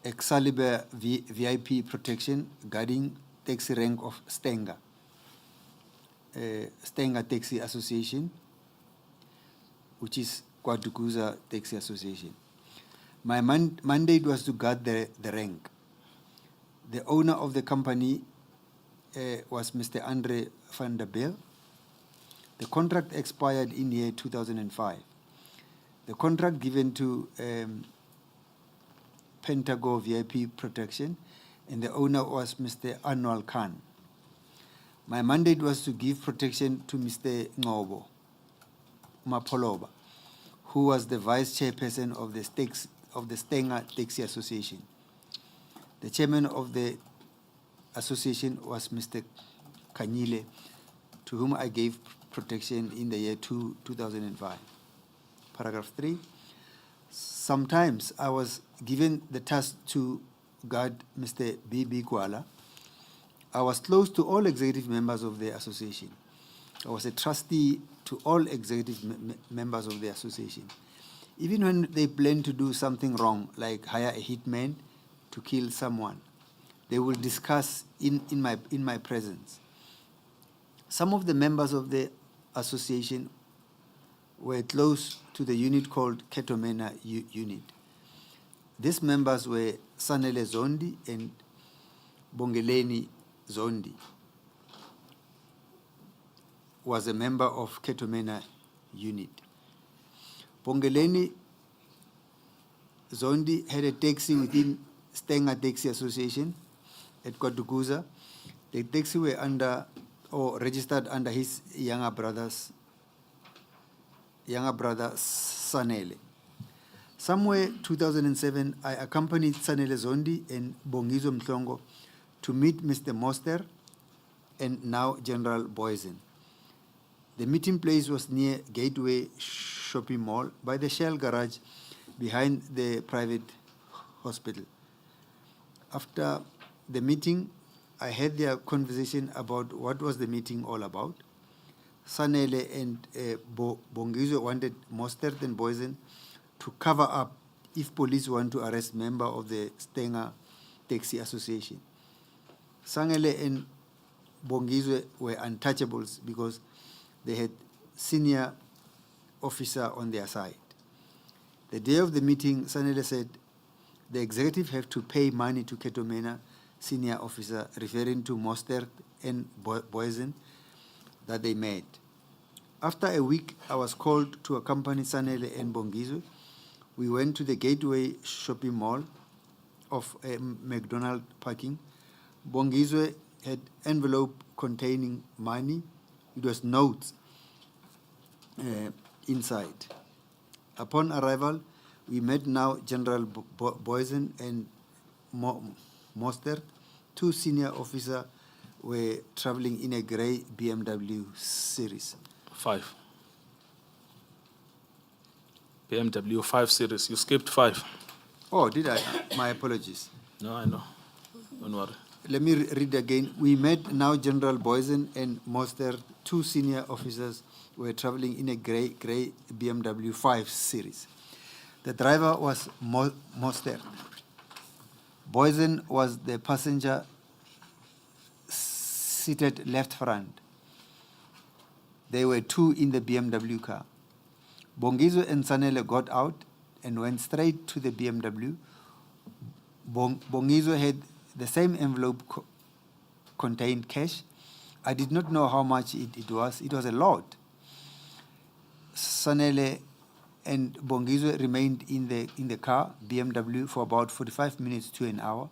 Excalibur VIP Protection, guarding taxi rank of Stenga, Stenga Taxi Association, which is Kwadukuza Taxi Association. My mandate was to guard the rank. The owner of the company was Mr. Andre van der Bijl. The contract expired in year 2005. The contract given to Pentago VIP Protection, and the owner was Mr. Anwar Khan. My mandate was to give protection to Mr. Ngobo Mapoloba, who was the vice chairperson of the Stenga Taxi Association. The chairman of the association was Mr. Kanyile, to whom I gave protection in the year 2005. Paragraph 3. Sometimes I was given the task to guard Mr. B.B. Gwala. I was close to all executive members of the association. I was a trustee to all executive members of the association. Even when they planned to do something wrong, like hire a hitman to kill someone, they will discuss in my presence. Some of the members of the association were close to the unit called Cator Manor unit. These members were Sanele Zondi and Bongeleni Zondi, was a member of Cator Manor unit. Bongeleni Zondi had a taxi within Stenga Taxi Association at Kwadukuza. The taxi were under or registered under his younger brother Sanele. Somewhere 2007, I accompanied Sanele Zondi and Bongizo Mhlongo to meet Mr. Moster and now General Boysen. The meeting place was near Gateway Shopping Mall by the Shell garage behind the private hospital. After the meeting, I had their conversation about what was the meeting all about. Sanele and Bongizwe wanted Mostert and Boysen to cover up if police want to arrest member of the Stenger Taxi Association. Sangele and Bongizwe were untouchables because they had senior officer on their side. The day of the meeting, Sanele said, the executive have to pay money to Cator Manor senior officer, referring to Mostert and Boysen that they made. After a week, I was called to accompany Sanele and Bongizwe. We went to the Gateway shopping mall of McDonald parking. Bongizwe had envelope containing money. It was notes inside. Upon arrival, we met now General Boysen and Mostert. Two senior officers were traveling in a grey BMW series. 5. BMW 5 Series. You skipped 5. Oh, did I? My apologies. No, I know. Don't worry. Let me read again. We met now General Boysen and Mostert. Two senior officers were traveling in a grey BMW 5 Series. The driver was Mostert. Boysen was the passenger seated left front. There were two in the BMW car. Bongizwe and Sanele got out and went straight to the BMW. Bongizwe had the same envelope contained cash. I did not know how much it was. It was a lot. Sanele and Bongizwe remained in the car, BMW, for about 45 minutes to an hour.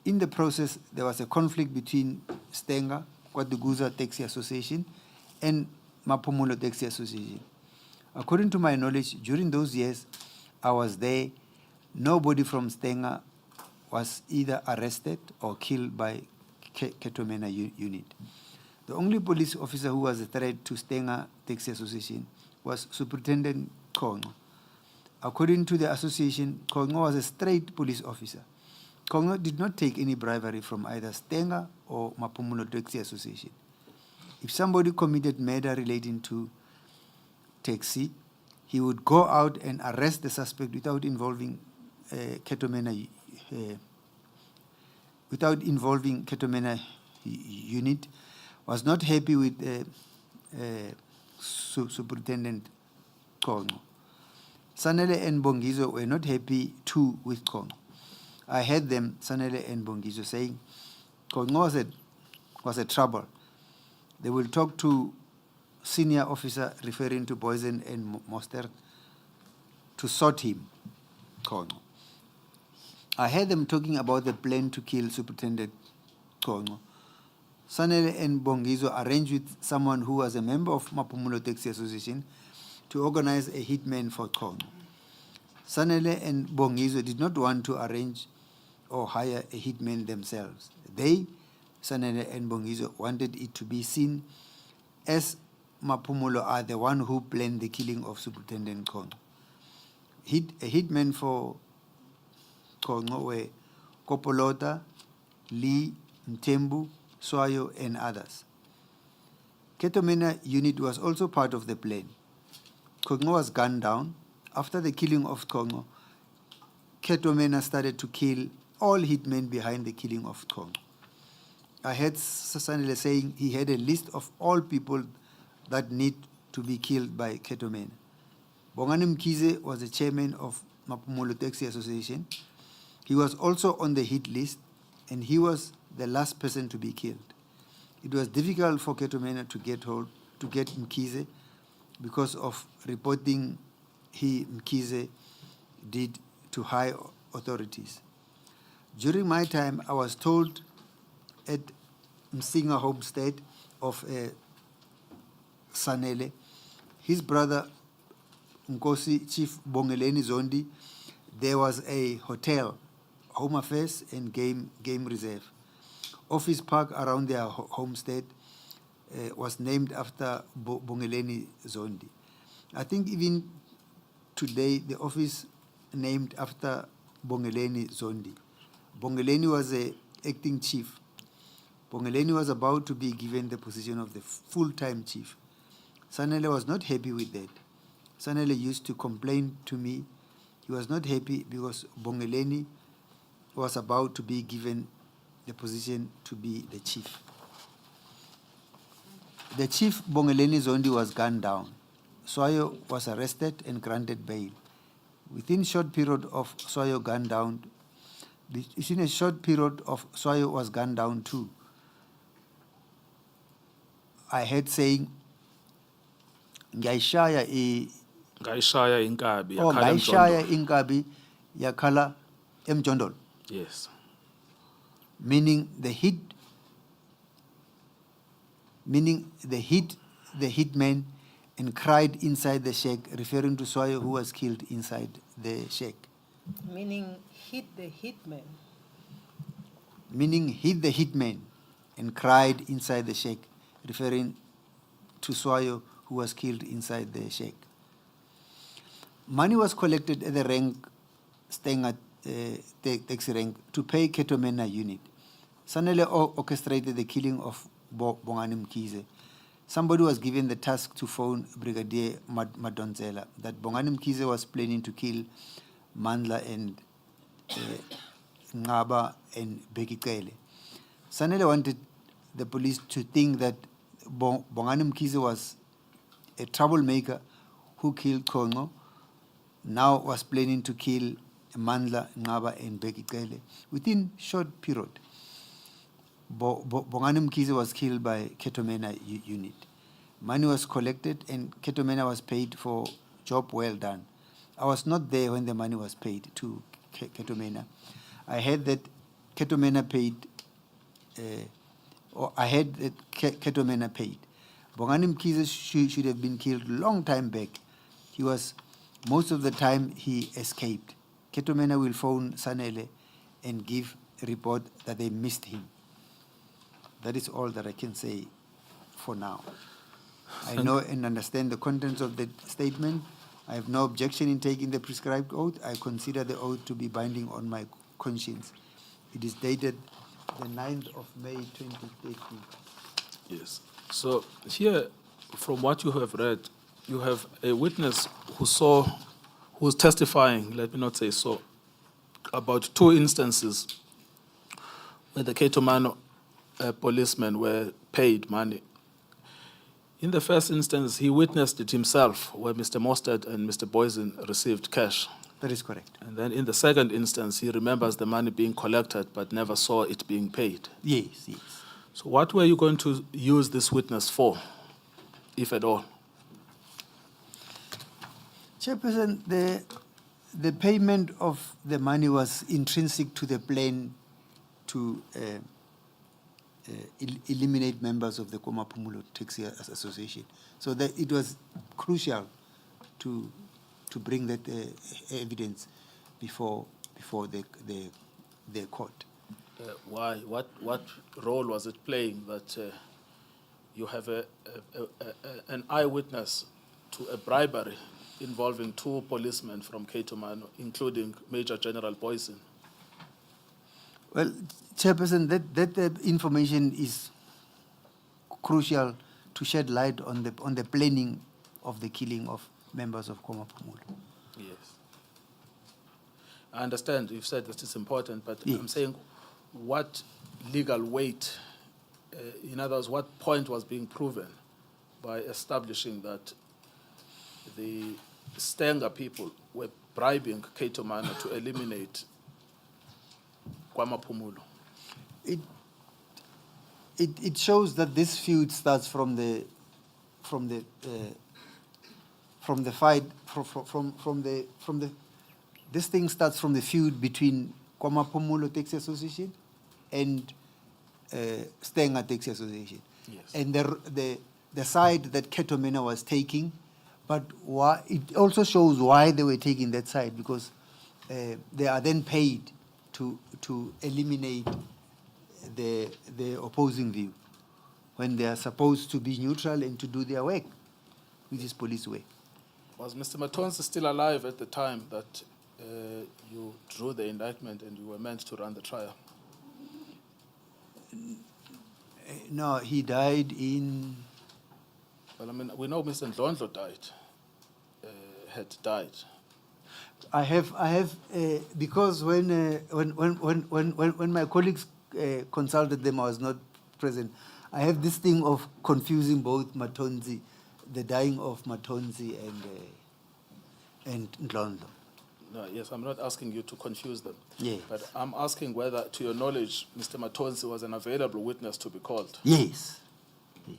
In the process, there was a conflict between Stenger, KwaDuguza Taxi Association, and Maphumulo Taxi Association. According to my knowledge, during those years I was there, nobody from Stenger was either arrested or killed by Cator Manor unit. The only police officer who was a threat to Stenger Taxi Association was Superintendent Kongo. According to the association, Kongo was a straight police officer. Kongo did not take any bribery from either Stenger or Maphumulo Taxi Association. If somebody committed murder relating to taxi, he would go out and arrest the suspect without involving Cator Manor unit. Was not happy with Superintendent Kongo. Sanele and Bongizwe were not happy too with Kongo. I heard them, Sanele and Bongizwe, saying Kongo was a trouble. They will talk to senior officer, referring to Boysen and Mostert, to sort him, Kongo. I heard them talking about the plan to kill Superintendent Kongo. Sanele and Bongizwe arranged with someone who was a member of Maphumulo Taxi Association to organize a hitman for Kongo. Sanele and Bongizwe did not want to arrange or hire a hitman themselves. They, Sanele and Bongizwe, wanted it to be seen as Maphumulo are the one who planned the killing of Superintendent Kongo. A hitman for Kongo were Kopolota, Lee, Mtembu, Swayo, and others. Cator Manor unit was also part of the plan. Kongo was gunned down. After the killing of Kongo, Cator Manor started to kill all hitmen behind the killing of Kongo. I heard Sanele saying he had a list of all people that need to be killed by Cator Manor. Bongani Mkhize was the chairman of Maphumulo Taxi Association. He was also on the hit list, and he was the last person to be killed. It was difficult for Cator Manor to get Mkhize because of reporting Mkhize did to high authorities. During my time, I was told at Msinga homestead of Sanele, his brother Nkosi Chief Bongeleni Zondi, there was a hotel, Home Affairs and Game Reserve. Office Park around their homestead was named after Bongeleni Zondi. I think even today the office named after Bongeleni Zondi. Bongeleni was a acting chief. Bongeleni was about to be given the position of the full-time chief. Sanele was not happy with that. Sanele used to complain to me. He was not happy because Bongeleni was about to be given the position to be the chief. The chief, Bongeleni Zondi, was gunned down. Swayo was arrested and granted bail. Within short period of Swayo gunned down, within a short period of Swayo was gunned down too. I heard saying, Ngaishaya Ngayishaya Nkabinde, oh, yakhala Ngaishaya Mjondolo. Nkabinde yakhala emjondolo, Yes. meaning the hitman and cried inside the shack, referring to Swayo who was killed inside the shack. Meaning hit the hitman. Meaning hit the hitman and cried inside the shack, referring to Swayo who was killed inside the shack. Money was collected at the rank, staying at taxi rank, to pay Cator Manor unit. Sanele orchestrated the killing of Bongani Mkhize. Somebody was given the task to phone Brigadier Madonzela that Bongani Mkhize was planning to kill Mandla and Ngaba and Bekikele. Sanele wanted the police to think that Bongani Mkhize was a troublemaker who killed Kongo, now was planning to kill Mandla, Ngaba and Bekikele. Within short period, Bongani Mkhize was killed by Cator Manor unit. Money was collected and Cator Manor was paid for job well done. I was not there when the money was paid to Cator Manor. I heard that Cator Manor paid, Cator Manor paid. Bongani Mkhize should have been killed long time back. He was, most of the time he escaped. Cator Manor will phone Sanele and give a report that they missed him. That is all that I can say for now. I know and understand the contents of the statement. I have no objection in taking the prescribed oath. I consider the oath to be binding on my conscience. It is dated the 9th of May 2013. Yes. So here, from what you have read, you have a witness who's testifying, let me not say so, about two instances where the Cator Manor policemen were paid money. In the first instance, he witnessed it himself, where Mr. Mostert and Mr. Boysen received cash. That is correct. And then in the second instance, he remembers the money being collected but never saw it being paid. Yes, yes. So what were you going to use this witness for, if at all? Chairperson, the payment of the money was intrinsic to the plan to eliminate members of the KwaMaphumulo Taxi Association. So that it was crucial to bring that evidence before the court. Why? What role was it playing that you have an eyewitness to a bribery involving two policemen from Cator Manor, including Major General Boysen? Well, Chairperson, that information is crucial to shed light on the planning of the killing of members of KwaMaphumulo. Yes. I understand you've said that it's important, but Yes. I'm saying what legal weight, in other words, what point was being proven by establishing that the Stenga people were bribing Cator Manor to eliminate KwaMaphumulo? It shows that this feud starts from the fight this thing starts from the feud between KwaMaphumulo Taxi Association and Stenga Taxi Association. Yes. And the side that Cator Manor was taking, but why, it also shows why they were taking that side, because they are then paid to eliminate the opposing view when they are supposed to be neutral and to do their work, which is police work. Was Mr. Matonsi still alive at the time that you drew the indictment and you were meant to run the trial? No, he died in. Well, I mean, we know Mr. Ndlondlo had died. I have, because when my colleagues consulted them, I was not present. I have this thing of confusing both Matonzi, the dying of Matonzi and Ndlondlo. No, yes, I'm not asking you to confuse them. Yes. But I'm asking whether, to your knowledge, Mr. Matonzi was an available witness to be called. Yes. Yes.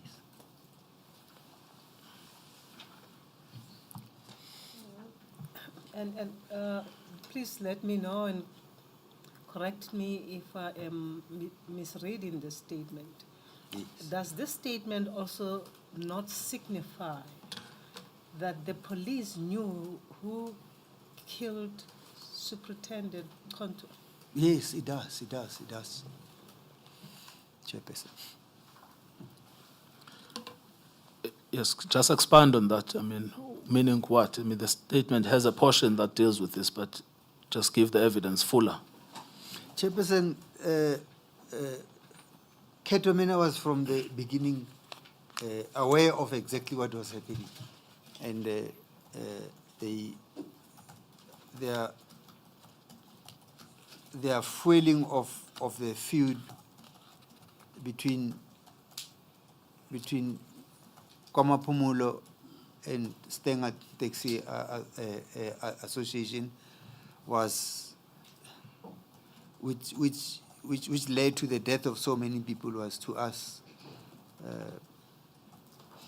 And please let me know and correct me if I am misreading the statement. Yes. Does this statement also not signify that the police knew who killed Superintendent Contour? Yes, it does. It does. It does. Chairperson. Yes, just expand on that. I mean, meaning what? I mean, the statement has a portion that deals with this, but just give the evidence fuller. Chairperson, Cator Manor was from the beginning aware of exactly what was happening, and their fueling of the feud between Kwamapumulo and Stenger Taxi Association was, which led to the death of so many people, was to us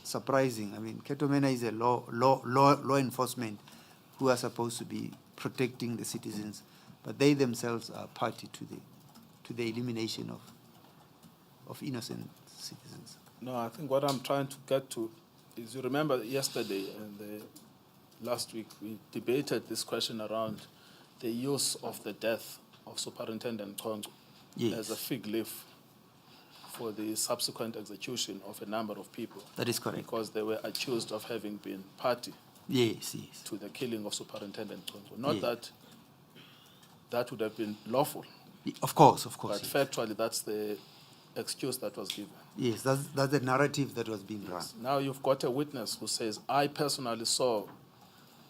surprising. I mean, Cator Manor is a law enforcement who are supposed to be protecting the citizens, but they themselves are party to the elimination of innocent citizens. No, I think what I'm trying to get to is, you remember yesterday and last week we debated this question around the use of the death of Superintendent Kongo Yes. as a fig leaf for the subsequent execution of a number of people. That is correct. Because they were accused of having been party Yes, yes. to the killing of Superintendent Kongo. Not Yeah. that that would have been lawful, Of course, but yes. factually that's the excuse that was given. Yes, that's the narrative that was being run. Now you've got a witness who says, I personally saw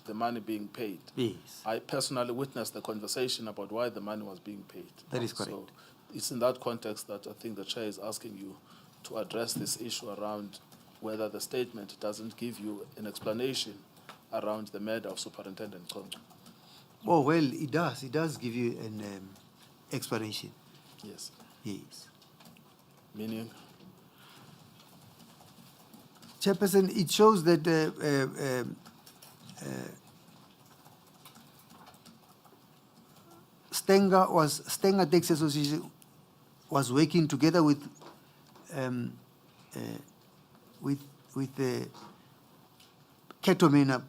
the money being paid. Yes, I personally witnessed the conversation about why the money was being paid. that is correct. So it's in that context that I think the chair is asking you to address this issue around whether the statement doesn't give you an explanation around the murder of Superintendent Kongo. Oh, well, it does. It does give you an explanation. Yes. Yes. Meaning? Chairperson, it shows that Stenger Taxi Association was working together with the Cator Manor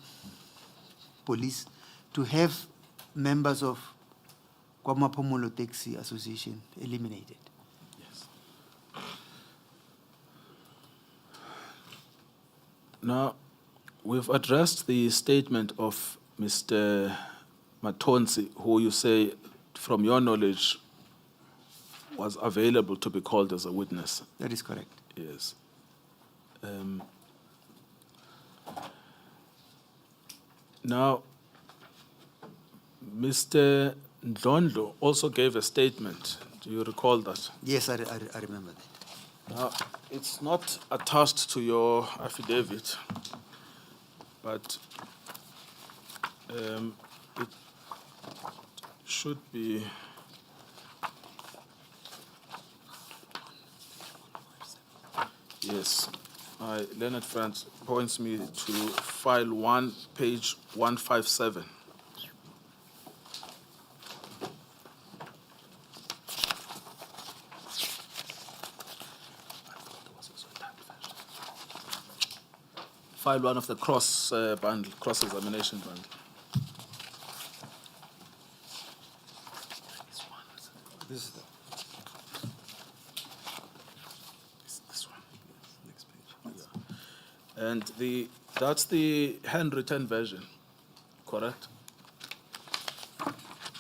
police to have members of Kwamapumulo Taxi Association eliminated. Yes. Now, we've addressed the statement of Mr. Matonzi, who you say, from your knowledge, was available to be called as a witness. That is correct. Yes. Now, Mr. Ndlondlo also gave a statement. Do you recall that? Yes, I remember that. Now, it's not attached to your affidavit, but it should be. Yes. Leonard Franz points me to file 1, page 157. File 1 of the cross-examination bundle. This is This one. Next page. Yeah. And that's the handwritten version, correct?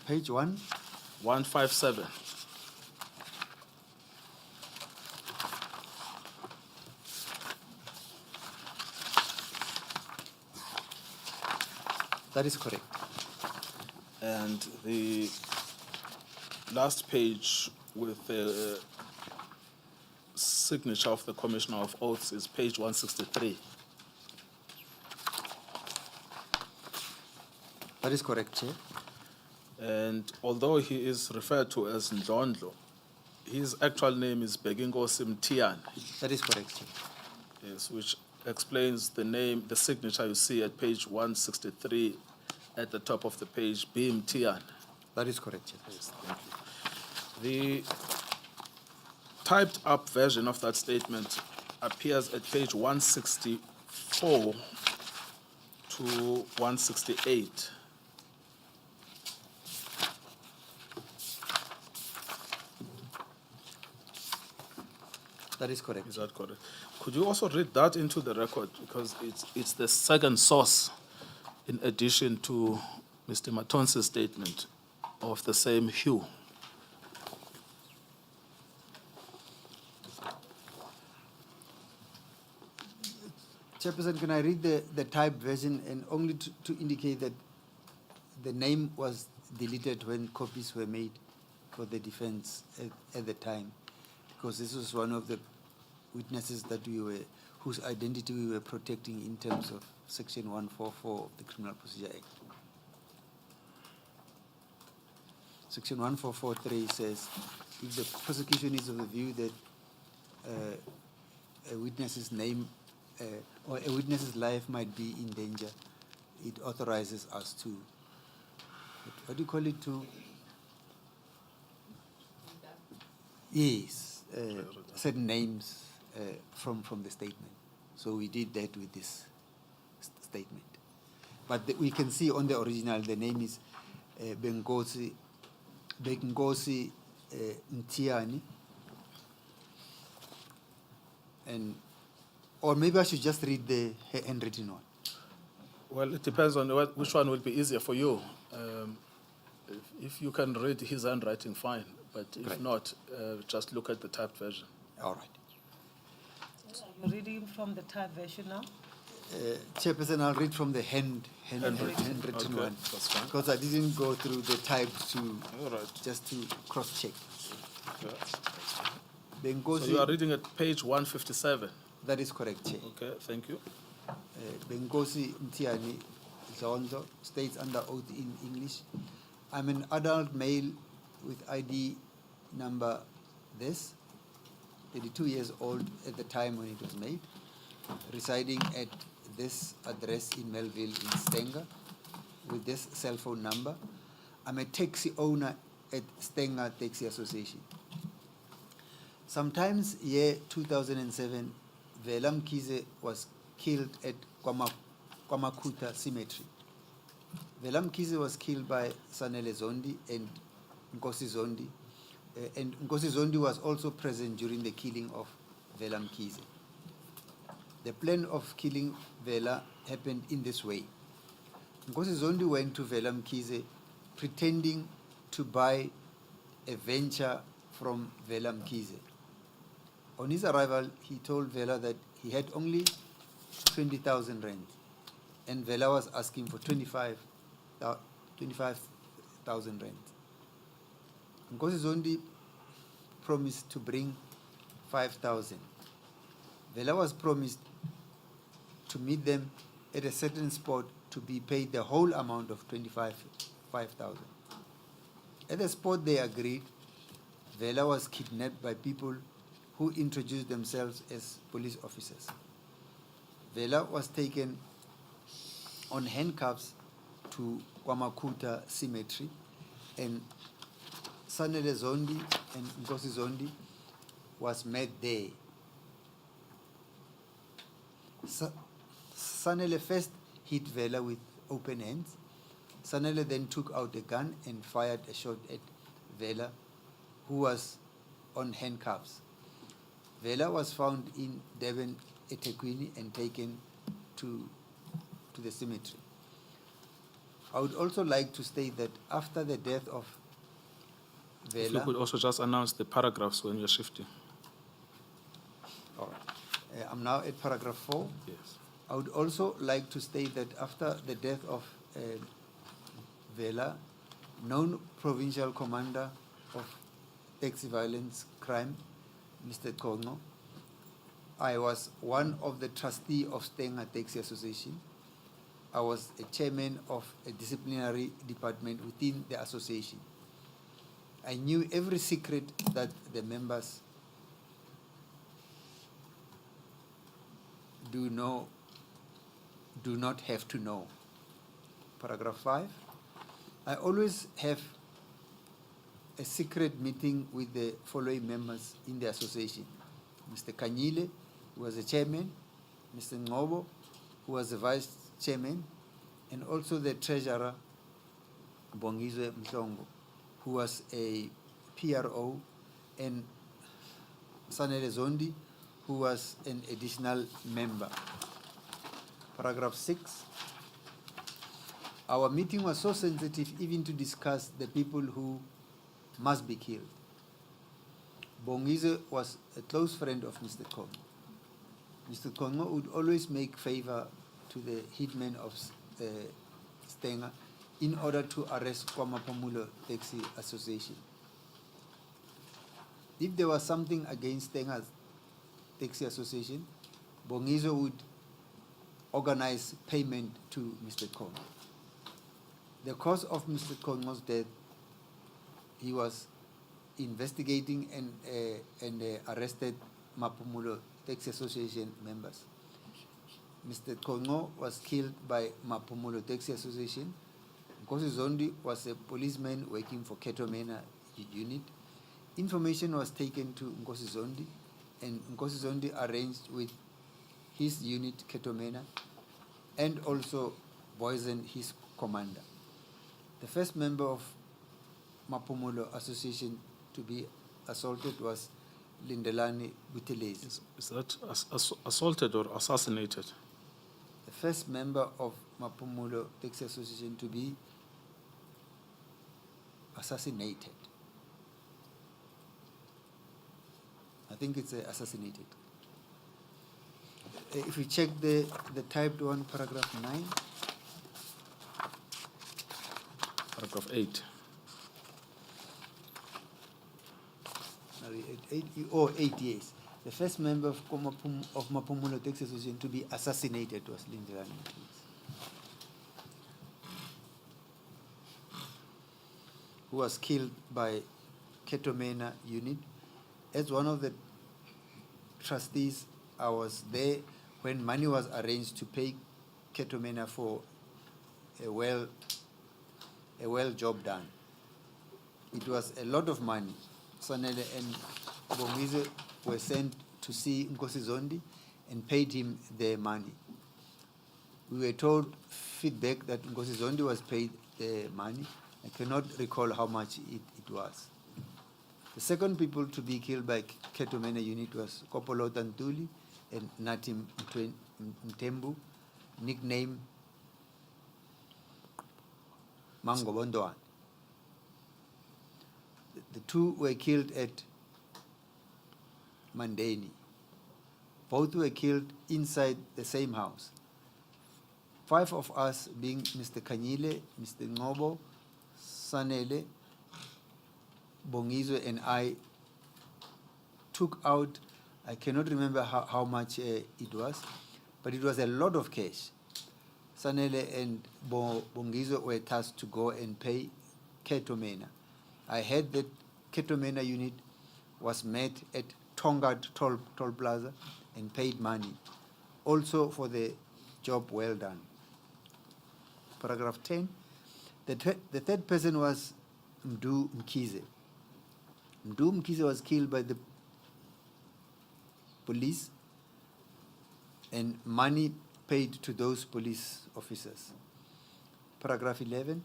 Page 1. 157. That is correct. And the last page with the signature of the Commissioner of Oaths is page 163. That is correct, Chair. And although he is referred to as Ndlondlo, his actual name is Beginkosi Mtiani, That is correct, Chair. yes, which explains the name, the signature you see at page 163 at the top of the page, B. Mtiani. That is correct, Chair. Yes, thank you. The typed up version of that statement appears at page 164 to 168. That is correct. Is that correct? Could you also read that into the record, because it's the second source in addition to Mr. Matonse's statement of the same hue? Chairperson, can I read the typed version, and only to indicate that the name was deleted when copies were made for the defense at the time, because this was one of the witnesses that whose identity we were protecting in terms of Section 144 of the Criminal Procedure Act. Section 1443 says, if the prosecution is of the view that a witness's name or a witness's life might be in danger, it authorizes us to, what do you call it, to? Yes, certain names from the statement. So we did that with this statement. But we can see on the original, the name is Beginkosi Mtiani. And, or maybe I should just read the handwritten one. Well, it depends on which one will be easier for you. If you can read his handwriting, fine. But if Right. not, just look at the typed version. All right. You're reading from the typed version now? Chairperson, I'll read from the handwritten Okay, one. that's fine. Because I didn't go through the type All right. just to cross-check. Yeah. Beginkosi, So you are reading at page 157. that is correct, Chair. Okay, thank you. Beginkosi Mtiani Zondo states under oath in English, I'm an adult male with ID number this, 32 years old at the time when it was made, residing at this address in Melville in Stenga with this cell phone number. I'm a taxi owner at Stenga Taxi Association. Sometimes year 2007, Velam Kize was killed at Kwamakuta Cemetery. Velam Kize was killed by Sanele Zondi and Nkosi Zondi, and Nkosi Zondi was also present during the killing of Velam Kize. The plan of killing Vela happened in this way. Nkosi Zondi went to Velam Kize pretending to buy a venture from Velam Kize. On his arrival, he told Vela that he had only 20,000 rand, and Vela was asking for 25,000 rand. Nkosi Zondi promised to bring 5,000. Vela was promised to meet them at a certain spot to be paid the whole amount of 5,000. At the spot they agreed, Vela was kidnapped by people who introduced themselves as police officers. Vela was taken on handcuffs to Kwamakuta Cemetery, and Sanele Zondi and Nkosi Zondi was met there. Sanele first hit Vela with open hands. Sanele then took out a gun and fired a shot at Vela, who was on handcuffs. Vela was found in Devon, eThekwini, and taken to the cemetery. I would also like to state that after the death of If you Vela, could also just announce the paragraphs when you're shifting. all right. I'm now at paragraph 4. Yes. I would also like to state that after the death of Vela, known provincial commander of taxi violence crime, Mr. Kongo, I was one of the trustees of Stenga Taxi Association. I was a chairman of a disciplinary department within the association. I knew every secret that the members do not have to know. Paragraph 5. I always have a secret meeting with the following members in the association: Mr. Kanyile, who was the chairman, Mr. Ngobo, who was the vice chairman, and also the treasurer, Bongizwe Mhlongo, who was a PRO, and Sanele Zondi, who was an additional member. Paragraph 6. Our meeting was so sensitive even to discuss the people who must be killed. Bongize was a close friend of Mr. Kongo. Mr. Kongo would always make favor to the hitman of Stenga in order to arrest KwaMaphumulo Taxi Association. If there was something against Stenga's Taxi Association, Bongize would organize payment to Mr. Kongo. The cause of Mr. Kongo's death, he was investigating and arrested Maphumulo Taxi Association members. Mr. Kongo was killed by Maphumulo Taxi Association. Nkosi Zondi was a policeman working for Cator Manor unit. Information was taken to Nkosi Zondi, and Nkosi Zondi arranged with his unit, Cator Manor, and also poisoned his commander. The first member of Maphumulo Association to be assaulted was Lindelani Buthelezi. Is that assaulted or assassinated? The first member of Maphumulo Taxi Association to be assassinated. I think it's assassinated. If we check the typed one, paragraph 9. Paragraph 8. Eight years. The first member of Maphumulo Taxi Association to be assassinated was Lindelani Buthelezi, who was killed by Cator Manor unit. As one of the trustees, I was there when money was arranged to pay Cator Manor for a well job done. It was a lot of money. Sanele and Bongize were sent to see Nkosi Zondi and paid him their money. We were told feedback that Nkosi Zondi was paid the money. I cannot recall how much it was. The second people to be killed by Cator Manor unit was Kopolota Ntuli and Natim Mtembu, nicknamed Mango Bondoan. The two were killed at Mandeni. Both were killed inside the same house. 5 of us, being Mr. Kanyile, Mr. Ngobo, Sanele, Bongizo, and I, took out, I cannot remember how much it was, but it was a lot of cash. Sanele and Bongizo were tasked to go and pay Cator Manor. I heard that Cator Manor unit was met at Tongat Toll Plaza and paid money, also for the job well done. Paragraph 10. The third person was Mdu Mkize. Mdu Mkize was killed by the police and money paid to those police officers. Paragraph 11.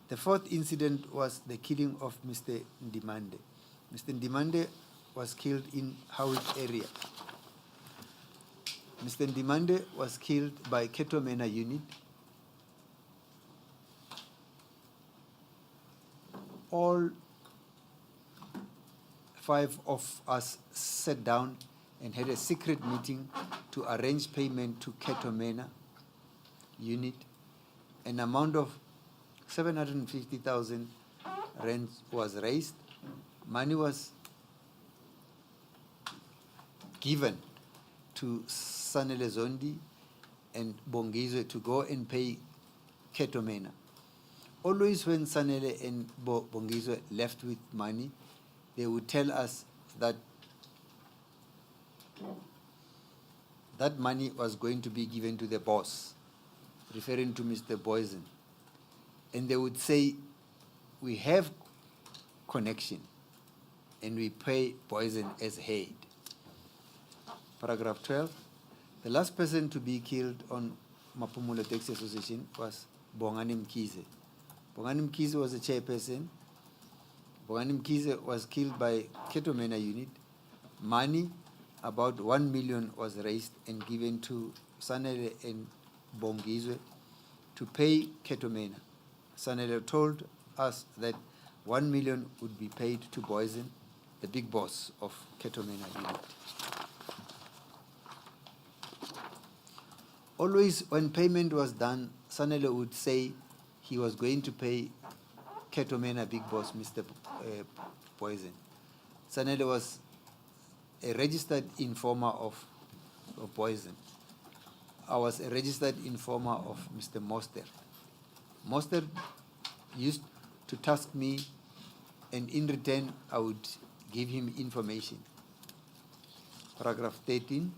The fourth incident was the killing of Mr. Ndimande. Mr. Ndimande was killed in Howick area. Mr. Ndimande was killed by Cator Manor unit. all 5 of us sat down and had a secret meeting to arrange payment to Cator Manor unit. An amount of 750,000 rand was raised. Money was given to Sanele Zondi and Bongizwe to go and pay Cator Manor. Always when Sanele and Bongizwe left with money, they would tell us that that money was going to be given to the boss, referring to Mr. Boysen. And they would say, we have connection and we pay Boysen as head. Paragraph 12, the last person to be killed on Maphumulo Taxi Association was Bongani Mkhize. Bongani Mkhize was the chairperson. Bongani Mkhize was killed by Cator Manor unit. Money, about 1 million, was raised and given to Sanele and Bongizwe to pay Cator Manor. Sanele told us that 1 million would be paid to Boysen, the big boss of Cator Manor unit. Always when payment was done, Sanele would say he was going to pay Cator Manor big boss, Mr. Boysen. Sanele was a registered informer of Boysen. I was a registered informer of Mr. Moster. Moster used to task me, and in return, I would give him information. Paragraph 13.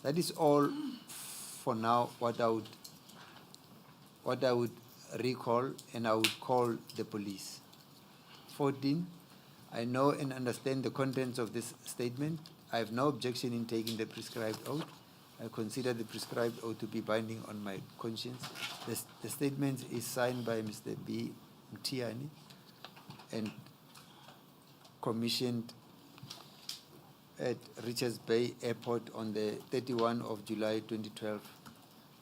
That is all for now what I would recall, and I would call the police. 14. I know and understand the contents of this statement. I have no objection in taking the prescribed oath. I consider the prescribed oath to be binding on my conscience. The statement is signed by Mr. B. Mtiani and commissioned at Richards Bay Airport on the 31 of July 2012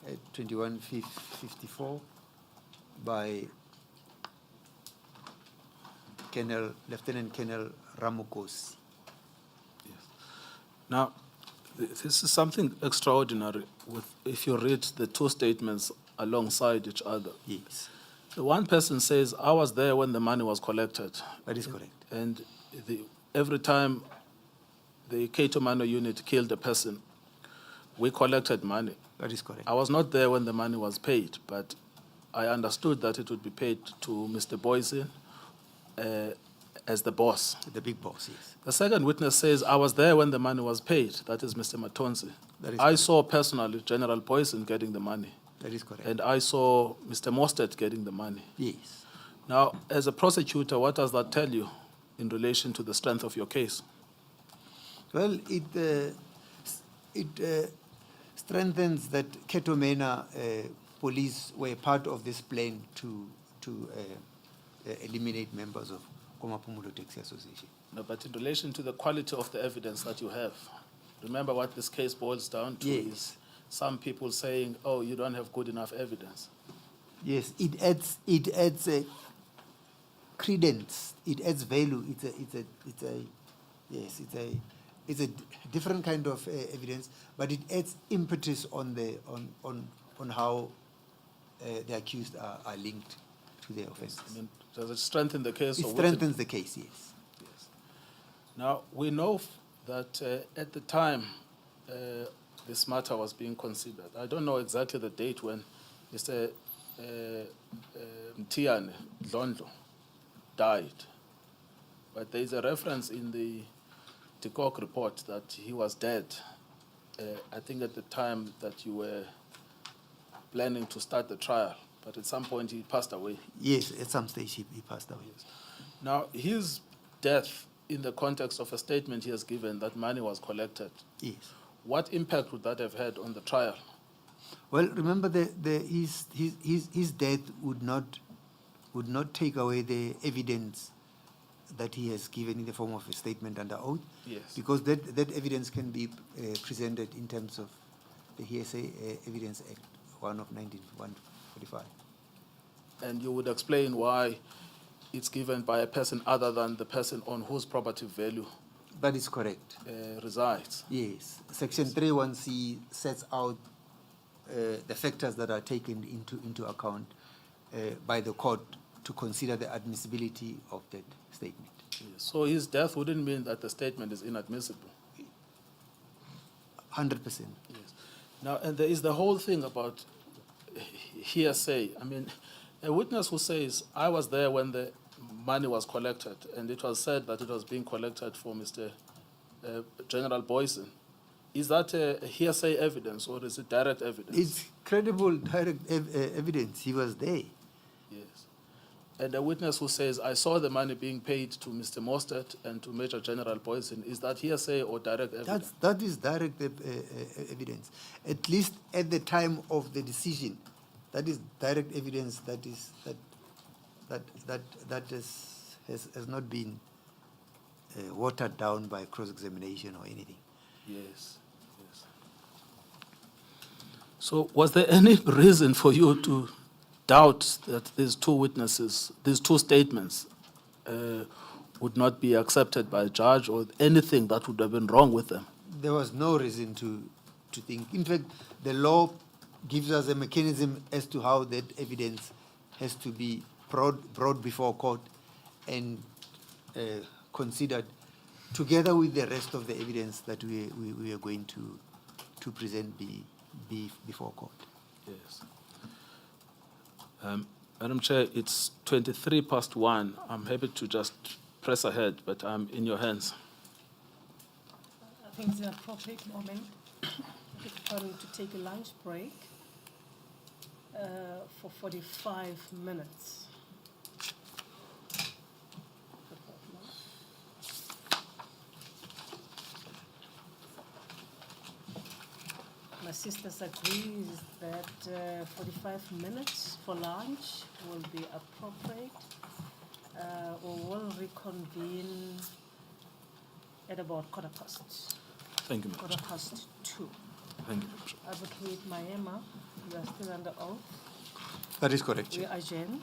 at 21:54 by Lieutenant Colonel Ramukosi. Yes. Now, this is something extraordinary if you read the two statements alongside each other. Yes, The one person says, I was there when the money was collected. that is correct. And every time the Cator Manor unit killed a person, we collected money. That is correct. I was not there when the money was paid, but I understood that it would be paid to Mr. Boysen as the boss. The big boss, yes. The second witness says, I was there when the money was paid. That is Mr. Matonsi. That is I correct. saw personally General Boysen getting the money, That is correct. and I saw Mr. Mostert getting the money. Yes. Now, as a prosecutor, what does that tell you in relation to the strength of your case? Well, it strengthens that Cator Manor police were part of this plan to eliminate members of Maphumulo Taxi Association. No, but in relation to the quality of the evidence that you have, remember what this case boils down to Yes. is some people saying, oh, you don't have good enough evidence. Yes, it adds a credence. It adds value. It's a different kind of evidence, but it adds impetus on how the accused are linked to the offences. I mean, does it strengthen the case? It or strengthens the case, yes. Yes. Now, we know that at the time this matter was being considered, I don't know exactly the date when Mr. Mtiane Dlondlo died, but there is a reference in the Tikok report that he was dead, I think at the time that you were planning to start the trial, but at some point he passed away. Yes, at some stage he passed away. Now, his death in the context of a statement he has given that money was collected, Yes. what impact would that have had on the trial? Well, remember his death would not take away the evidence that he has given in the form of a statement under oath. Yes. Because that evidence can be presented in terms of the Hearsay Evidence Act 1 of 1945. And you would explain why it's given by a person other than the person on whose property value That is correct. resides. Yes. Section 31C sets out the factors that are taken into account by the court to consider the admissibility of that statement. Yes. So his death wouldn't mean that the statement is inadmissible. 100%. Yes. Now, and there is the whole thing about hearsay. I mean, a witness who says, I was there when the money was collected, and it was said that it was being collected for Mr. General Boyson. Is that a hearsay evidence, or is it direct evidence? It's credible direct evidence. He was there. Yes. And a witness who says, I saw the money being paid to Mr. Mostert and to Major General Boyson, is that hearsay or direct evidence? That is direct evidence. At least at the time of the decision, that is direct evidence. That has not been watered down by cross-examination or anything. Yes, yes. So was there any reason for you to doubt that these two witnesses, these two statements, would not be accepted by a judge, or anything that would have been wrong with them? There was no reason to think. In fact, the law gives us a mechanism as to how that evidence has to be brought before court and considered together with the rest of the evidence that we are going to present before court. Yes. Madam Chair, it's 1:23. I'm happy to just press ahead, but I'm in your hands. I think it's the appropriate moment for you to take a lunch break for 45 minutes. My sisters agree that 45 minutes for lunch will be appropriate. We will reconvene at about 2:15. Thank you, Madam Chair. 2:15. Thank you, Madam Chair. Advocate Maema, you are still under oath. That is correct. We adjourn.